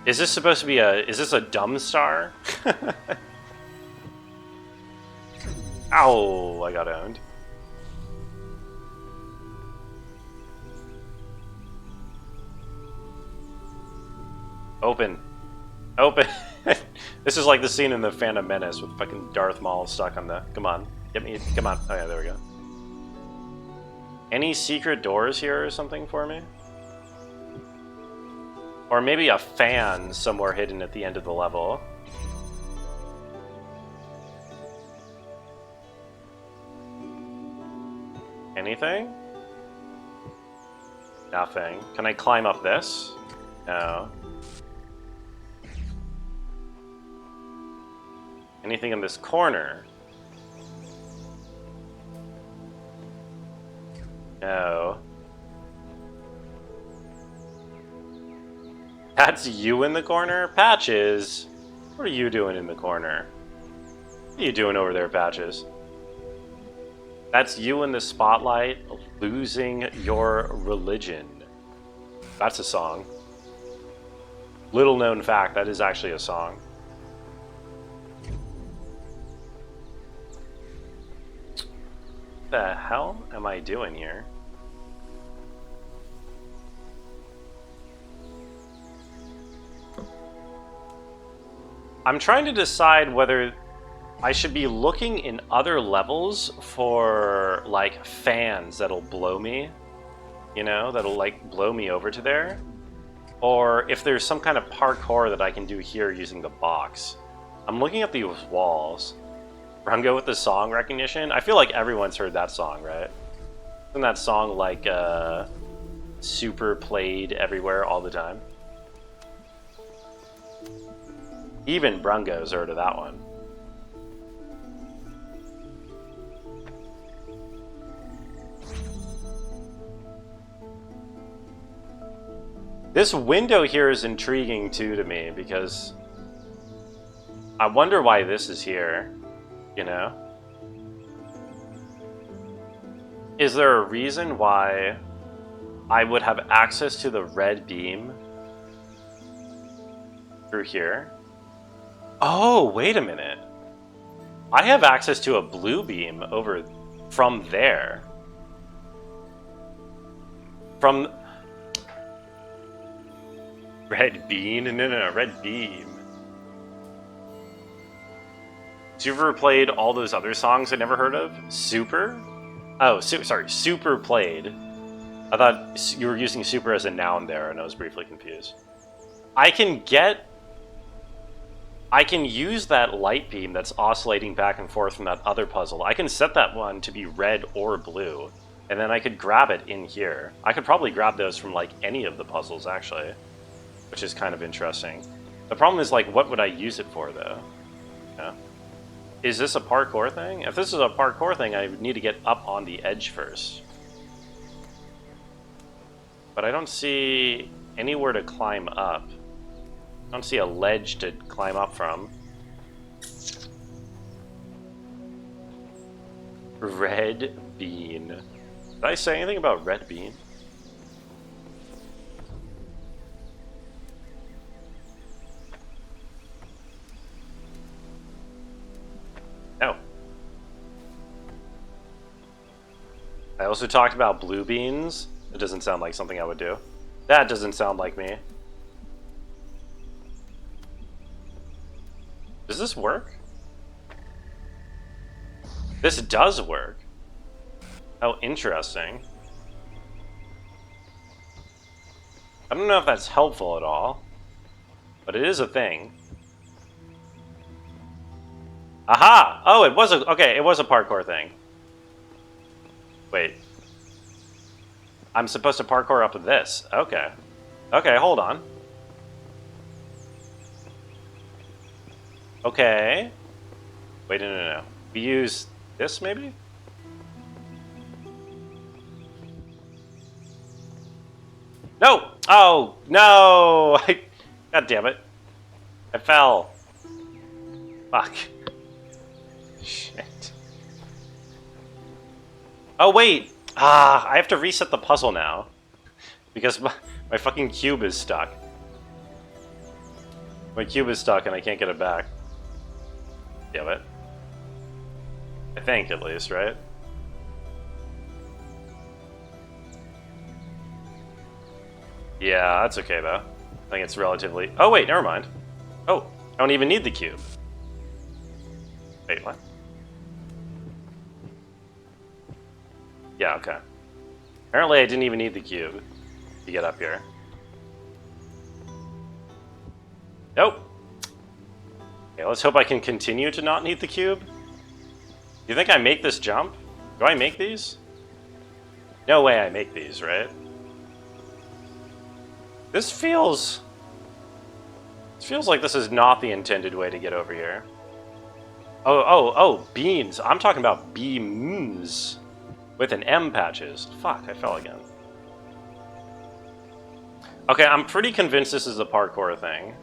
Is this supposed to be a... Is this a dumb star? Ow, I got owned. Open. Open. This is like the scene in the Phantom Menace with fucking Darth Maul stuck on the... Come on. Get me... Come on. Oh yeah, there we go. Any secret doors here or something for me? Or maybe a fan somewhere hidden at the end of the level. Anything? Nothing. Can I climb up this? No. Anything in this corner? No. That's you in the corner? Patches! What are you doing in the corner? What are you doing over there, Patches? That's you in the spotlight, losing your religion. That's a song. Little known fact, that is actually a song. What the hell am I doing here? I'm trying to decide whether I should be looking in other levels for, like, fans that'll blow me, you know, that'll, like, blow me over to there. Or if there's some kind of parkour that I can do here using the box. I'm looking at these walls. Rungo with the song recognition. I feel like everyone's heard that song, right? Isn't that song, like, super played everywhere all the time? Even Brungo's heard of that one. This window here is intriguing too to me because I wonder why this is here, you know? Is there a reason why I would have access to the red beam through here? Oh, wait a minute. I have access to a blue beam over from there. From red beam? No, red beam. So you ever played all those other songs I never heard of? Super? Oh, sorry, super played. I thought you were using super as a noun there, and I was briefly confused. I can use that light beam that's oscillating back and forth from that other puzzle. I can set that one to be red or blue, and then I could grab it in here. I could probably grab those from, like, any of the puzzles, actually, which is kind of interesting. The problem is, like, what would I use it for, though? Yeah. Is this a parkour thing? If this is a parkour thing, I would need to get up on the edge first. But I don't see anywhere to climb up. I don't see a ledge to climb up from. Red bean. Did I say anything about red bean? I also talked about blue beans. It doesn't sound like something I would do. That doesn't sound like me. Does this work? This does work. Oh, interesting. I don't know if that's helpful at all, but it is a thing. Aha! Oh, it was a... Okay, it was a parkour thing. Wait. I'm supposed to parkour up with this. Okay. Okay, hold on. Okay. Wait, no. We use this, maybe? No! Oh, no! God damn it. I fell. Fuck. Shit. Oh, wait! Ah, I have to reset the puzzle now. Because my fucking cube is stuck. My cube is stuck and I can't get it back. Damn it. I think, at least, right? Yeah, that's okay, though. I think it's relatively... Oh, wait, never mind. Oh, I don't even need the cube. Wait, what? Yeah, okay. Apparently I didn't even need the cube to get up here. Nope. Okay, let's hope I can continue to not need the cube. Do you think I make this jump? Do I make these? No way I make these, right? This feels like this is not the intended way to get over here. Oh, beams. I'm talking about beams. With an M patches. Fuck, I fell again. Okay, I'm pretty convinced this is a parkour thing.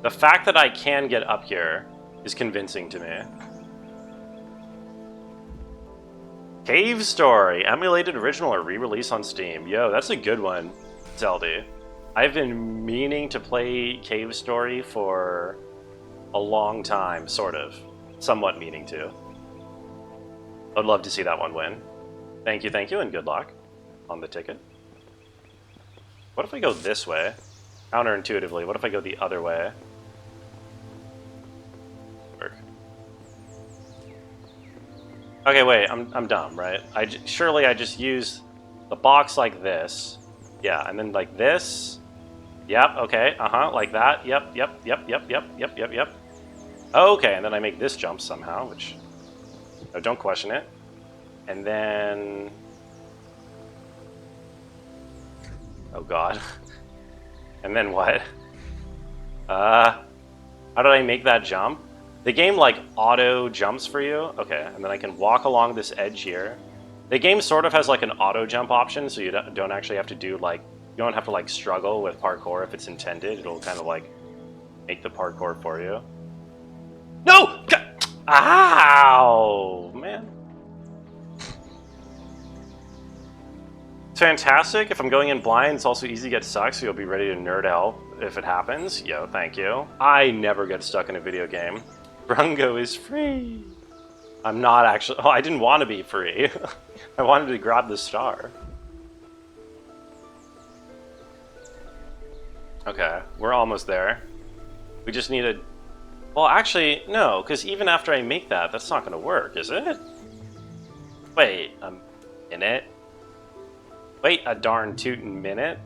The fact that I can get up here is convincing to me. Cave Story, emulated original or re-release on Steam. Yo, that's a good one, Zeldy. I've been meaning to play Cave Story for a long time, sort of. Somewhat meaning to. I'd love to see that one win. Thank you, and good luck on the ticket. What if I go this way? Counterintuitively, what if I go the other way? Work. Okay, wait, I'm dumb, right? Surely I just use the box like this. Yeah, and then like this. Yep, okay, like that. Yep. Okay, and then I make this jump somehow, which... No, don't question it. And then... Oh god. And then what? How did I make that jump? The game, like, auto jumps for you. Okay, and then I can walk along this edge here. The game sort of has, like, an auto jump option, so you don't actually have to do, like... You don't have to, like, struggle with parkour if it's intended. It'll kind of, like, make the parkour for you. No! Ow! Man. It's fantastic. If I'm going in blind, it's also easy to get stuck, so you'll be ready to nerd out if it happens. Yo, thank you. I never get stuck in a video game. Brungo is free. I'm not actually... Oh, I didn't want to be free. I wanted to grab the star. Okay, we're almost there. We just need a... Well, actually, no, because even after I make that, that's not going to work, is it? Wait, a minute? Wait a darn tootin' minute?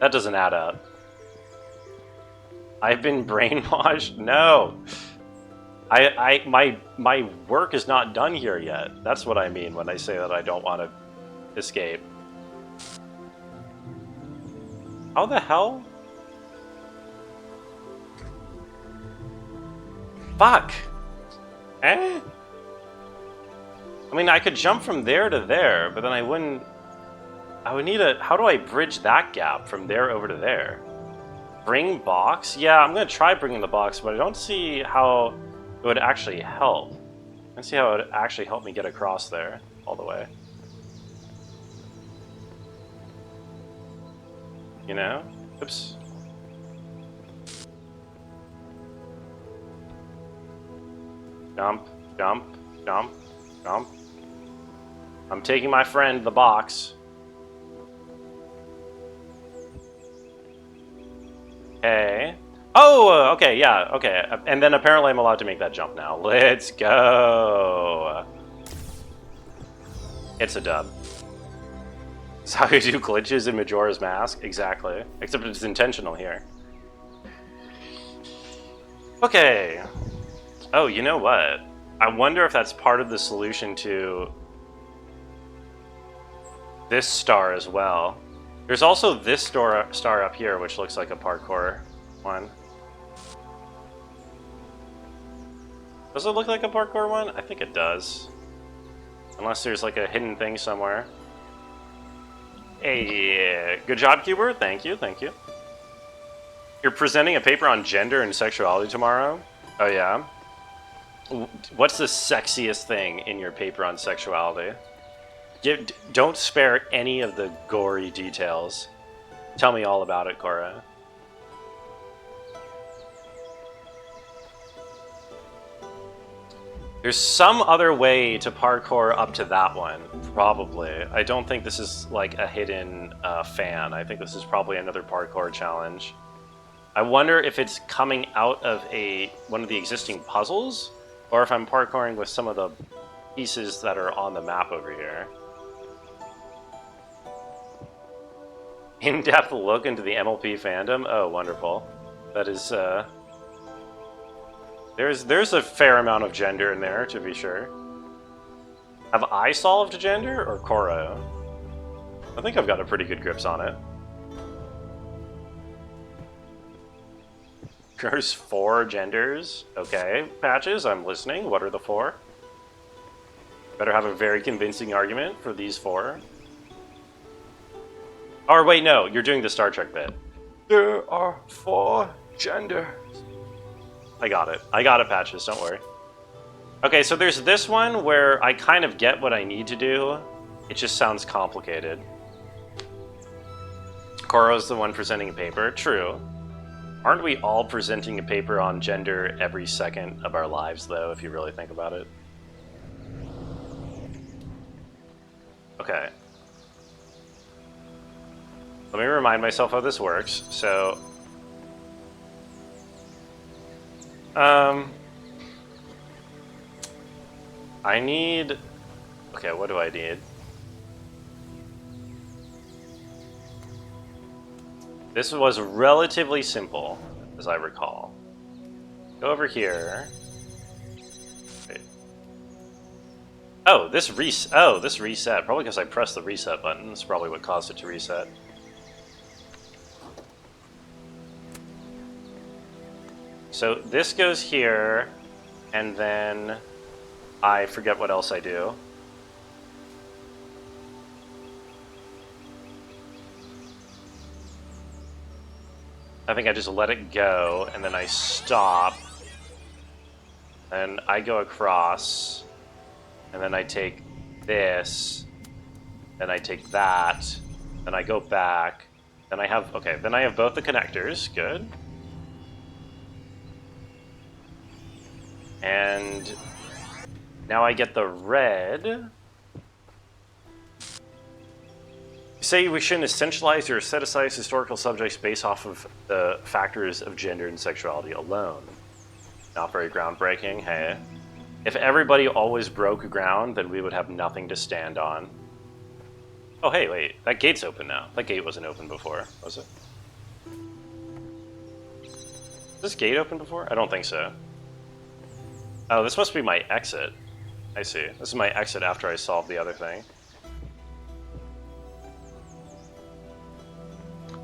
That doesn't add up. I've been brainwashed? No! My work is not done here yet. That's what I mean when I say that I don't want to escape. How the hell? Fuck! Eh? I mean, I could jump from there to there, but then I wouldn't... I would need a... How do I bridge that gap from there over to there? Bring box? Yeah, I'm going to try bringing the box, but I don't see how it would actually help. I don't see how it would actually help me get across there all the way. You know? Oops. Jump, jump, jump, jump. I'm taking my friend the box. Okay. Oh, okay, yeah, okay. And then apparently I'm allowed to make that jump now. Let's go. It's a dub. That's how you do glitches in Majora's Mask? Exactly. Except it's intentional here. Okay. Oh, you know what? I wonder if that's part of the solution to this star as well. There's also this star up here, which looks like a parkour one. Does it look like a parkour one? I think it does. Unless there's like a hidden thing somewhere. Hey, good job, Cuber. Thank you, thank you. You're presenting a paper on gender and sexuality tomorrow? Oh yeah? What's the sexiest thing in your paper on sexuality? Don't spare any of the gory details. Tell me all about it, Cora. There's some other way to parkour up to that one, probably. I don't think this is like a hidden fan. I think this is probably another parkour challenge. I wonder if it's coming out of one of the existing puzzles, or if I'm parkouring with some of the pieces that are on the map over here. In-depth look into the MLP fandom? Oh, wonderful. That is, There's a fair amount of gender in there, to be sure. Have I solved gender, or Koro? I think I've got a pretty good grips on it. There's 4 genders. Okay, Patches, I'm listening. What are the 4? Better have a very convincing argument for these 4. Or wait, no, you're doing the Star Trek bit. There are 4 genders. I got it. I got it, Patches. Don't worry. Okay, so there's this one where I kind of get what I need to do. It just sounds complicated. Koro's the one presenting a paper. True. Aren't we all presenting a paper on gender every second of our lives, though, if you really think about it? Okay. Let me remind myself how this works. So... I need... Okay, what do I need? This was relatively simple, as I recall. Go over here. Wait. Oh, this reset. Probably because I pressed the reset button. That's probably what caused it to reset. So this goes here, and then I forget what else I do. I think I just let it go, and then I stop, and I go across, and then I take this, then I take that, then I go back, then I have, okay, then I have both the connectors, good. And now I get the red. You say we shouldn't essentialize or aestheticize historical subjects based off of the factors of gender and sexuality alone. Not very groundbreaking, hey. If everybody always broke ground, then we would have nothing to stand on. Oh, hey, wait. That gate's open now. That gate wasn't open before, was it? Was this gate open before? I don't think so. Oh, this must be my exit. I see. This is my exit after I solve the other thing.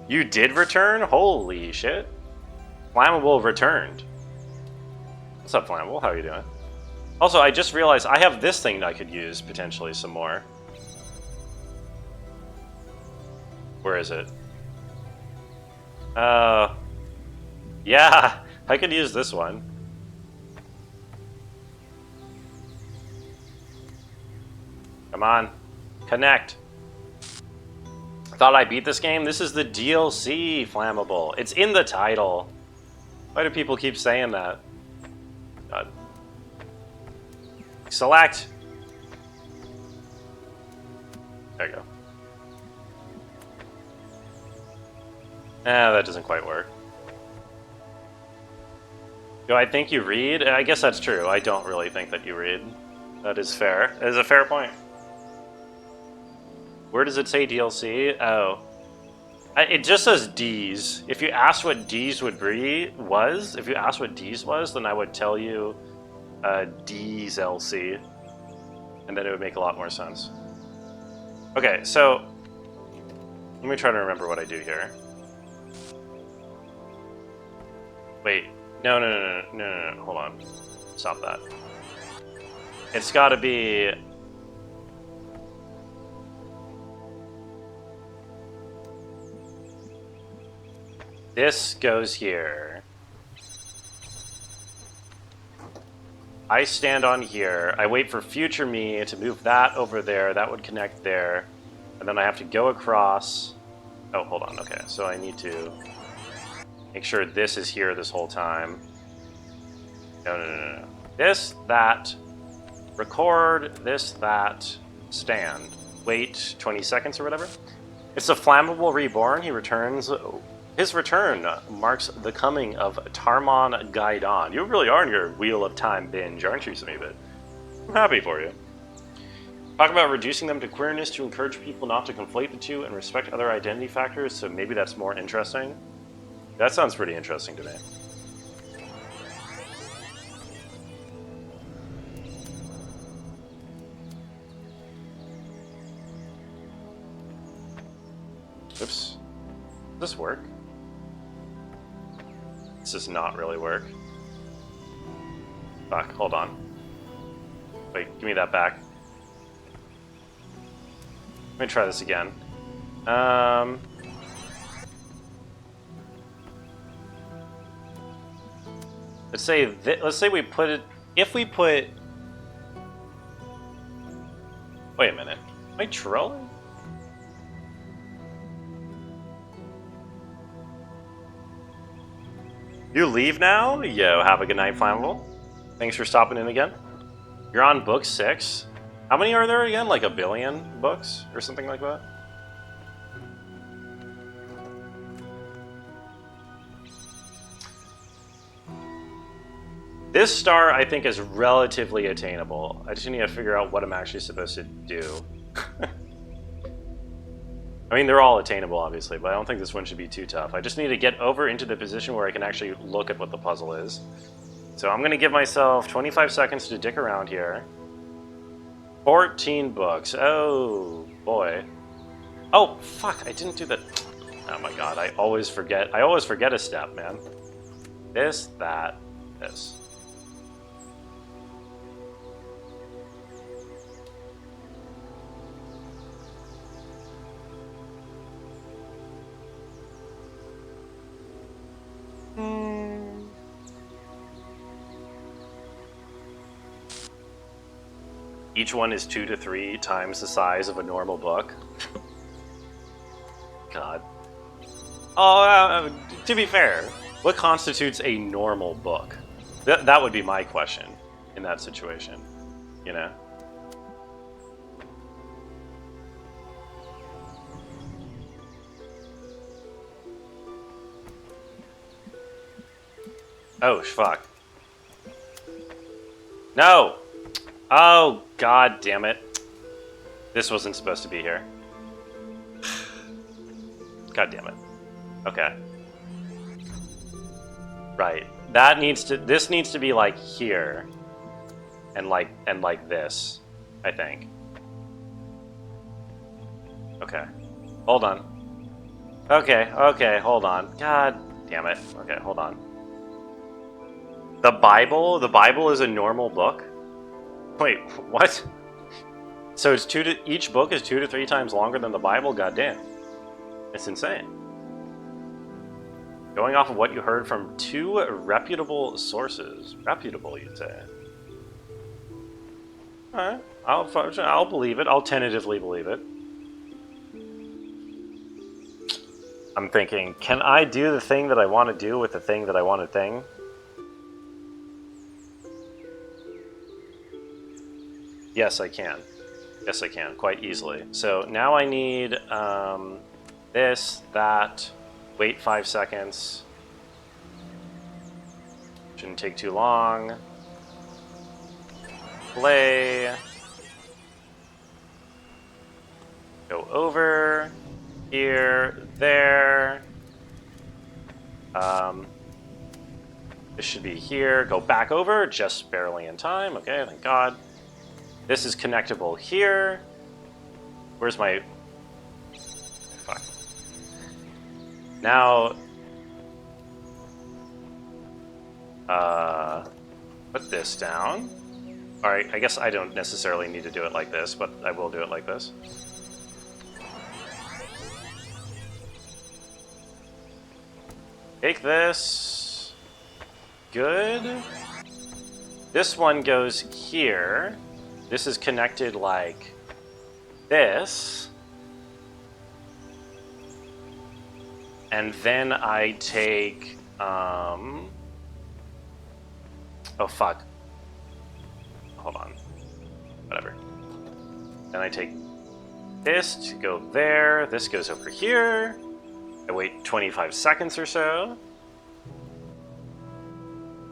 You did return? Holy shit. Flammable returned. What's up, Flammable? How are you doing? Also, I just realized I have this thing that I could use potentially some more. Where is it? Yeah, I could use this one. Come on, connect. Thought I beat this game? This is the DLC, Flammable. It's in the title. Why do people keep saying that? God. Select. There you go. That doesn't quite work. Do I think you read? I guess that's true. I don't really think that you read. That is fair. That is a fair point. Where does it say DLC? Oh. It just says Deez. If you asked what Deez was, then I would tell you Deez LC. And then it would make a lot more sense. Okay, so let me try to remember what I do here. Wait, no, hold on. Stop that. It's gotta be... This goes here. I stand on here. I wait for future me to move that over there. That would connect there. And then I have to go across. Oh, hold on. Okay, so I need to make sure this is here this whole time. No. This, that, record, this, that, stand. Wait 20 seconds or whatever. It's a flammable reborn. He returns. His return marks the coming of Tarmon Gaidon. You really are in your Wheel of Time binge, aren't you, Smeebit? I'm happy for you. Talk about reducing them to queerness to encourage people not to conflate the two and respect other identity factors, so maybe that's more interesting. That sounds pretty interesting to me. Oops. Does this work? This does not really work. Fuck, hold on. Wait, give me that back. Let me try this again. Let's say we put it. If we put. Wait a minute. Am I trolling? You leave now? Yo, have a good night, Flammable. Thanks for stopping in again. You're on book 6. How many are there again? Like 1 billion books? Or something like that? This star, I think, is relatively attainable. I just need to figure out what I'm actually supposed to do. I mean, they're all attainable, obviously, but I don't think this one should be too tough. I just need to get over into the position where I can actually look at what the puzzle is. So I'm going to give myself 25 seconds to dick around here. 14 books. Oh, boy. Oh, fuck, I didn't do that. Oh my god, I always forget a step, man. This, that, this. Each one is 2 to 3 times the size of a normal book. God. Oh, to be fair, what constitutes a normal book? That would be my question in that situation, you know? Oh, fuck. No! Oh, god damn it. This wasn't supposed to be here. God damn it. Okay. Right. This needs to be like here. And like this, I think. Okay. Hold on. Okay, hold on. God damn it. Okay, hold on. The Bible is a normal book? Wait, what? So it's each book is 2 to 3 times longer than the Bible? Goddamn. It's insane. Going off of what you heard from 2 reputable sources. Reputable, you'd say. Alright, I'll believe it. I'll tentatively believe it. I'm thinking, can I do the thing that I want to do with the thing that I want to thing? Yes, I can. Yes, I can, quite easily. So now I need this, that, wait 5 seconds. Shouldn't take too long. Play. Go over. Here, there. This should be here. Go back over, just barely in time. Okay, thank God. This is connectable here. Where's my... Fuck. Now... put this down. Alright, I guess I don't necessarily need to do it like this, but I will do it like this. Take this. Good. This one goes here. This is connected like this. And then I take, oh fuck. Hold on. Whatever. Then I take this to go there. This goes over here. I wait 25 seconds or so.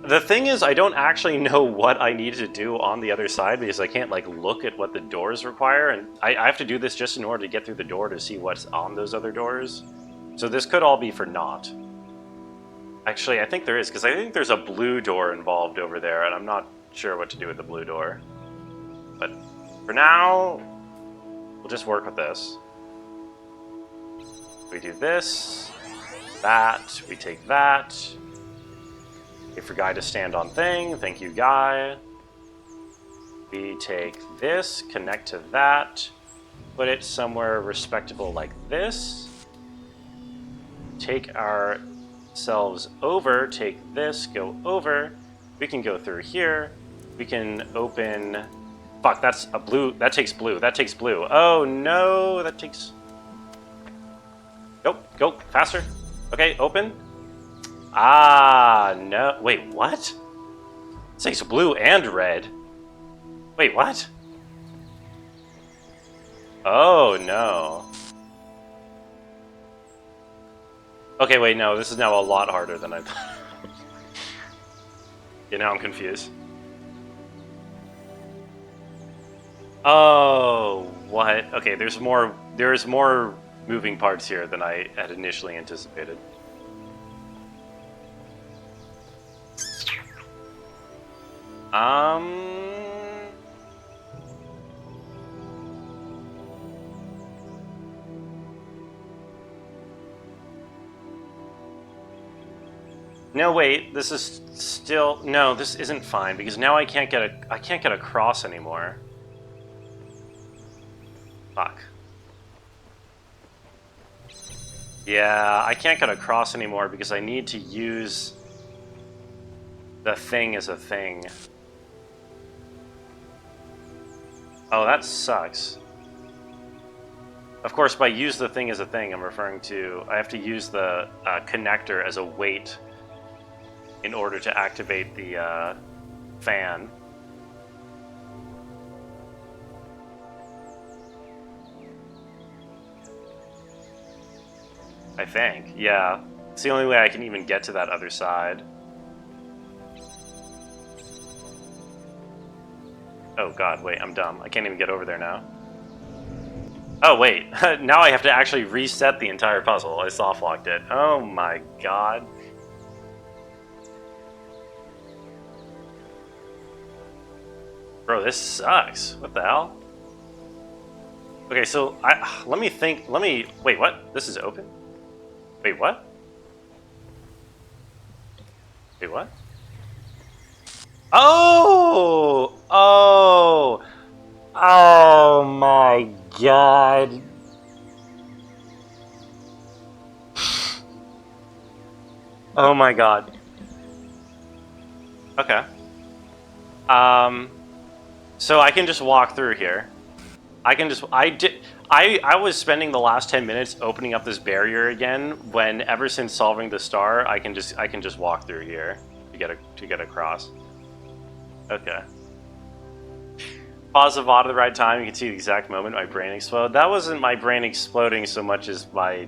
The thing is, I don't actually know what I need to do on the other side because I can't like look at what the doors require, and I have to do this just in order to get through the door to see what's on those other doors. So this could all be for naught. Actually, I think there is, because I think there's a blue door involved over there, and I'm not sure what to do with the blue door. But for now, we'll just work with this. We do this, that, we take that. Wait for Guy to stand on thing. Thank you, Guy. We take this, connect to that, put it somewhere respectable like this. Take ourselves over, take this, go over. We can go through here. We can open... Fuck, that's a blue. That takes blue. That takes blue. Oh, no. That takes... Go, faster. Okay, open. Ah, no. Wait, what? It takes blue and red. Wait, what? Oh, no. Okay, wait, no. This is now a lot harder than I thought. Yeah, now I'm confused. Oh, what? Okay, there's more moving parts here than I had initially anticipated. No, wait. This is still... No, this isn't fine because now I can't get across anymore. Fuck. Yeah, I can't get across anymore because I need to use the thing as a thing. Oh, that sucks. Of course, by use the thing as a thing, I'm referring to I have to use the connector as a weight in order to activate the fan. I think, yeah. It's the only way I can even get to that other side. Oh god, wait, I'm dumb. I can't even get over there now. Oh wait, now I have to actually reset the entire puzzle. I softlocked it. Oh my god. Bro, this sucks. What the hell? Okay, so let me think. Wait, what? This is open? Wait, what? Wait, what? Oh! Oh! Oh my god. Oh my god. Okay. So I can just walk through here. I was spending the last 10 minutes opening up this barrier again when ever since solving the star, I can just walk through here to get across. Okay. Pause the VOD at the right time. You can see the exact moment my brain exploded. That wasn't my brain exploding so much as my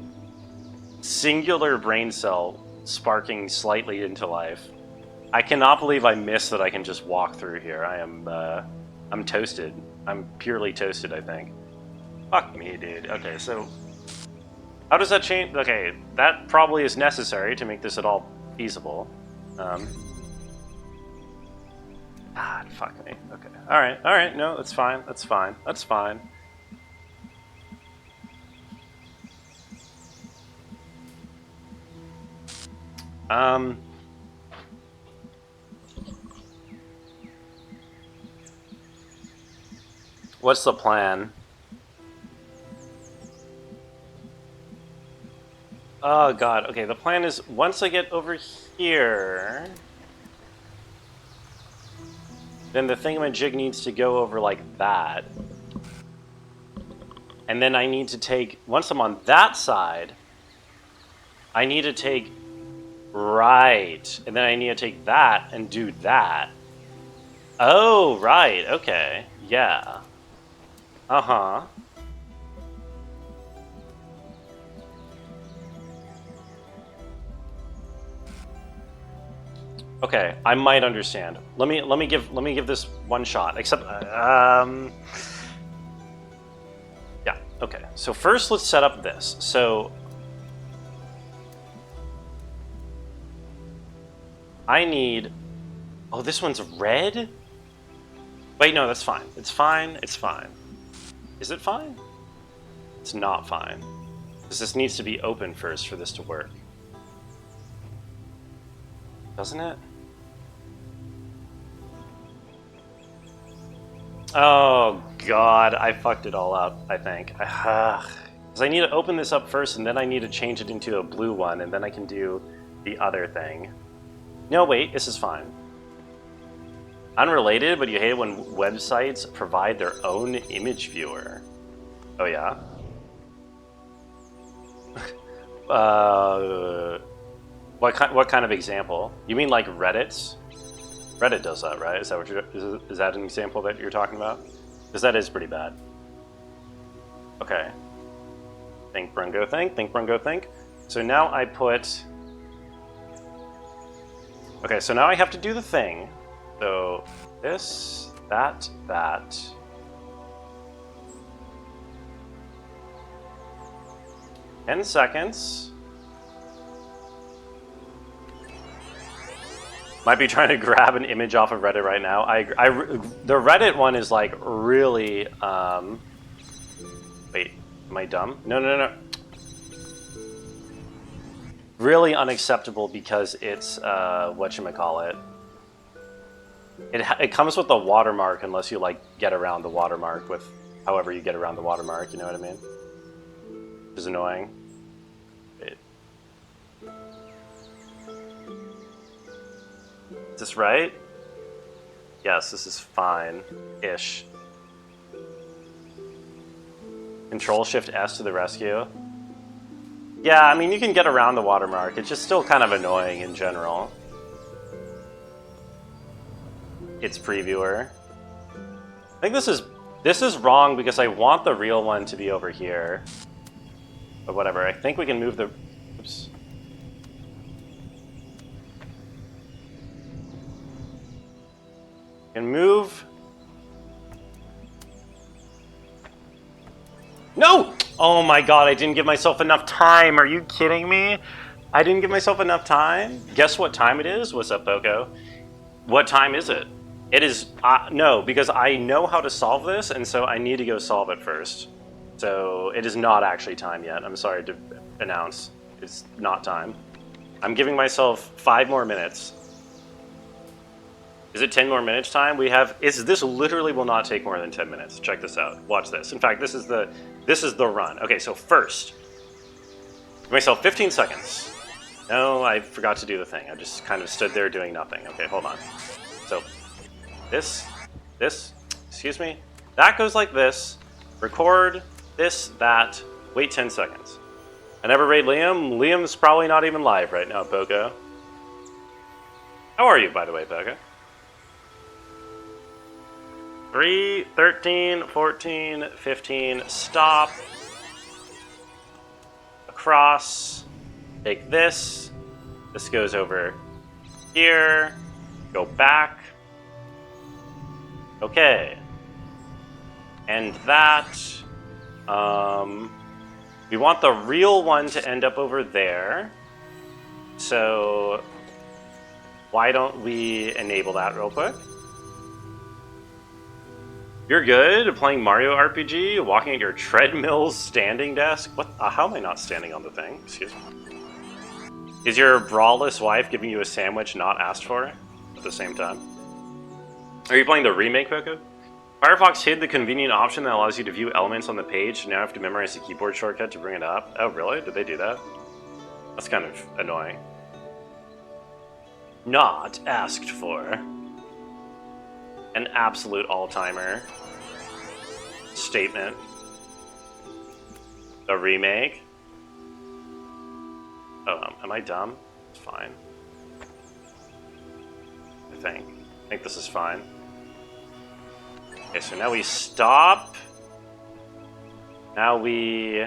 singular brain cell sparking slightly into life. I cannot believe I missed that I can just walk through here. I'm toasted. I'm purely toasted, I think. Fuck me, dude. Okay, so how does that change? Okay, that probably is necessary to make this at all feasible. Fuck me. Okay. Alright. No, that's fine. That's fine. That's fine. What's the plan? Oh god, okay, the plan is once I get over here, then the thingamajig needs to go over like that. And then I need to take, once I'm on that side, I need to take right. And then I need to take that and do that. Oh, right, okay, yeah. Uh-huh. Okay, I might understand. Let me give this one shot. Except, yeah. Okay. So first, let's set up this. So I need. Oh, this one's red. Wait, no, that's fine. It's fine. It's fine. Is it fine? It's not fine. Because this needs to be open first for this to work. Doesn't it? Oh god, I fucked it all up, I think. Because I need to open this up first, and then I need to change it into a blue one, and then I can do the other thing. No, wait, this is fine. Unrelated, but you hate it when websites provide their own image viewer. Oh yeah? What kind of example? You mean like Reddit's? Reddit does that, right? Is that what is that an example that you're talking about? Because that is pretty bad. Okay. Think, Brungo, think. Think, Brungo, think. So now I put... Okay, so now I have to do the thing. So this, that. 10 seconds. Might be trying to grab an image off of Reddit right now. The Reddit one is like really, wait, am I dumb? No. Really unacceptable because it's, whatchamacallit. It comes with a watermark unless you like get around the watermark with however you get around the watermark, you know what I mean? Which is annoying. Is this right? Yes, this is fine-ish. Control-Shift-S to the rescue. Yeah, I mean, you can get around the watermark. It's just still kind of annoying in general. It's previewer. I think this is wrong because I want the real one to be over here. But whatever, I think we can move the... Oops. Can move. No! Oh my god, I didn't give myself enough time. Are you kidding me? I didn't give myself enough time? Guess what time it is? What's up, Boko? What time is it? It is... no, because I know how to solve this, and so I need to go solve it first. So it is not actually time yet. I'm sorry to announce. It's not time. I'm giving myself 5 more minutes. Is it 10 more minutes time? We have... This literally will not take more than 10 minutes. Check this out. Watch this. In fact, this is the run. Okay, so first, give myself 15 seconds. No, I forgot to do the thing. I just kind of stood there doing nothing. Okay, hold on. So, this, excuse me. That goes like this. Record, this, that. Wait 10 seconds. I never raid Liam. Liam's probably not even live right now, Poco. How are you, by the way, Poco? 3, 13, 14, 15, stop. Across. Take this. This goes over here. Go back. Okay. And that. We want the real one to end up over there. So why don't we enable that real quick? You're good at playing Mario RPG, walking at your treadmill's standing desk. What? How am I not standing on the thing? Excuse me. Is your braless wife giving you a sandwich not asked for at the same time? Are you playing the remake, Poco? Firefox hid the convenient option that allows you to view elements on the page, so now you have to memorize the keyboard shortcut to bring it up. Oh, really? Did they do that? That's kind of annoying. Not asked for. An absolute all-timer statement. The remake. Oh, am I dumb? It's fine. I think this is fine. Okay, so now we stop. Now we...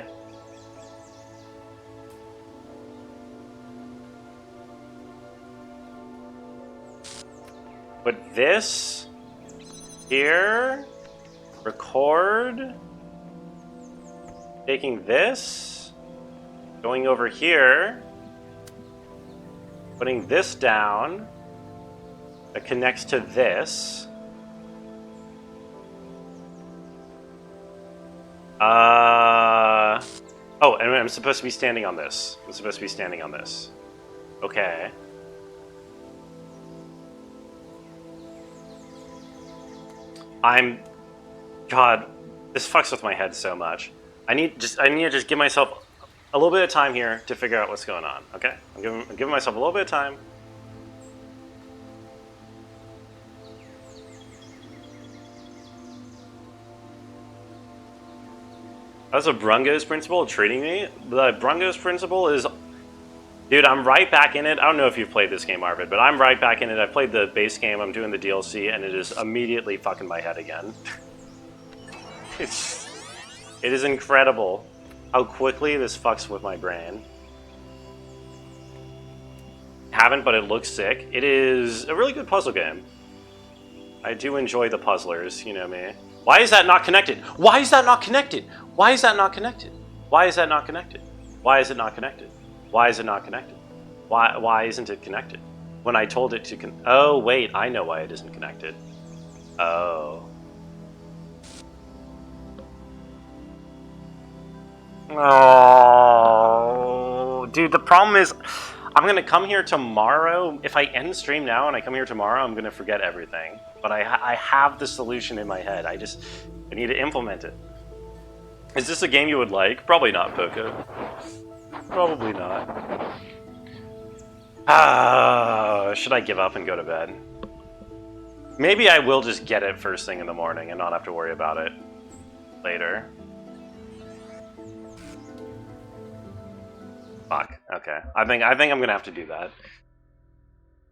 put this here. Record. Taking this. Going over here. Putting this down. That connects to this. Oh, and I'm supposed to be standing on this. I'm supposed to be standing on this. Okay. God, this fucks with my head so much. I need to just give myself a little bit of time here to figure out what's going on, okay? I'm giving myself a little bit of time. That's a Brungo's principle treating me? The Brungo's principle is... Dude, I'm right back in it. I don't know if you've played this game, Arvid, but I'm right back in it. I played the base game, I'm doing the DLC, and it is immediately fucking my head again. It is incredible how quickly this fucks with my brain. Haven't, but it looks sick. It is a really good puzzle game. I do enjoy the puzzlers, you know me. Why is that not connected? Why is that not connected? Why is that not connected? Why is that not connected? Why is it not connected? Why is it not connected? Why isn't it connected? When I told it to oh, wait, I know why it isn't connected. Oh. Oh, dude, the problem is I'm going to come here tomorrow. If I end stream now and I come here tomorrow, I'm going to forget everything. But I have the solution in my head. I need to implement it. Is this a game you would like? Probably not, Poco. Probably not. Should I give up and go to bed? Maybe I will just get it first thing in the morning and not have to worry about it later. Fuck. Okay. I think I'm gonna have to do that.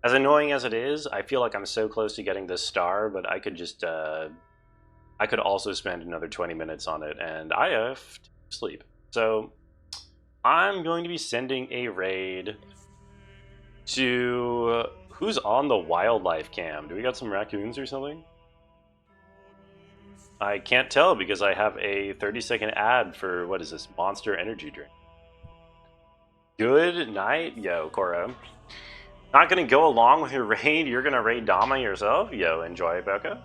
As annoying as it is, I feel like I'm so close to getting this star, but I could just I could also spend another 20 minutes on it, and I have to sleep. So I'm going to be sending a raid to... who's on the wildlife cam? Do we got some raccoons or something? I can't tell because I have a 30-second ad for, what is this, Monster Energy Drink. Good night, yo, Koro. Not gonna go along with your raid, you're gonna raid Dama yourself? Yo, enjoy, Boko.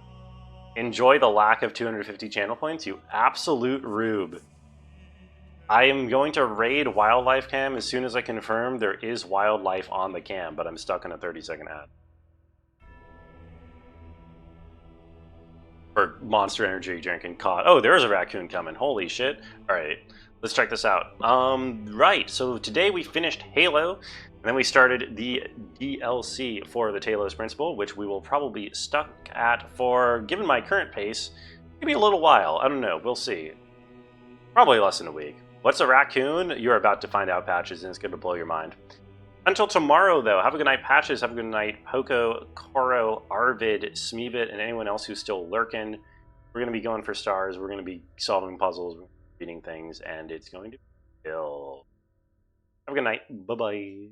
Enjoy the lack of 250 channel points, you absolute rube. I am going to raid Wildlife Cam as soon as I confirm there is wildlife on the cam, but I'm stuck in a 30-second ad. For Monster Energy Drink and caught. Oh, there is a raccoon coming. Holy shit. Alright, let's check this out. Right, so today we finished Halo, and then we started the DLC for the Talos Principle, which we will probably be stuck at for, given my current pace, maybe a little while. I don't know, we'll see. Probably less than a week. What's a raccoon? You're about to find out, Patches, and it's going to blow your mind. Until tomorrow, though, have a good night, Patches. Have a good night, Poco, Koro, Arvid, Smeevit, and anyone else who's still lurking. We're going to be going for stars. We're going to be solving puzzles, reading things, and it's going to be chill. Have a good night. Bye-bye.